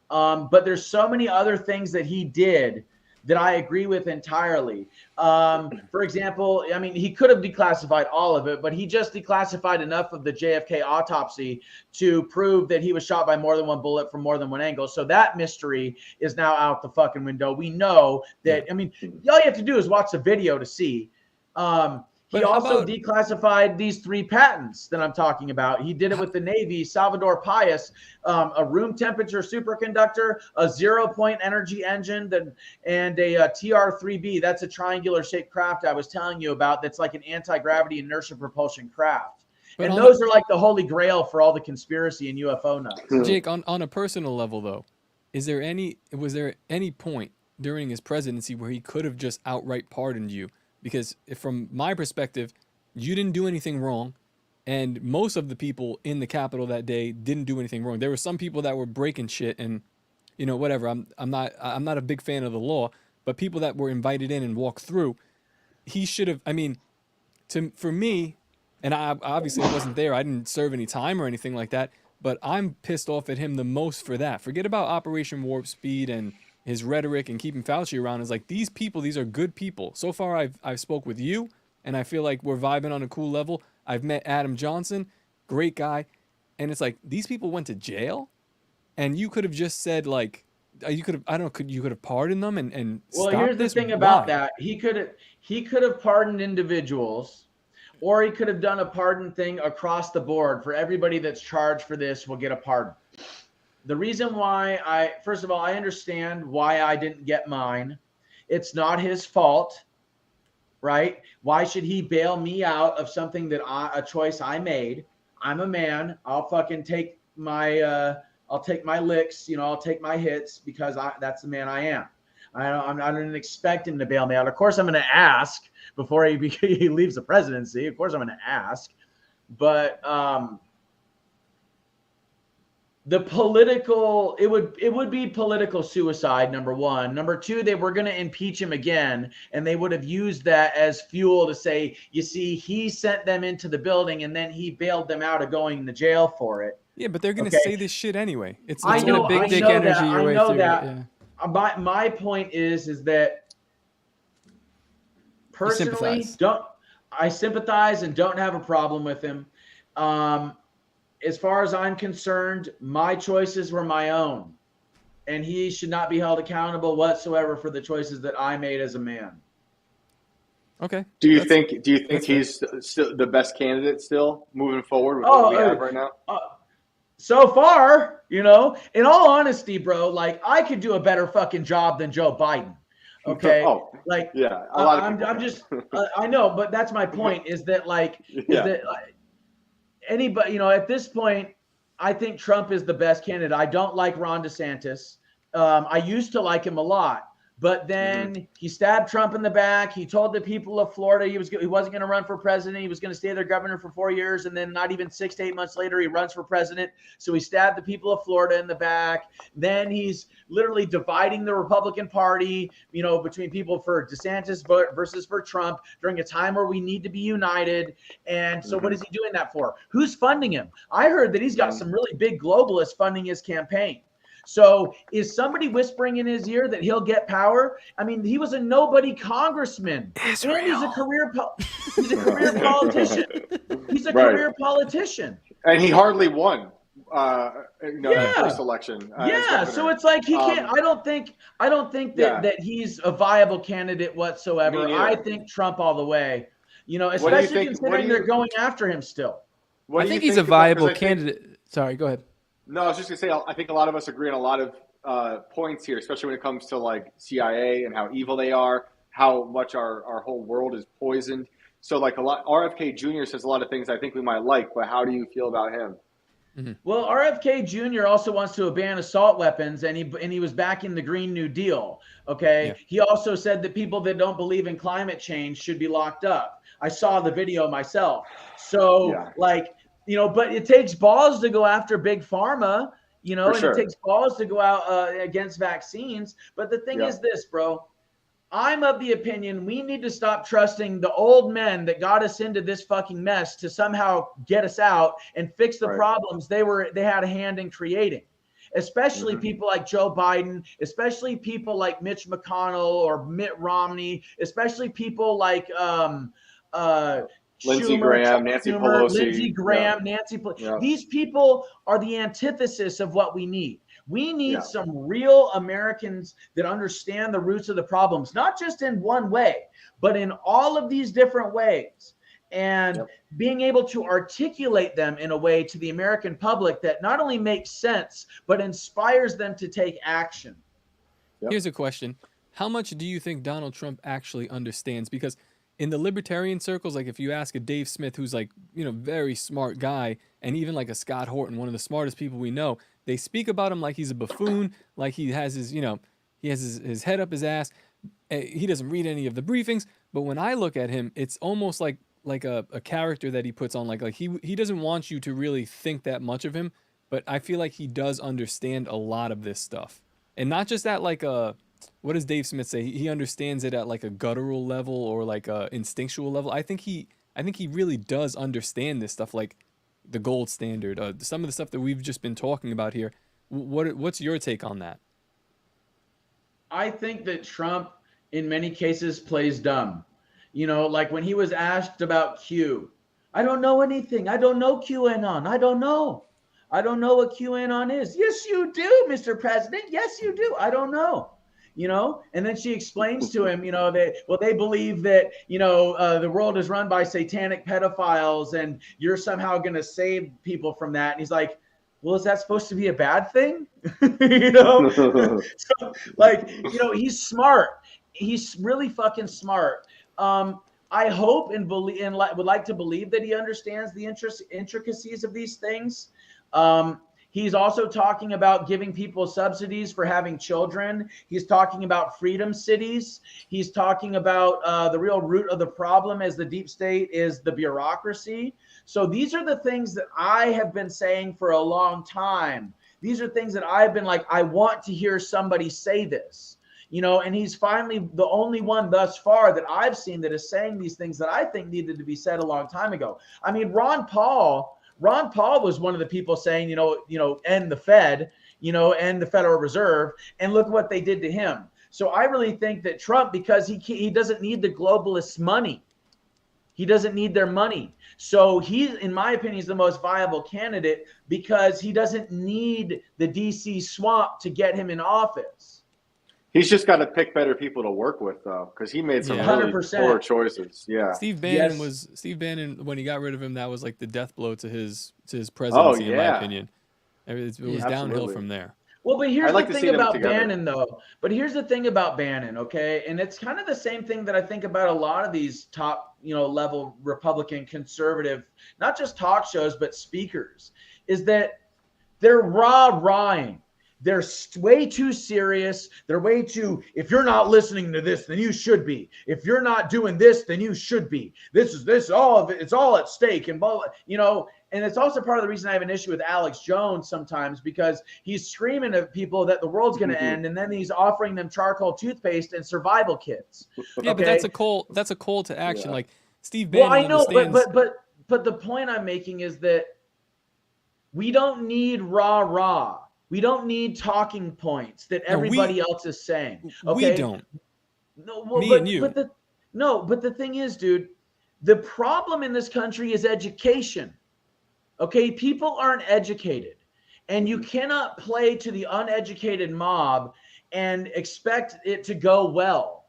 But there's so many other things that he did that I agree with entirely. For example, I mean, he could have declassified all of it, but he just declassified enough of the JFK autopsy to prove that he was shot by more than one bullet from more than one angle. So that mystery is now out the fucking window. We know that, I mean, all you have to do is watch the video to see. He also declassified these 3 patents that I'm talking about. He did it with the Navy, Salvador Payas, a room temperature superconductor, a 0-point energy engine, and a TR-3B. That's a triangular shaped craft I was telling you about. That's like an anti-gravity inertia propulsion craft. And those are like the holy grail for all the conspiracy and UFO nuts. Jake, on a personal level though, was there any point during his presidency where he could have just outright pardoned you? Because from my perspective, you didn't do anything wrong, and most of the people in the Capitol that day didn't do anything wrong. There were some people that were breaking shit, and whatever. I'm not a big fan of the law, but people that were invited in and walked through, he should have. I mean, for me, and I obviously wasn't there. I didn't serve any time or anything like that. But I'm pissed off at him the most for that. Forget about Operation Warp Speed and his rhetoric and keeping Fauci around. Is like, these people, these are good people. So far, I've spoke with you, and I feel like we're vibing on a cool level. I've met Adam Johnson, great guy, and it's like, these people went to jail, and you could have just said like, you could have pardoned them and well, stopped here's this? The thing about that. He could have pardoned individuals, or he could have done a pardon thing across the board for everybody that's charged for this will get a pardon. The reason why first of all, I understand why I didn't get mine. It's not his fault, right? Why should he bail me out of something that a choice I made? I'm a man. I'll fucking take my, I'll take my licks, I'll take my hits because that's the man I am. I didn't expect him to bail me out. Of course, I'm going to ask before he leaves the presidency. Of course, I'm going to ask, but, it would be political suicide, number one. Number two, they were going to impeach him again, and they would have used that as fuel to say, you see, he sent them into the building and then he bailed them out of going to jail for it. Yeah, but they're going to say this shit anyway. It's big dick energy your way through it. Yeah. my point is that personally, I sympathize and don't have a problem with him. As far as I'm concerned, my choices were my own, and he should not be held accountable whatsoever for the choices that I made as a man. Okay. Do you think he's still the best candidate still moving forward with what we have right now? So far, in all honesty, bro, like I could do a better fucking job than Joe Biden. Okay. Yeah, a lot of people. I'm just, I know, but that's my point is that anybody, at this point, I think Trump is the best candidate. I don't like Ron DeSantis. I used to like him a lot. But then he stabbed Trump in the back. He told the people of Florida he wasn't going to run for president. He was going to stay their governor for 4 years. And then not even 6 to 8 months later, he runs for president. So he stabbed the people of Florida in the back. Then he's literally dividing the Republican Party, between people for DeSantis versus for Trump during a time where we need to be united. And so what is he doing that for? Who's funding him? I heard that he's got some really big globalists funding his campaign. So is somebody whispering in his ear that he'll get power? I mean, he was a nobody congressman. Israel. And he's a career politician. He's a career politician. And he hardly won the first election. So it's like he can't I don't think that he's a viable candidate whatsoever. I think Trump all the way. Especially considering they're going after him still. I think he's a viable candidate. Sorry, go ahead. No, I was just going to say, I think a lot of us agree on a lot of points here, especially when it comes to like CIA and how evil they are, how much our whole world is poisoned. So like RFK Jr. says a lot of things I think we might like, but how do you feel about him? Mm-hmm. Well, RFK Jr. also wants to ban assault weapons, and he was backing the Green New Deal. Okay. Yeah. He also said that people that don't believe in climate change should be locked up. I saw the video myself. So but it takes balls to go after big pharma, it takes balls to go out against vaccines. But the thing is this, bro, I'm of the opinion we need to stop trusting the old men that got us into this fucking mess to somehow get us out and fix the problems they had a hand in creating. Especially people like Joe Biden, especially people like Mitch McConnell or Mitt Romney, especially people like Lindsey Graham, Nancy Pelosi. Nancy Pelosi. These people are the antithesis of what we need. We need some real Americans that understand the roots of the problems, not just in one way, but in all of these different ways. And being able to articulate them in a way to the American public that not only makes sense, but inspires them to take action. Here's a question. How much do you think Donald Trump actually understands? Because in the libertarian circles, like if you ask a Dave Smith, who's like, very smart guy, and even like a Scott Horton, one of the smartest people we know, they speak about him like he's a buffoon, like he has his, he has his head up his ass. He doesn't read any of the briefings. But when I look at him, it's almost like a character that he puts on. Like he doesn't want you to really think that much of him. But I feel like he does understand a lot of this stuff. And not just at like what does Dave Smith say? He understands it at like a guttural level or like a instinctual level. I think he really does understand this stuff, like the gold standard, some of the stuff that we've just been talking about here. What's your take on that? I think that Trump, in many cases, plays dumb. Like when he was asked about Q, I don't know anything. I don't know QAnon. I don't know what QAnon is. Yes, you do, Mr. President. Yes, you do. I don't know. And then she explains to him, they believe that, the world is run by satanic pedophiles and you're somehow going to save people from that. And he's like, well, is that supposed to be a bad thing? So, he's smart. He's really fucking smart. I hope and believe and would like to believe that he understands the intricacies of these things. He's also talking about giving people subsidies for having children. He's talking about freedom cities. He's talking about the real root of the problem as the deep state is the bureaucracy. So these are the things that I have been saying for a long time. These are things that I've been like, I want to hear somebody say this. And he's finally the only one thus far that I've seen that is saying these things that I think needed to be said a long time ago. I mean, Ron Paul was one of the people saying, end the Fed, and the Federal Reserve, and look what they did to him. So I really think that Trump, because he doesn't need the globalists' money. He doesn't need their money. So he, in my opinion, is the most viable candidate because he doesn't need the DC swamp to get him in office. He's just got to pick better people to work with, though, because he made some really 100%. poor choices. Yeah. Steve Bannon, when he got rid of him, that was like the death blow to his presidency, in my opinion. It was downhill from there. Well, but here's the thing about Bannon, though. But here's the thing about Bannon, okay? And it's kind of the same thing that I think about a lot of these top, level Republican conservative, not just talk shows, but speakers, is that they're rah-rahing. They're way too serious. They're way too, if you're not listening to this, then you should be. If you're not doing this, then you should be. All of it, it's all at stake. And, and it's also part of the reason I have an issue with Alex Jones sometimes, because he's screaming at people that the world's going to end, and then he's offering them charcoal toothpaste and survival kits. Yeah, but that's a call to action. Yeah. Like Steve Bannon. Well, I know, but the point I'm making is that we don't need rah-rah. We don't need talking points that everybody else is saying. Okay? We don't. No, well, Me and you. But the thing is, dude, the problem in this country is education. Okay, people aren't educated, and you cannot play to the uneducated mob and expect it to go well.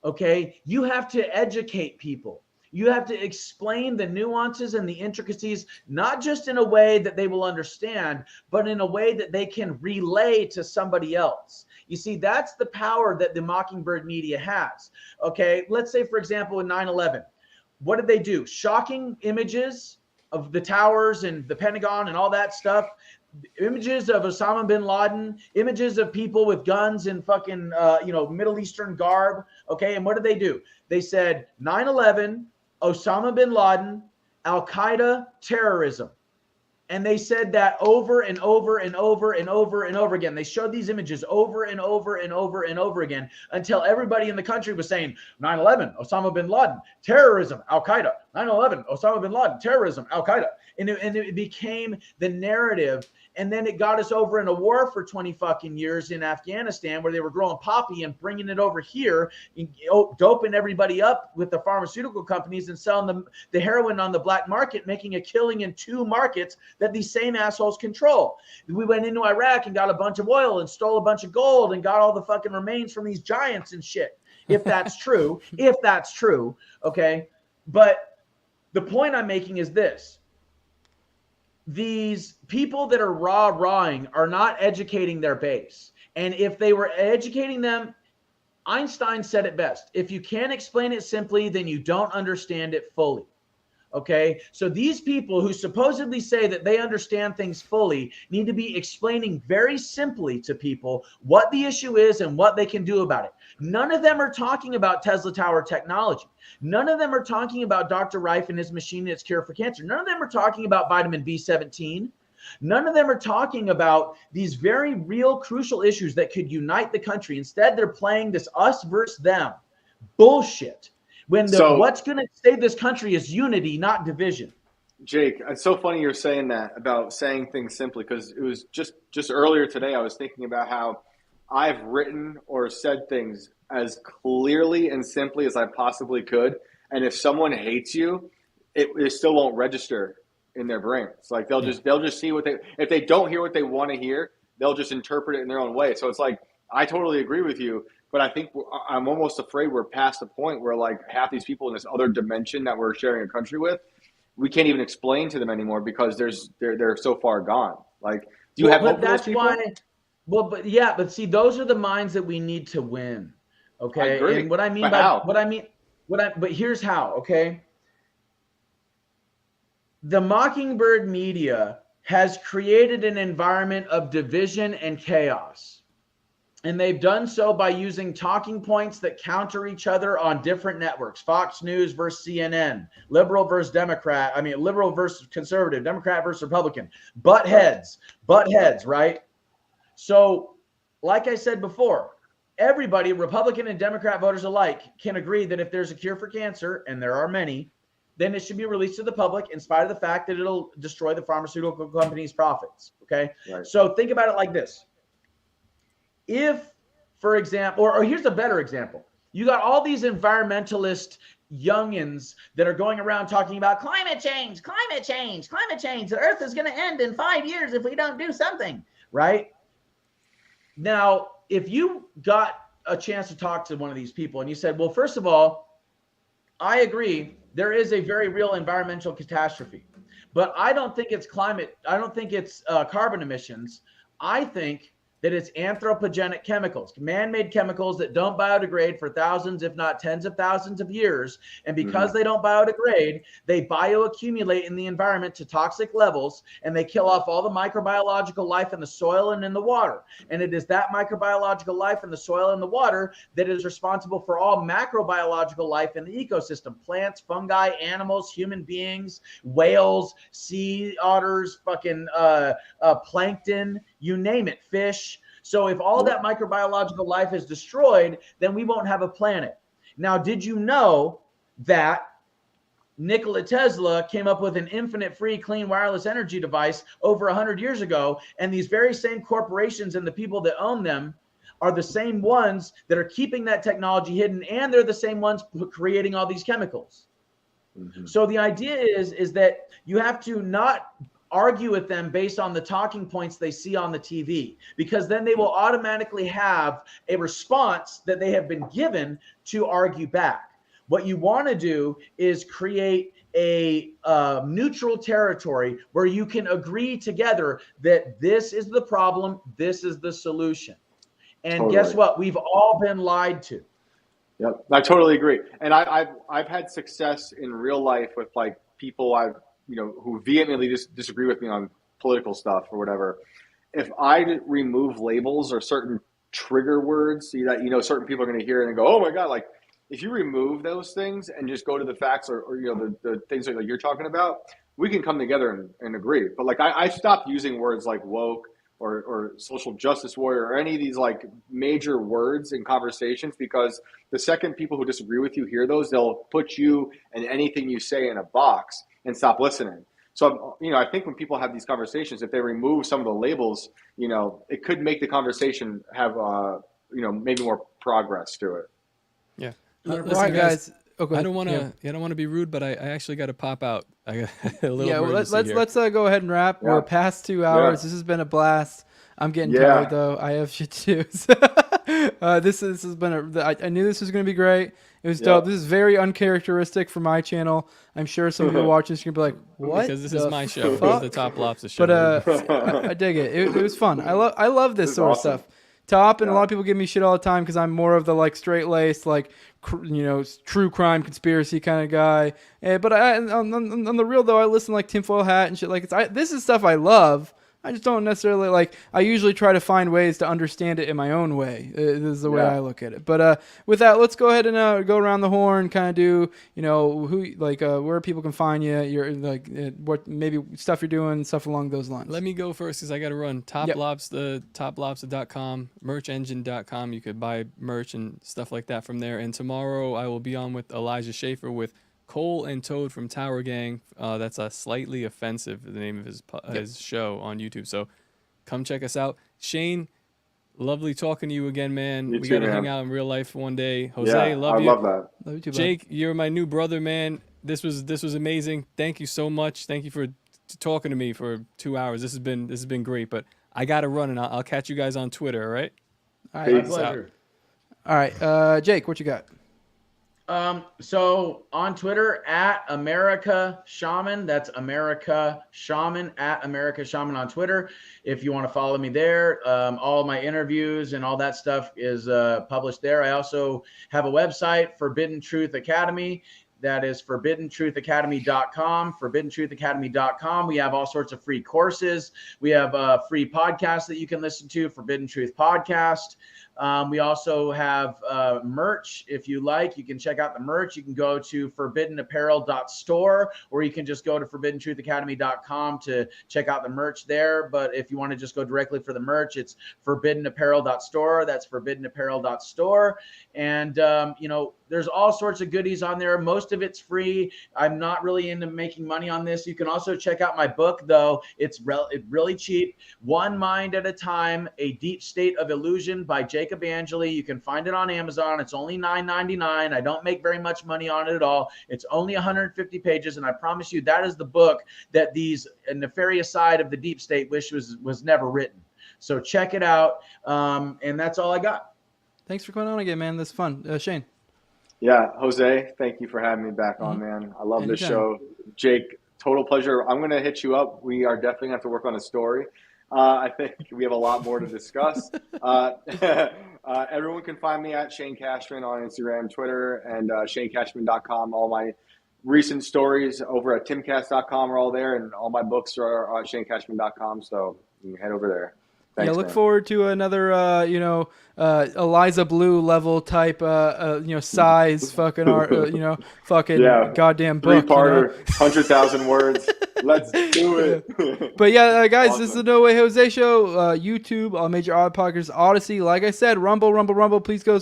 Okay, you have to educate people. You have to explain the nuances and the intricacies, not just in a way that they will understand, but in a way that they can relay to somebody else. You see, that's the power that the Mockingbird media has. Okay, let's say, for example, in 9/11, what did they do? Shocking images of the towers and the Pentagon and all that stuff, images of Osama bin Laden, images of people with guns in fucking, Middle Eastern garb. Okay, and what did they do? They said 9/11, Osama bin Laden, Al-Qaeda, terrorism. And they said that over and over and over and over and over again. They showed these images over and over and over and over again until everybody in the country was saying 9/11, Osama bin Laden, terrorism, Al-Qaeda, 9/11, Osama bin Laden, terrorism, Al-Qaeda. And it became the narrative. And then it got us over in a war for 20 fucking years in Afghanistan, where they were growing poppy and bringing it over here, and doping everybody up with the pharmaceutical companies and selling the heroin on the black market, making a killing in 2 markets that these same assholes control. We went into Iraq and got a bunch of oil and stole a bunch of gold and got all the fucking remains from these giants and shit. If that's true, okay? But the point I'm making is this. These people that are rah-rahing are not educating their base. And if they were educating them, Einstein said it best. If you can't explain it simply, then you don't understand it fully. Okay? So these people who supposedly say that they understand things fully need to be explaining very simply to people what the issue is and what they can do about it. None of them are talking about Tesla Tower technology. None of them are talking about Dr. Reif and his machine and its cure for cancer. None of them are talking about vitamin B17. None of them are talking about these very real, crucial issues that could unite the country. Instead, they're playing this us versus them bullshit. When what's going to save this country is unity, not division. Jake, it's so funny you're saying that about saying things simply, because it was just earlier today I was thinking about how I've written or said things as clearly and simply as I possibly could. And if someone hates you, it still won't register in their brains. Like they'll just see if they don't hear what they want to hear, they'll just interpret it in their own way. So it's like, I totally agree with you, but I think I'm almost afraid we're past the point where like half these people in this other dimension that we're sharing a country with, we can't even explain to them anymore because they're so far gone. Like, do you have hope for those people? But see, those are the minds that we need to win. Okay. I agree. And but here's how, okay? The Mockingbird media has created an environment of division and chaos. And they've done so by using talking points that counter each other on different networks. Fox News versus CNN, liberal versus Democrat. Liberal versus conservative, Democrat versus Republican. Butt heads, right? So, like I said before, everybody, Republican and Democrat voters alike, can agree that if there's a cure for cancer, and there are many, then it should be released to the public in spite of the fact that it'll destroy the pharmaceutical company's profits, okay? Right. So think about it like this. if, for example, or here's a better example. You got all these environmentalist youngins that are going around talking about climate change. The earth is going to end in 5 years if we don't do something, right? Now, if you got a chance to talk to one of these people and you said, well, first of all, I agree, there is a very real environmental catastrophe, but I don't think it's climate. I don't think it's carbon emissions. I think that it's anthropogenic chemicals, man-made chemicals that don't biodegrade for thousands, if not tens of thousands of years. And because they don't biodegrade, they bioaccumulate in the environment to toxic levels, and they kill off all the microbiological life in the soil and in the water. And it is that microbiological life in the soil and the water that is responsible for all macrobiological life in the ecosystem: plants, fungi, animals, human beings, whales, sea otters, fucking plankton, you name it, fish. So if all that microbiological life is destroyed, then we won't have a planet. Now, did you know that Nikola Tesla came up with an infinite free clean wireless energy device over 100 years ago? And these very same corporations and the people that own them are the same ones that are keeping that technology hidden, and they're the same ones creating all these chemicals. So the idea is that you have to not argue with them based on the talking points they see on the TV, because then they will automatically have a response that they have been given to argue back. What you want to do is create a neutral territory where you can agree together that this is the problem, this is the solution. And guess what? We've all been lied to. Yep, I totally agree. And I've had success in real life with like people who vehemently disagree with me on political stuff or whatever. If I remove labels or certain trigger words that certain people are going to hear and go, oh my God, like if you remove those things and just go to the facts or the things that you're talking about, we can come together and agree. But like I stopped using words like woke or social justice warrior or any of these like major words in conversations, because the second people who disagree with you hear those, they'll put you and anything you say in a box and stop listening. So, I think when people have these conversations, if they remove some of the labels, it could make the conversation have, maybe more progress to it. Yeah. Listen, all right, guys. Okay. I don't want to be rude, but I actually got to pop out. I got a little emergency here. Let's go ahead and wrap. Yeah. We're past 2 hours. Yeah. This has been a blast. I'm getting tired though. I have shit too. This has been I knew this was going to be great. It was dope. This is very uncharacteristic for my channel. I'm sure some people watching this are going to be like, what? Because this is my show. This is the TopLobsta show. But I dig it. It was fun. I love this sort of stuff. Top, and a lot of people give me shit all the time because I'm more of the like straight-laced, like true crime conspiracy kind of guy. But on the real though, I listen to like Tinfoil Hat and shit. Like this is stuff I love. I just don't necessarily like. I usually try to find ways to understand it in my own way. This is the way I look at it. But with that, let's go ahead and go around the horn. Kind of do who like where people can find you. You're like what maybe stuff you're doing, stuff along those lines. Let me go first because I got to run. TopLobsta, TopLobsta.com, merchengine.com. You could buy merch and stuff like that from there. And tomorrow I will be on with Elijah Schaefer with Cole and Toad from Tower Gang. That's a Slightly Offensive, the name of his show on YouTube. So come check us out. Shane, lovely talking to you again, man. We got to hang out in real life one day. Jose, love you. I love that. Love you too, Jake, you're my new brother, man. This was amazing. Thank you so much. Thank you for talking to me for 2 hours. This has been great. But I got to run, and I'll catch you guys on Twitter. All right. All right. Pleasure. All right, Jake, what you got? So on Twitter at America Shaman, that's America Shaman, at America Shaman on Twitter. If you want to follow me there, all my interviews and all that stuff is published there. I also have a website, Forbidden Truth Academy. That is ForbiddenTruthAcademy.com. ForbiddenTruthAcademy.com. We have all sorts of free courses. We have a free podcast that you can listen to, Forbidden Truth Podcast. We also have merch. If you like, you can check out the merch. You can go to forbiddenapparel.store, or you can just go to forbiddenTruthAcademy.com to check out the merch there. But if you want to just go directly for the merch, it's forbiddenapparel.store. That's forbiddenapparel.store. And, there's all sorts of goodies on there. Most of it's free. I'm not really into making money on this. You can also check out my book, though. It's really cheap. One Mind at a Time, A Deep State of Illusion by Jacob Angeli. You can find it on Amazon. It's only $9.99. I don't make very much money on it at all. It's only 150 pages, and I promise you that is the book that these nefarious side of the deep state wish was never written. So check it out, and that's all I got. Thanks for coming on again, man. This is fun. Shane. Yeah, Jose, thank you for having me back on, man. I love this show. Jake, total pleasure. I'm going to hit you up. We are definitely going to have to work on a story. I think we have a lot more to discuss. Everyone can find me at Shane Cashman on Instagram, Twitter, and ShaneCashman.com. All my recent stories over at timcast.com are all there, and all my books are at ShaneCashman.com, so you can head over there. Thanks, look man. forward to another, Eliza Blue level type, size fucking art, goddamn book. 3-parter, 100,000 words. Let's do it. But yeah, guys, This is the No Way Jose Show. YouTube, all major odd podcasts, Odyssey. Like I said, Rumble. Please go,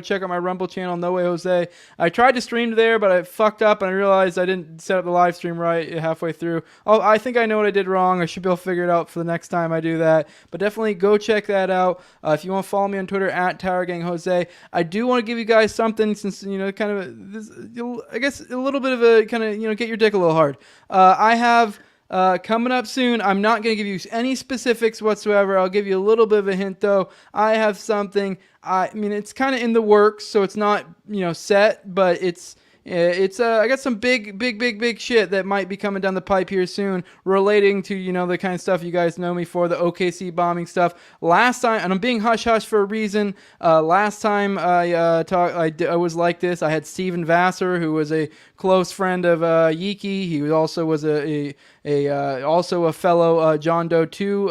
check out my Rumble channel, No Way Jose. I tried to stream there, but I fucked up and I realized I didn't set up the live stream right halfway through. Oh, I think I know what I did wrong. I should be able to figure it out for the next time I do that. But definitely go check that out. If you want to follow me on Twitter at TowerGangJose. I do want to give you guys something since, kind of this, I guess a little bit of a kind of, get your dick a little hard. I have coming up soon. I'm not going to give you any specifics whatsoever. I'll give you a little bit of a hint though. I have something, it's kind of in the works, so it's not, set, but it's I got some big shit that might be coming down the pipe here soon relating to, the kind of stuff you guys know me for, the OKC bombing stuff. Last time, and I'm being hush-hush for a reason, last time I was like this, I had Steven Vassar, who was a close friend of Yiki. He also was also a fellow John Doe 2,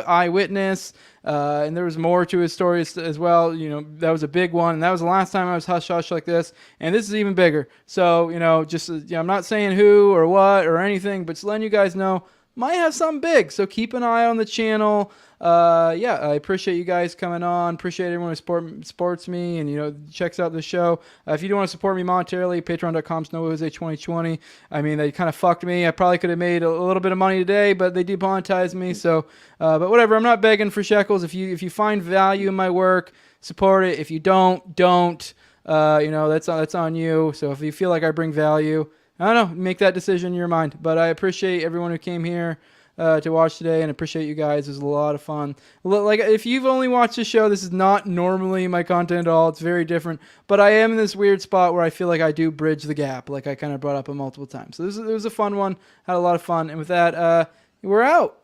eyewitness. And there was more to his story as well. That was a big one. And that was the last time I was hush-hush like this. And this is even bigger. So, I'm not saying who or what or anything, but just letting you guys know, might have something big. So keep an eye on the channel. I appreciate you guys coming on. Appreciate everyone who supports me and, checks out the show. If you do want to support me monetarily, patreon.com/NoWayJose2020. They kind of fucked me. I probably could have made a little bit of money today, but they demonetized me. So, but whatever. I'm not begging for shekels. If you find value in my work, support it. If you don't. That's on you. So if you feel like I bring value, I don't know, make that decision in your mind. But I appreciate everyone who came here to watch today, and appreciate you guys. It was a lot of fun. Like, if you've only watched the show, this is not normally my content at all. It's very different. But I am in this weird spot where I feel like I do bridge the gap, like I kind of brought up multiple times. So it was a fun one. Had a lot of fun. And with that, we're out.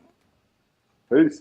Peace.